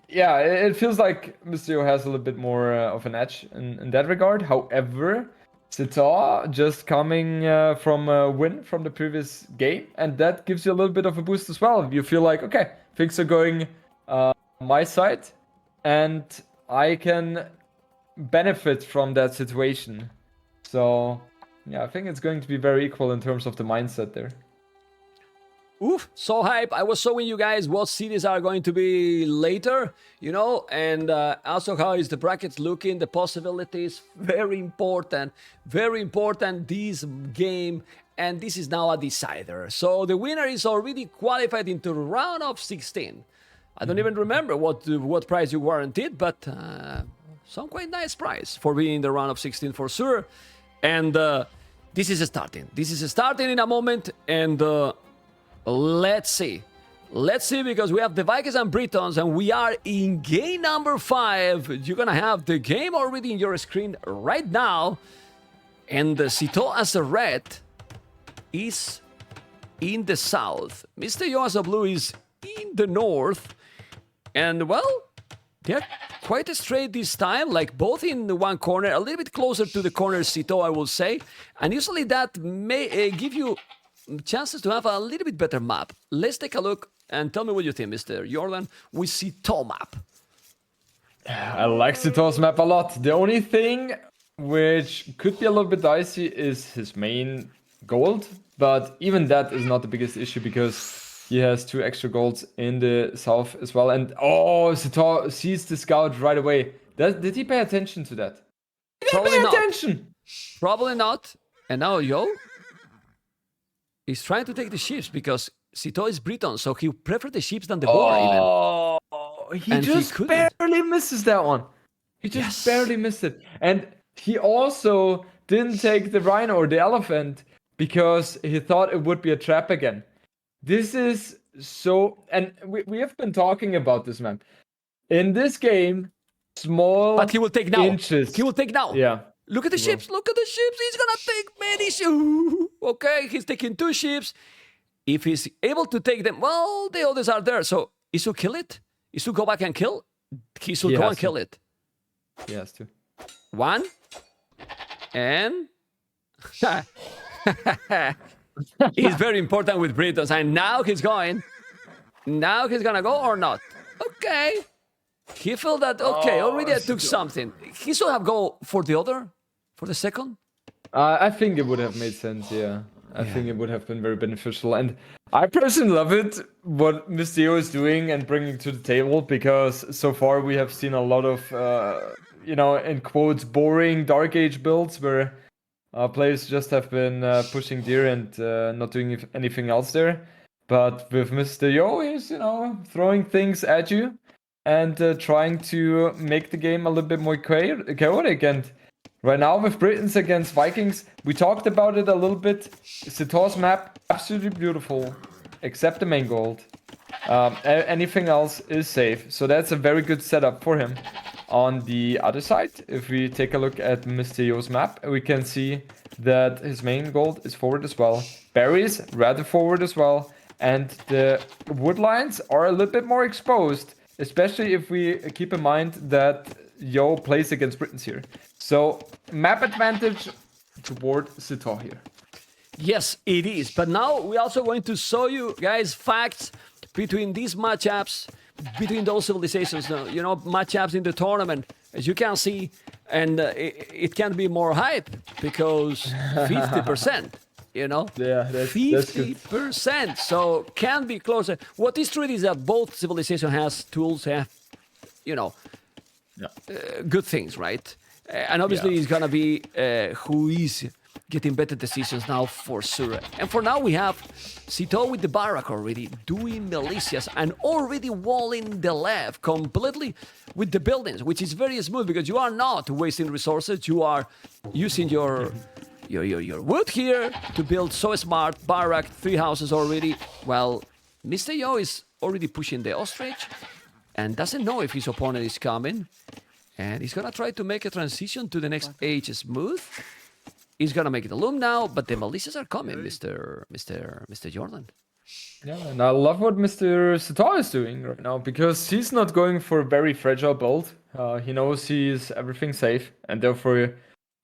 yeah, it feels like Mr. Yo has a little bit more of an edge in that regard. However, SITAUX just coming from a win from the previous game, and that gives you a little bit of a boost as well. You feel like, okay, things are going my side, and I can benefit from that situation. So... yeah, I think it's going to be very equal in terms of the mindset there. Oof, so hype. I was showing you guys what cities are going to be later, and also how is the brackets looking, the possibilities. Very important this game, and this is now a decider. So the winner is already qualified into round of 16. I don't even remember what prize you warranted, but some quite nice prize for being in the round of 16 for sure. And this is starting. In a moment, and let's see. Because we have the Vikings and Britons, and we are in game number 5. You're gonna have the game already in your screen right now, and the SITAUX as a red is in the south. Mr. Yo as a blue is in the north, and well, they're quite straight this time, like both in the one corner, a little bit closer to the corner SITAUX, I will say. And usually that may give you chances to have a little bit better map. Let's take a look and tell me what you think, Mr. Jordan, with SITAUX map. I like SITAUX's map a lot. The only thing which could be a little bit dicey is his main gold, but even that is not the biggest issue because he has 2 extra golds in the south as well. And SITAUX sees the scout right away. Did he pay attention to that? Probably not. Attention. Probably not. And now Yo is trying to take the ships because SITAUX is Briton, so he preferred the ships than the boar even. he And he just couldn't. barely misses that one. He just barely missed it. And he also didn't take the rhino or the elephant because he thought it would be a trap again. This is so... And we have been talking about this, man. In this game, small But he will take now. inches. He will take now. Yeah. Look at the ships. Look at the ships. He's gonna take many ships. Okay, he's taking 2 ships. If he's able to take them, well, the others are there. So he should kill it. He should go back and kill. He should go and kill it. He has to. 1 and he's very important with Britons, and now he's going. Now he's gonna go or not? Okay. He felt that already I took something. He should have go for the other, for the second. I think it would have made sense, yeah. I think it would have been very beneficial. And I personally love it, what Mr. is doing and bringing to the table, because so far we have seen a lot of, in quotes, boring Dark Age builds where players just have been pushing deer and not doing anything else there. But with Mr. Yo, he's, throwing things at you and trying to make the game a little bit more chaotic. And right now with Britons against Vikings, we talked about it a little bit. SITAUX map, absolutely beautiful, except the main gold. Anything else is safe, so that's a very good setup for him. On the other side, if we take a look at Mr. Yo's map, we can see that his main gold is forward as well. Berries, rather forward as well. And the wood lines are a little bit more exposed, especially if we keep in mind that Yo plays against Britons here. So, map advantage toward SITAUX here. Yes, it is. But now we're also going to show you guys facts between these matchups, between those civilizations, matchups in the tournament. As you can see, and it can be more hype because 50%. Yeah, that's 50%. So can be closer. What is true is that both civilization has tools, have good things, right? And obviously it's gonna be who is getting better decisions now for sure. And for now we have SITAUX with the barrack already doing militias and already walling the left completely with the buildings, which is very smooth because you are not wasting resources. You are using your wood here to build so smart barrack, 3 houses already. Well, Mr. Yo is already pushing the ostrich and doesn't know if his opponent is coming. And he's gonna try to make a transition to the next age smooth. He's gonna make it a loom now, but the militias are coming, Mr. Jordan. Yeah, and I love what Mr. SITAUX is doing right now, because he's not going for a very fragile build. He knows he's everything safe, and therefore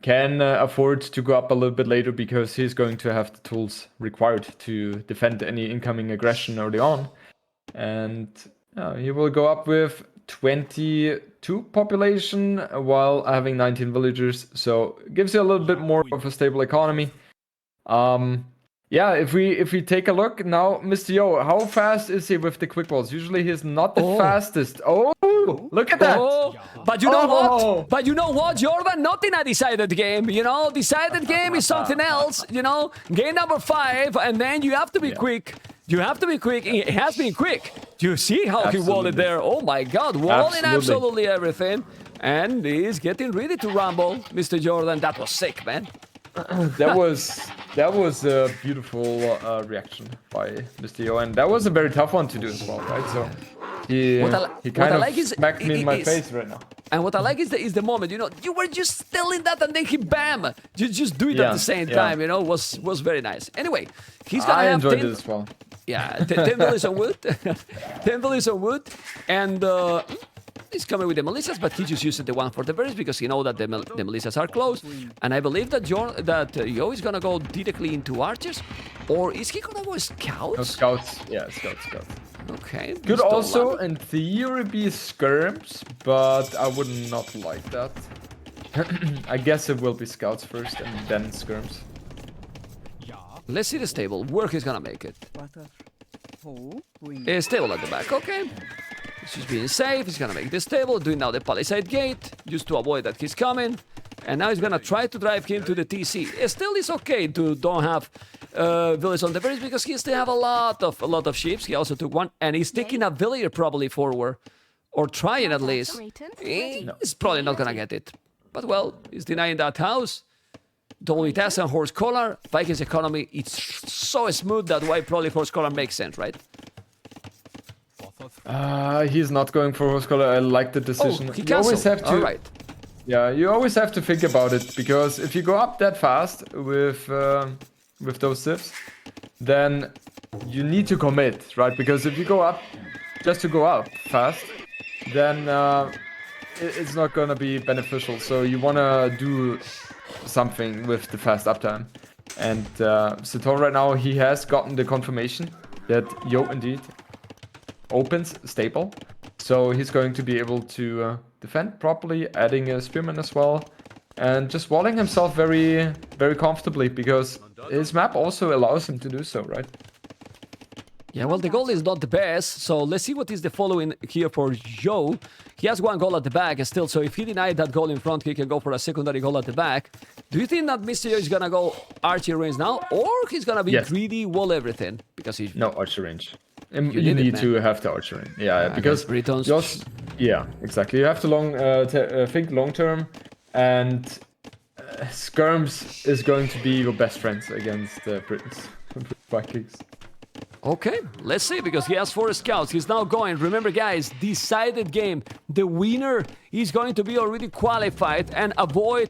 can afford to go up a little bit later because he's going to have the tools required to defend any incoming aggression early on. And he will go up with 22 population while having 19 villagers, so gives you a little bit more of a stable economy. If we take a look now, Mr. Yo, how fast is he with the quick balls? Usually he's not the fastest. Oh, look at that! But you know what? But you know what, Jordan? Not in a decided game. Decided game is something else. Game number 5, and then you have to be quick. You have to be quick. It has been quick. Do you see how he walled it there? Oh my God, walling absolutely everything. And he's getting ready to rumble, Mr. Jordan. That was sick, man. That was a beautiful reaction by Mr. Yo, and that was a very tough one to do as well, right? So he kind of smacked me in my face right now. And what I like is the moment, you were just telling that and then he bam, you just do it at the same time, was very nice. Anyway, he's gonna have 10, enjoyed it as well. Yeah, 10 villages on wood, 10 villages on wood, and he's coming with the militias, but he just used the one for the berries because he knows that the militias are close. And I believe that Yo is gonna go directly into archers, or is he gonna go scouts? No, scouts. Yeah, scouts. Okay. Could also, in theory, be skirms, but I would not like that. I guess it will be scouts first and then skirms. Let's see the stable. Where he's gonna make it. Stable at the back. Okay. He's just being safe. He's gonna make this stable, doing now the palisade gate, just to avoid that he's coming. And now he's gonna try to drive him to the TC. It still is okay to don't have village on the berries because he still have a lot of ships. He also took one, and he's taking a villager probably forward. or trying at least, he's probably not gonna get it. But well, he's denying that house. Double test and horse collar. Vikings economy, it's so smooth that why probably horse collar makes sense, right? He's not going for horse collar. I like the decision. Oh, he you always canceled. have to. All right. Yeah, you always have to think about it, because if you go up that fast with those civs, then you need to commit, right? Because if you go up just to go up fast, then it's not gonna be beneficial. So you wanna do something with the fast uptime. And SITAUX right now, he has gotten the confirmation that Yo indeed opens stable. So he's going to be able to defend properly, adding a spearman as well, and just walling himself very, very comfortably, because his map also allows him to do so, right? Yeah, well, the goal is not the best, so let's see what is the following here for Yo. He has one goal at the back still, so if he denied that goal in front, he can go for a secondary goal at the back. Do you think that Mr. Yo is gonna go archery range now, or he's gonna be greedy, wall everything? Because he... No, archer range. You need to have the archer range. Yeah, because Britons. yeah, exactly. You have to think long term, and skirms is going to be your best friends against Britons, Vikings. Okay, let's see, because he has 4 scouts. He's now going. Remember, guys, decided game. The winner is going to be already qualified and avoid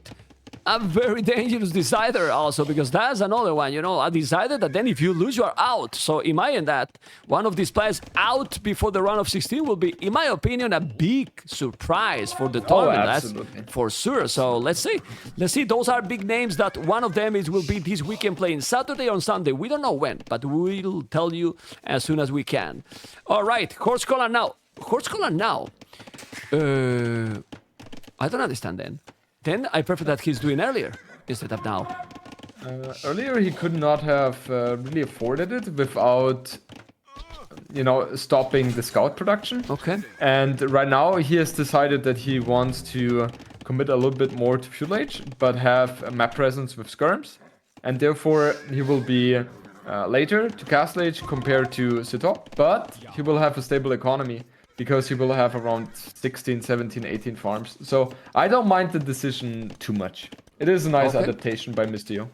a very dangerous decider also, because that's another one, you know, a decider that then if you lose, you are out. So imagine that one of these players out before the round of 16 will be, in my opinion, a big surprise for the tournament. Absolutely. That's for sure. So let's see. Let's see. Those are big names that one of them will be this weekend playing Saturday or Sunday. We don't know when, but we'll tell you as soon as we can. All right, horse collar now. Horse collar now. I don't understand then. Then I prefer that he's doing earlier instead of now. Earlier he could not have really afforded it without, you know, stopping the scout production. Okay. And right now he has decided that he wants to commit a little bit more to Fuel Age, but have a map presence with skirms. And therefore he will be later to Castle Age compared to SITAUX, but he will have a stable economy, because he will have around 16, 17, 18 farms. So I don't mind the decision too much. It is a nice adaptation by Mr. Yo.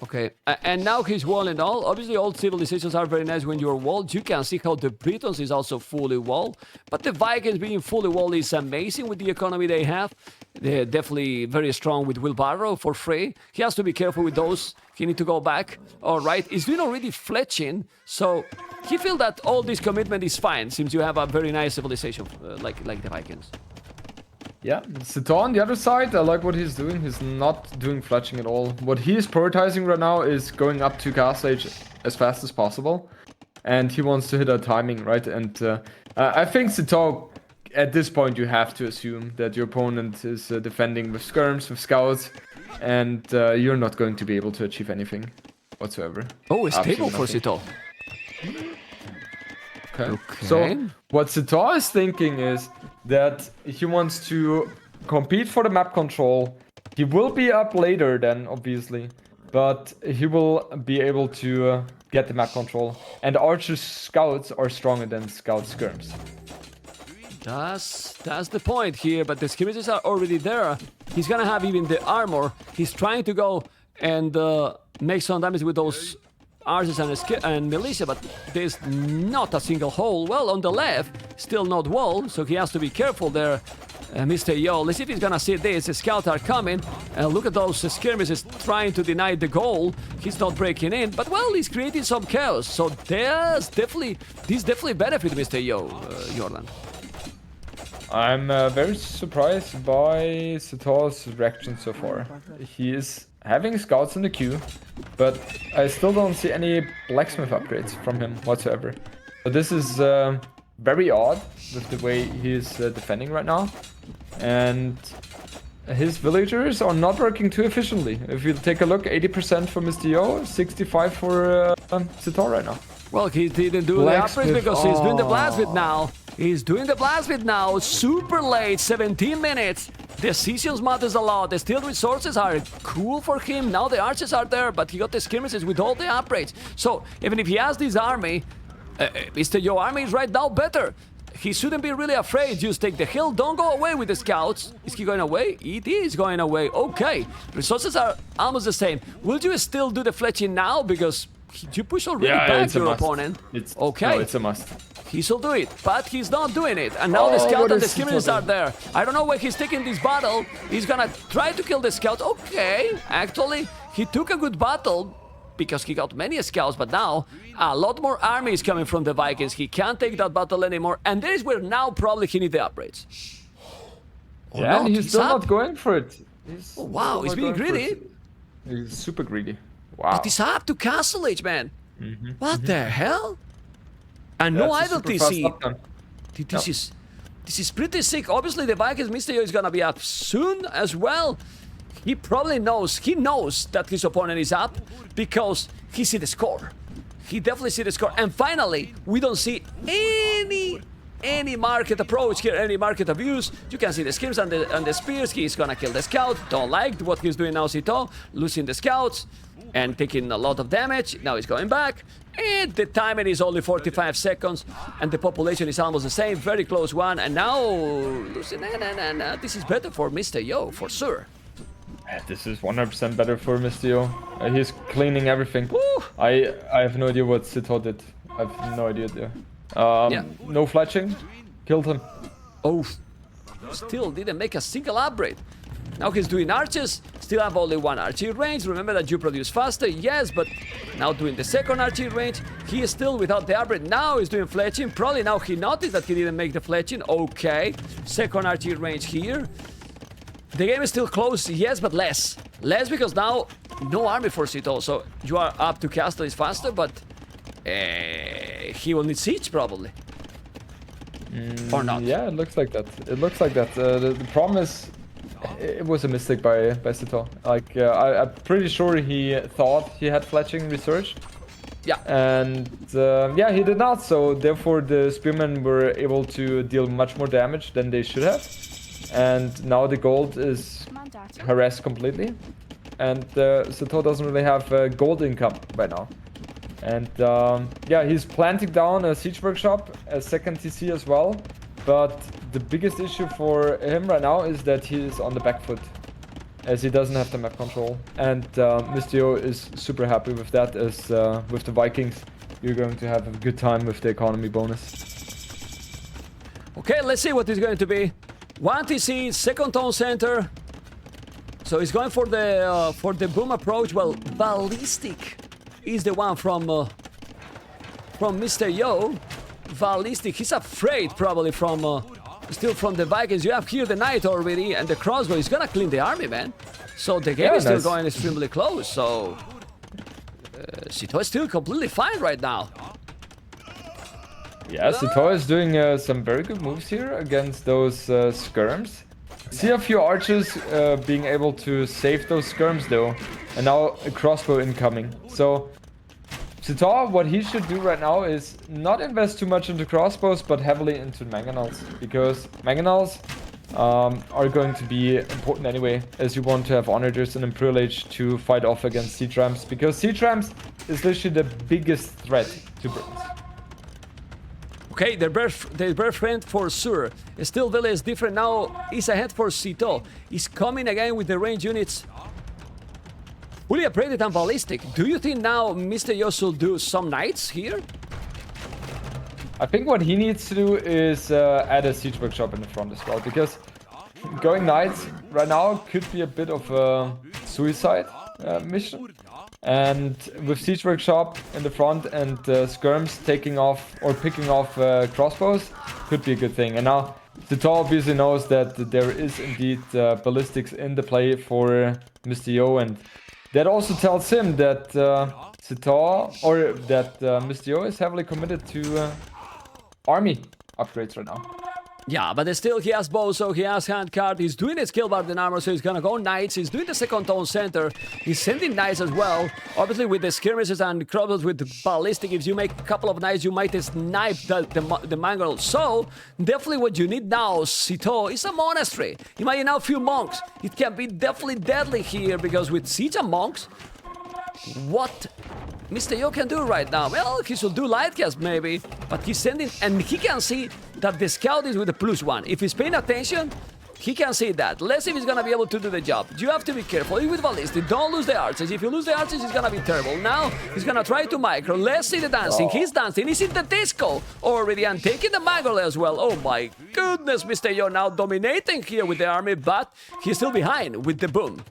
Okay, and now he's wall and all. Obviously, all civilizations are very nice when you're walled. You can see how the Britons is also fully walled. But the Vikings being fully walled is amazing with the economy they have. They're definitely very strong with wheelbarrow for free. He has to be careful with those. He need to go back. All right, he's doing already fletching. So he feel that all this commitment is fine, since you have a very nice civilization like the Vikings. Yeah, SITAUX on the other side, I like what he's doing. He's not doing fletching at all. What he is prioritizing right now is going up to Castle Age as fast as possible. And he wants to hit a timing, right? And I think SITAUX, at this point, you have to assume that your opponent is defending with skirms, with scouts, and you're not going to be able to achieve anything whatsoever. Oh, it's stable for SITAUX. Okay. So what SITAUX is thinking is that he wants to compete for the map control. He will be up later then, obviously, but he will be able to get the map control. And Archer scouts are stronger than scout skirms. That's the point here, but the skirmishes are already there. He's gonna have even the armor. He's trying to go and make some damage with those archers and militia, but there's not a single hole. Well, on the left, still not wall, so he has to be careful there. Mr. Yo, let's see if he's gonna see this. The scouts are coming. Look at those skirmishes trying to deny the goal. He's not breaking in, but well, he's creating some chaos. So this definitely benefit Mr. Yo, Jordan. I'm very surprised by SITAUX's reaction so far. He is having scouts in the queue, but I still don't see any blacksmith upgrades from him whatsoever. So this is very odd with the way he's defending right now. And his villagers are not working too efficiently. If you take a look, 80% for Mr. Yo, 65 for SITAUX right now. Well, he didn't do the upgrades because he's doing the blacksmith now. He's doing the blacksmith now. Super late, 17 minutes. Decisions matters a lot. The steel resources are cool for him. Now the archers are there, but he got the skirmishes with all the upgrades. So even if he has this army, Mr. Yo army is right now better. he shouldn't be really afraid. Just take the hill. Don't go away with the scouts. Is he going away? It is going away. Okay. Resources are almost the same. Will you still do the fletching now? Because you push already back your opponent. Okay. No, it's a must. He shall do it, but he's not doing it. And now the scout and the skirmishers are there. I don't know where he's taking this battle. He's gonna try to kill the scout. Okay, actually, he took a good battle because he got many scouts, but now a lot more army is coming from the Vikings. He can't take that battle anymore. And there is where now probably he needs the upgrades. Yeah, and he's still not going for it. Oh, wow, he's being greedy. He's super greedy. Wow. But he's up to Castle Age, man. What the hell? And no idle TC. This is pretty sick. Obviously, the Vikings Mysterio is gonna be up soon as well. He probably knows. He knows that his opponent is up because he see the score. He definitely see the score. And finally, we don't see any market approach here, any market abuse. You can see the skills and the spears. He's gonna kill the scout. Don't like what he's doing now, SITAUX, losing the scouts and taking a lot of damage. Now he's going back. And the timing is only 45 seconds, and the population is almost the same, very close one. And now, this is better for Mr. Yo, for sure. This is 100% better for Mr. Yo. He's cleaning everything. I have no idea what SITAUX did. I have no idea there. No fletching, killed him. Oh, still didn't make a single upgrade. Now he's doing archers, still have only one archery range. Remember that you produce faster, yes, but now doing the second archery range, he is still without the upgrade. Now he's doing fletching. Probably now he noticed that he didn't make the fletching. Okay, second archery range here. The game is still close, yes, but less. Less because now no army for SITAUX, so you are up to castle is faster, but he will need siege probably. Or not. Yeah, it looks like that. It looks like that. The problem is, it was a mistake by SITAUX. Like, I'm pretty sure he thought he had fletching research. Yeah. And yeah, he did not. So therefore, the spearmen were able to deal much more damage than they should have. And now the gold is harassed completely. And SITAUX doesn't really have gold income right now. And yeah, he's planting down a siege workshop, a second TC as well. But the biggest issue for him right now is that he is on the back foot, as he doesn't have the map control. And Mr. Yo is super happy with that, as with the Vikings, you're going to have a good time with the economy bonus. Okay, let's see what is going to be. 1 TC, second town center. So he's going for the boom approach. Well, ballistic is the one from Mr. Yo. Ballistic. He's afraid probably from still from the Vikings. You have here the knight already, and the crossbow is gonna clean the army, man. So the game is still going extremely close. So SITAUX is still completely fine right now. Yeah, SITAUX is doing some very good moves here against those skirms. See a few archers being able to save those skirms though, and now a crossbow incoming. So SITAUX, what he should do right now is not invest too much into crossbows, but heavily into mangonels, because mangonels are going to be important anyway, as you want to have onagers and Imperial Age to fight off against siege rams, because siege rams is literally the biggest threat to Britons. Okay, their birth friend for sure. Still, Villa is different now. He's ahead for SITAUX. He's coming again with the range units. Fully upgraded and ballistic. Do you think now Mr. Yo should do some knights here? I think what he needs to do is add a siege workshop in the front as well, because going knights right now could be a bit of a suicide mission. And with siege workshop in the front and skirms taking off or picking off crossbows could be a good thing. And now SITAUX obviously knows that there is indeed ballistics in the play for Mr. Yo, and that also tells him that SITAUX, or that Mr. Yo is heavily committed to army upgrades right now. Yeah, but still he has bow, so he has handcart. He's doing his skill bar and armor, so he's gonna go knights. He's doing the second town center. He's sending knights as well. Obviously with the skirmishes and crossbows with the ballistic, if you make a couple of knights, you might snipe the mangonel. So definitely what you need now, SITAUX, is a monastery. Imagine now a few monks. It can be definitely deadly here, because with siege and monks, what Mr. Yo can do right now? Well, he should do light cast maybe, but he's sending, and he can see that the scout is with the +1. If he's paying attention, he can see that. Let's see if he's gonna be able to do the job. You have to be careful. With Ballistic, don't lose the archers. If you lose the archers, it's gonna be terrible. Now, he's gonna try to micro. Let's see the dancing. He's dancing. He's in the disco already and taking the micro as well. Oh my goodness, Mr. Yo now dominating here with the army, but he's still behind with the boom.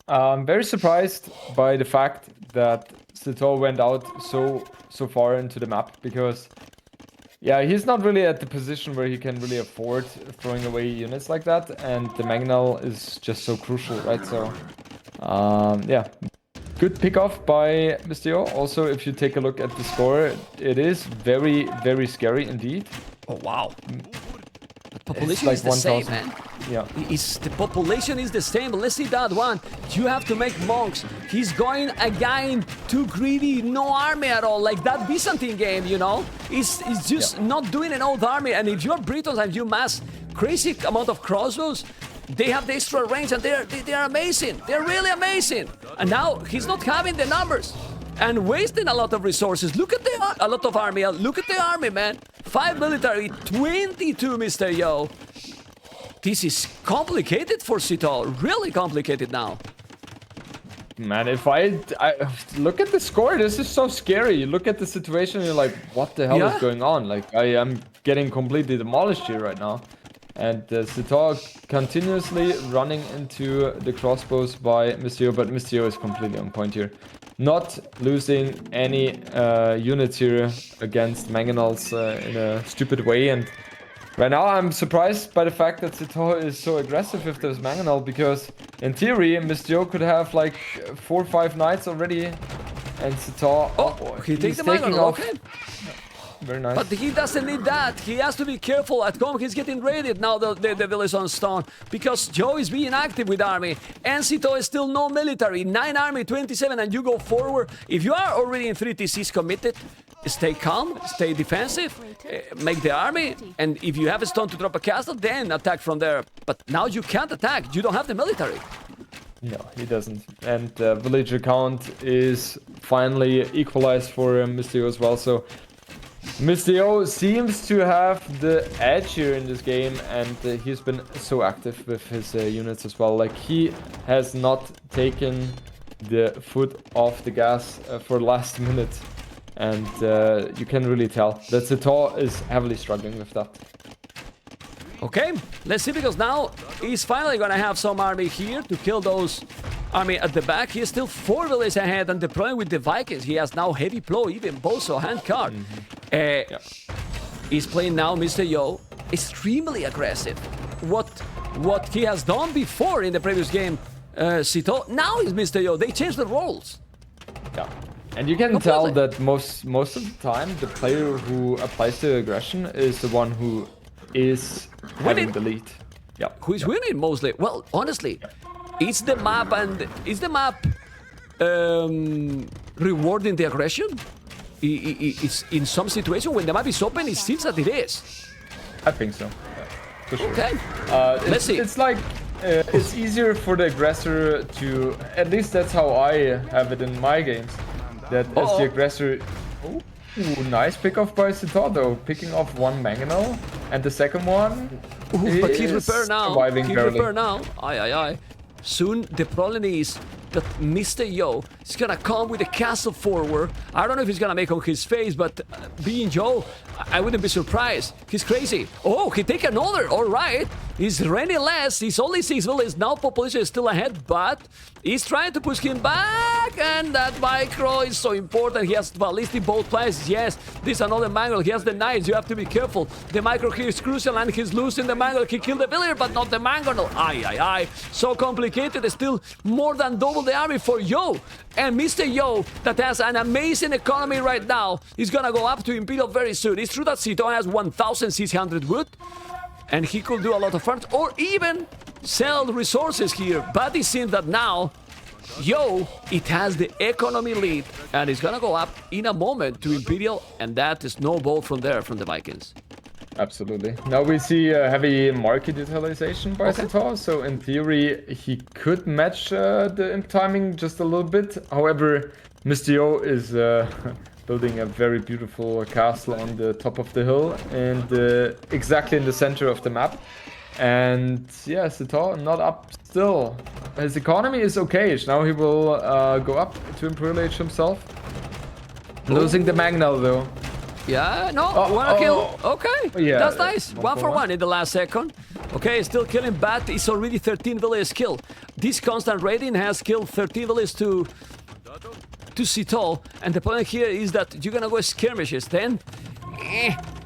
I'm very surprised by the fact that SITAUX went out so far into the map, because yeah, he's not really at the position where he can really afford throwing away units like that, and the Mangonel is just so crucial, right? So yeah, good pickoff by Mr. Yo. Also, if you take a look at the score, it is very scary indeed. Oh wow. The population like is the 1, same, man. Yeah. The population is the same. Let's see that one. You have to make monks. He's going again too greedy. No army at all. Like that Byzantine game, you know? It's just not doing an old army. And if you're Britons and you mass crazy amount of crossbows, they have the extra range and they're amazing. They're really amazing. And now he's not having the numbers and wasting a lot of resources. Look at a lot of army. Look at the army, man. 5 military, 22, Mr. Yo. This is complicated for SITAUX. Really complicated now. Man, if I look at the score, this is so scary. You look at the situation, you're like, what the hell is going on? Like, I am getting completely demolished here right now. And SITAUX continuously running into the crossbows by Mr. Yo, but Mr. Yo is completely on point here. Not losing any units here against Mangonels in a stupid way. And right now I'm surprised by the fact that SITAUX is so aggressive with this Mangonel, because in theory Mr. Yo could have like 4 or 5 knights already, and SITAUX... Oh, he takes the Mangonel, okay. Very nice. But he doesn't need that. He has to be careful. At home, he's getting raided now. The village on stone, because Joe is being active with army, and SITAUX is still no military. 9 army, 27, and you go forward. If you are already in 3 TCs committed, stay calm, stay defensive, make the army, and if you have a stone to drop a castle, then attack from there. But now you can't attack. You don't have the military. No, he doesn't. And villager count is finally equalized for Mr. Yo as well. So Mr. Yo seems to have the edge here in this game, and he's been so active with his units as well. Like, he has not taken the foot off the gas for last minute, and you can really tell that SITAUX is heavily struggling with that. Okay, let's see, because now he's finally gonna have some army here to kill those army at the back. He is still 4 villages ahead and deploying with the Vikings. He has now heavy plow, even Boso, hand card. He's playing now Mr. Yo, extremely aggressive. What he has done before in the previous game, SITAUX, now is Mr. Yo. They changed the roles. Yeah. And you can tell that most of the time, the player who applies the aggression is the one who is having the lead. Yeah. Who is winning mostly? Well, honestly, is the map rewarding the aggression? It's in some situation when the map is open, it seems that it is. I think so. Yeah, for sure. Okay. Let's see. It's like it's easier for the aggressor to, at least that's how I have it in my games, that as the aggressor... Ooh, nice pickoff by SITAUX though, picking off 1 Mangonel, and the second one... Ooh, but he's repaired now. He's repaired now. Aye. Soon the problem is that Mr. Yo is gonna come with the castle forward. I don't know if he's gonna make on his face, but being Joe, I wouldn't be surprised. He's crazy. Oh, he take another. All right. He's running less. He's only 6 villages. Now population is still ahead, but he's trying to push him back. And that micro is so important. He has ballistic both places. Yes, this is another Mangonel. He has the knights. You have to be careful. The micro here is crucial, and he's losing the Mangonel. He killed the villager, but not the Mangonel. Aye. So complicated. Still more than double the army for Yo. And Mr. Yo, that has an amazing economy right now, is gonna go up to Imperial very soon. It's true that SITAUX has 1,600 wood, and he could do a lot of farms, or even sell resources here. But it seems that now, Yo, it has the economy lead, and it's gonna go up in a moment to Imperial, and that is snowball from there, from the Vikings. Absolutely. Now we see heavy market utilization by SITAUX, so in theory he could match the imp timing just a little bit. However, Mr. Yo is building a very beautiful castle on the top of the hill and exactly in the center of the map. And yeah, SITAUX not up still. His economy is okay. Now he will go up to Imperial Age himself. Losing the Magnal though. Yeah, no, one kill. Okay, yeah, that's nice. One for one in the last second. Okay, still killing, but it's already 13 villages killed. This constant raiding has killed 13 villages to SITAUX, and the point here is that you're gonna go skirmishes. Then,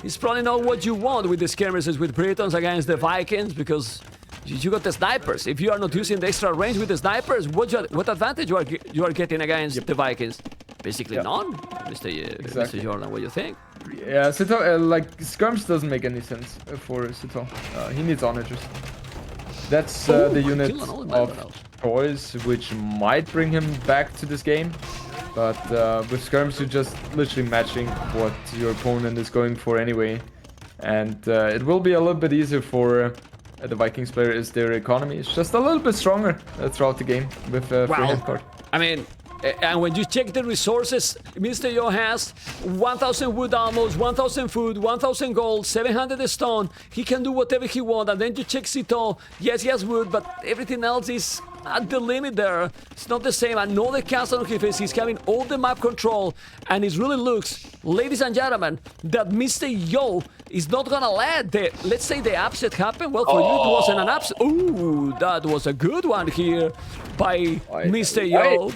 it's probably not what you want with the skirmishes with Britons against the Vikings, because you got the snipers. If you are not using the extra range with the snipers, what advantage you are getting against the Vikings? Basically none, Mr. Jordan. What do you think? Yeah, SITAUX, like, skirms doesn't make any sense for SITAUX. He needs onagers. That's the unit of choice which might bring him back to this game. But with skirms, you're just literally matching what your opponent is going for anyway. And it will be a little bit easier for the Vikings player, is their economy is just a little bit stronger throughout the game with free head card. I mean, and when you check the resources, Mr. Yo has 1,000 wood almost, 1,000 food, 1,000 gold, 700 stone. He can do whatever he wants. And then you check SITAUX. Yes, he has wood, but everything else is at the limit there. It's not the same. I know the castle on his face. He's having all the map control. And it really looks, ladies and gentlemen, that Mr. Yo is not gonna let let's say the upset happen. Well, for you, it wasn't an upset. Ooh, that was a good one here by Mr. Yo.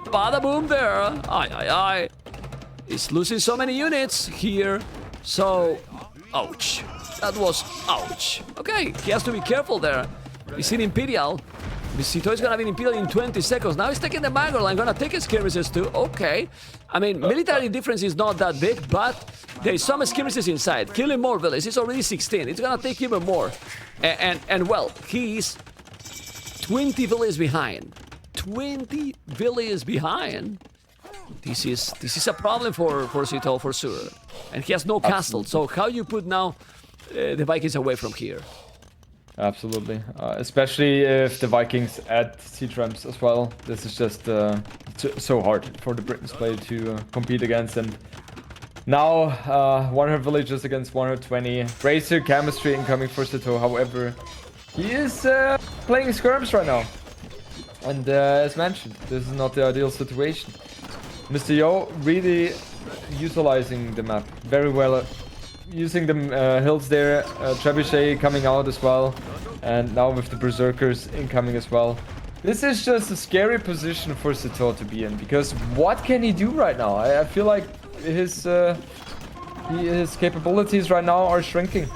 Bada boom there. Aye. He's losing so many units here. So, ouch. That was ouch. Okay, he has to be careful there. He's in Imperial. SITAUX is gonna be in Imperial in 20 seconds. Now he's taking the Mangrel and gonna take his skirmishes too. Okay. I mean, military difference is not that big, but there is some skirmishes inside. Killing more villages. It's already 16. It's gonna take even more. And well, he's 20 villages behind. 20 villages behind. This is a problem for SITAUX for sure. And he has no castle. So how you put now the Vikings away from here? Absolutely. Especially if the Vikings add siege ramps as well. This is just so hard for the Britons player to compete against. And now 100 villages against 120. Bracer chemistry incoming for SITAUX. However, he is playing skirms right now. And as mentioned, this is not the ideal situation. Mr. Yo really utilizing the map very well. Using the hills there, Trebuchet coming out as well. And now with the Berserkers incoming as well. This is just a scary position for SITAUX to be in. Because what can he do right now? I feel like his capabilities right now are shrinking.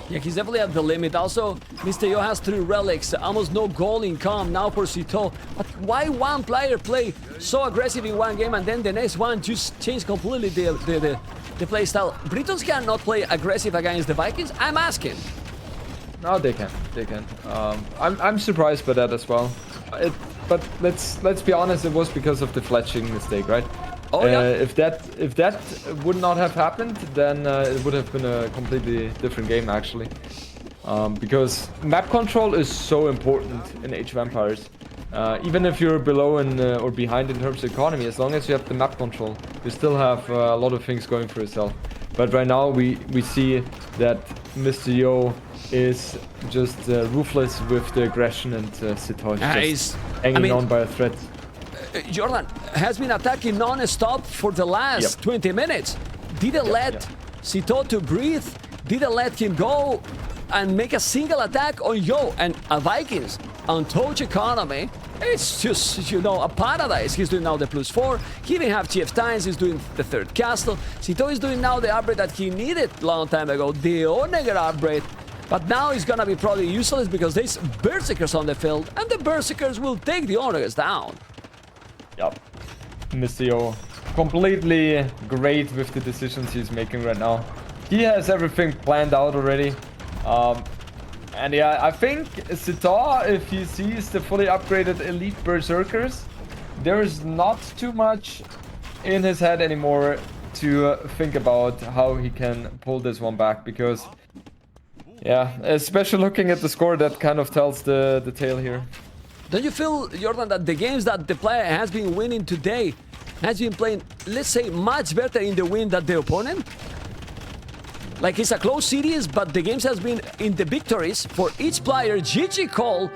Yeah, he's definitely at the limit. Also, Mr. Yo has 3 relics, almost no goal income now for SITAUX. But why one player play so aggressive in one game and then the next one just change completely the playstyle? Britons cannot play aggressive against the Vikings? I'm asking. No, they can. They can. I'm surprised by that as well. But let's be honest, it was because of the fletching mistake, right? Oh, yeah. If that would not have happened, then it would have been a completely different game actually. Because map control is so important in Age of Empires. Even if you're below or behind in terms of economy, as long as you have the map control, you still have a lot of things going for yourself. But right now we see that Mr. Yo is just ruthless with the aggression, and SITAUX is just hanging on by a thread. Jordan has been attacking non-stop for the last 20 minutes. Didn't let SITAUX to breathe. Didn't let him go and make a single attack on Yo. And a Vikings untouched economy. It's just, you know, a paradise. He's doing now the +4. He even have Chief Times. He's doing the 3rd castle. SITAUX is doing now the upgrade that he needed long time ago. The Oneger upgrade. But now it's gonna be probably useless because there's Berserkers on the field. And the Berserkers will take the Onegers down. Yep. Mr. Yo, completely great with the decisions he's making right now. He has everything planned out already. And yeah, I think SITAUX, if he sees the fully upgraded elite Berserkers, there is not too much in his head anymore to think about how he can pull this one back. Because, yeah, especially looking at the score, that kind of tells the tale here. Don't you feel, Jordan, that the games that the player has been winning today has been playing, let's say, much better in the win than the opponent? Like, it's a close series, but the games has been in the victories for each player. GG Cole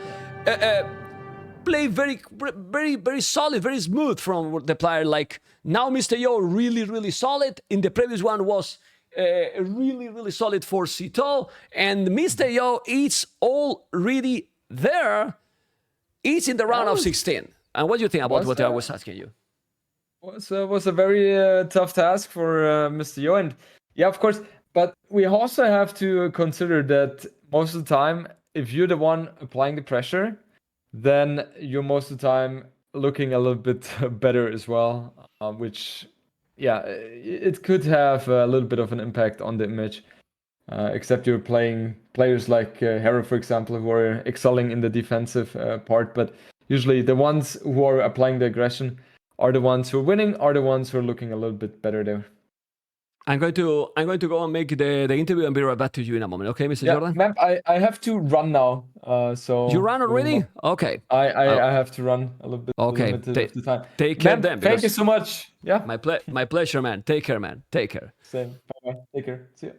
play very solid, very smooth from the player. Like, now Mr. Yo really solid. In the previous one was really solid for SITAUX. And Mr. Yo is already there. It's in the round of 16. And what do you think about what I was asking you? Was a very tough task for Mr. Yo. And yeah, of course. But we also have to consider that most of the time, if you're the one applying the pressure, then you're most of the time looking a little bit better as well, which, yeah, it could have a little bit of an impact on the image. Except you're playing players like Hero, for example, who are excelling in the defensive part. But usually the ones who are applying the aggression are the ones who are winning, are the ones who are looking a little bit better there. I'm going to go and make the interview and be right back to you in a moment. Okay, Mr. Jordan? Ma'am, I have to run now. So you run already? Okay. I have to run a little bit. Okay. Limited of the time. Take care then. Thank you so much. Yeah. My pleasure, man. Take care, man. Take care. Same. Bye. Take care. See you.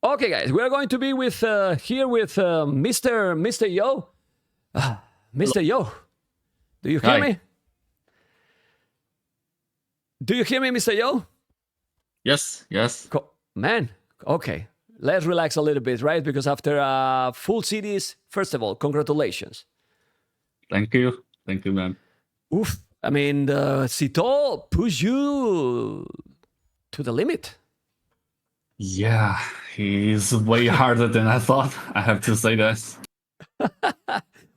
Okay, guys, we are going to be with here with Mr. Yo. Mr. Yo, do you hear me? Do you hear me, Mr. Yo? Yes. Man, okay. Let's relax a little bit, right? Because after a full series, first of all, congratulations. Thank you, man. Oof. I mean, SITAUX pushed you to the limit. Yeah, he's way harder than I thought. I have to say that.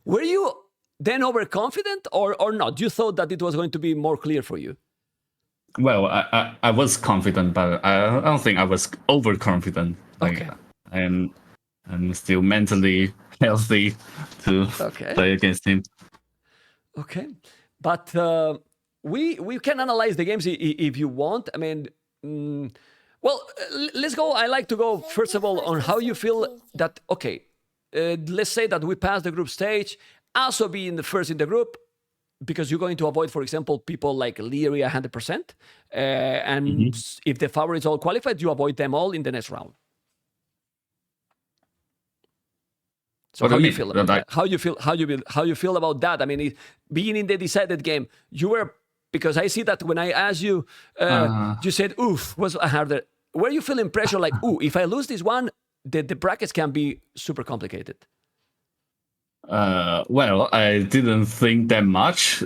Were you then overconfident or not? You thought that it was going to be more clear for you? Well, I was confident, but I don't think I was overconfident. Like, okay. I'm still mentally healthy to play against him. Okay, but we can analyze the games if you want. I mean, well, let's go. I like to go first of all on how you feel that. Okay, let's say that we pass the group stage. Also, be in the first in the group. Because you're going to avoid, for example, people like Leary 100%. And if the favorites all qualified, you avoid them all in the next round. So how you feel about that? How you feel about that? I mean, being in the decided game, you were, because I see that when I asked you, you said, oof, was harder. Were you feeling pressure like, ooh, if I lose this one, the brackets can be super complicated? Well, I didn't think that much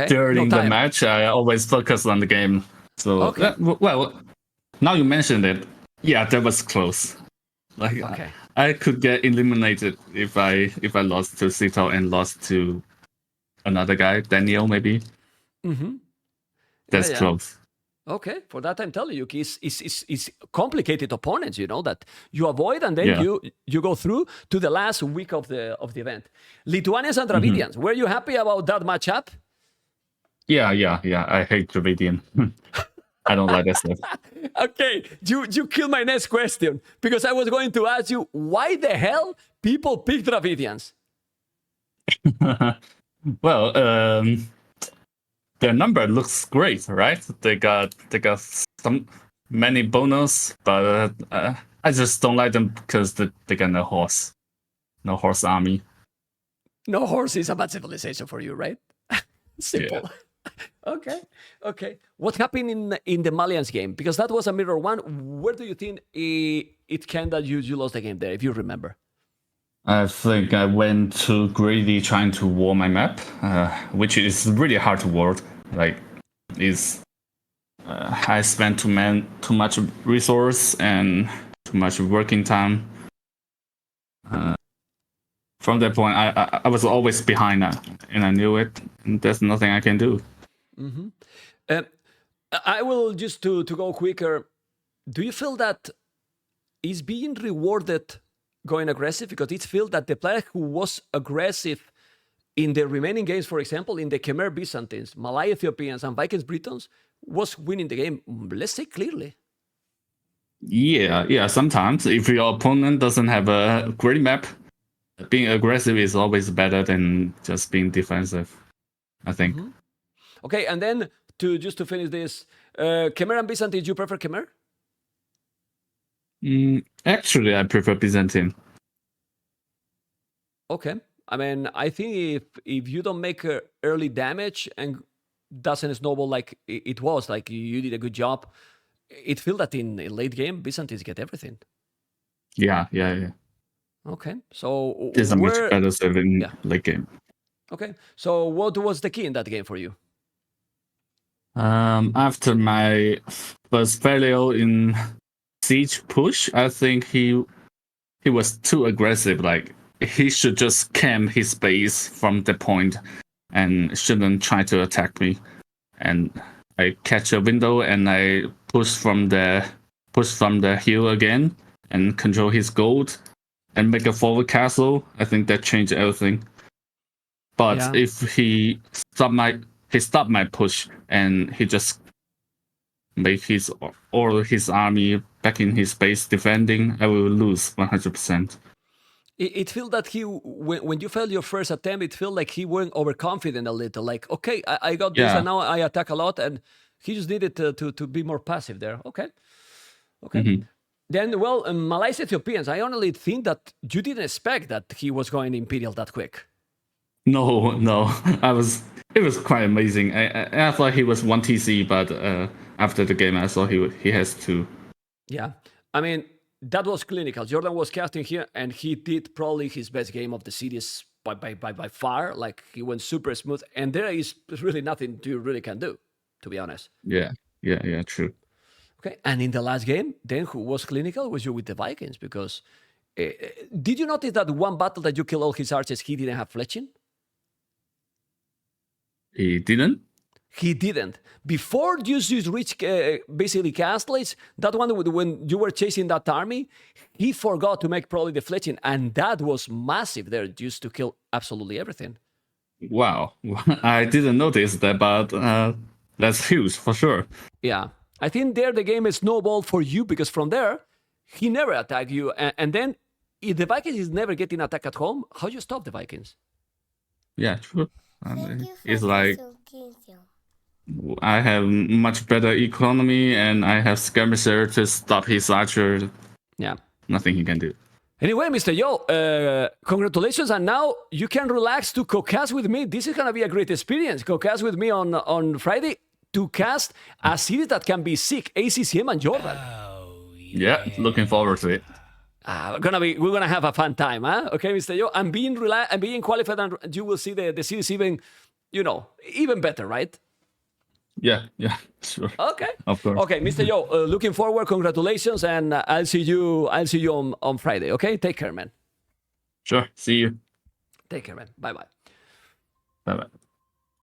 during the match. I always focused on the game. So, well, now you mentioned it. Yeah, that was close. Like, I could get eliminated if I lost to SITAUX and lost to another guy, Daniel, maybe. That's close. Okay, for that I'm telling you, it's complicated opponents, you know, that you avoid and then you go through to the last week of the event. Lithuanians and Dravidians, were you happy about that matchup? Yeah. I hate Dravidian. I don't like that stuff. Okay, you killed my next question because I was going to ask you why the hell people pick Dravidians. Well, their number looks great, right? They got some many bonus, but I just don't like them because they got no horse army. No horse is a bad civilization for you, right? Simple. Yeah. Okay. What happened in the Malians game? Because that was a mirror one. Where do you think it can that you lost the game there, if you remember? I think I went too greedy trying to war my map, which is really hard to ward. Like, I spent too much resource and too much working time. From that point, I was always behind, and I knew it. And there's nothing I can do. I will just to go quicker. Do you feel that is being rewarded going aggressive? Because it feels that the player who was aggressive in the remaining games, for example, in the Khmer Byzantines, Malay Ethiopians, and Vikings Britons, was winning the game, let's say clearly. Yeah. Sometimes if your opponent doesn't have a great map, being aggressive is always better than just being defensive, I think. Okay, and then just to finish this, Khmer and Byzantine, do you prefer Khmer? Actually, I prefer Byzantine. Okay. I mean, I think if you don't make early damage and doesn't snowball like it was, like you did a good job, it feels that in late game, Byzantines get everything. Yeah. Okay, so it's a much better serve in late game. Okay, so what was the key in that game for you? After my first failure in siege push, I think he was too aggressive. Like he should just camp his base from the point and shouldn't try to attack me. And I catch a window and I push from the hill again and control his gold and make a forward castle. I think that changed everything. But if he stopped my push and he just make all his army back in his base defending, I will lose 100%. It feels that when you failed your first attempt, it felt like he went overconfident a little. Like, okay, I got this, and now I attack a lot, and he just needed to be more passive there. Okay. Then, well, Malaysia Ethiopians, I only think that you didn't expect that he was going Imperial that quick. No, it was quite amazing. I thought he was 1 TC, but after the game, I saw he has 2. Yeah, I mean, that was clinical. Jordan was casting here, and he did probably his best game of the series by far. Like, he went super smooth, and there is really nothing you really can do, to be honest. Yeah, true. Okay, and in the last game, then who was clinical was you with the Vikings, because did you notice that one battle that you killed all his archers, he didn't have fletching? He didn't? He didn't. Before you reach basically castles, that one when you were chasing that army, he forgot to make probably the fletching, and that was massive there, just to kill absolutely everything. Wow, I didn't notice that, but that's huge for sure. Yeah, I think there the game is snowballed for you, because from there, he never attacked you, and then if the Vikings is never getting attacked at home, how you stop the Vikings? Yeah, true. It's like I have much better economy and I have skirmisher to stop his archer. Yeah. Nothing he can do. Anyway, Mr. Yo, congratulations. And now you can relax to co-cast with me. This is going to be a great experience. Co-cast with me on Friday to cast a series that can be sick, ACCM and Jordan. Yeah, looking forward to it. We're gonna have a fun time, huh? Okay, Mr. Yo, I'm being qualified, and you will see the series even better, right? Yeah, sure. Okay, of course. Okay, Mr. Yo, looking forward. Congratulations, and I'll see you on Friday. Okay, take care, man. Sure. See you. Take care, man. Bye. Bye.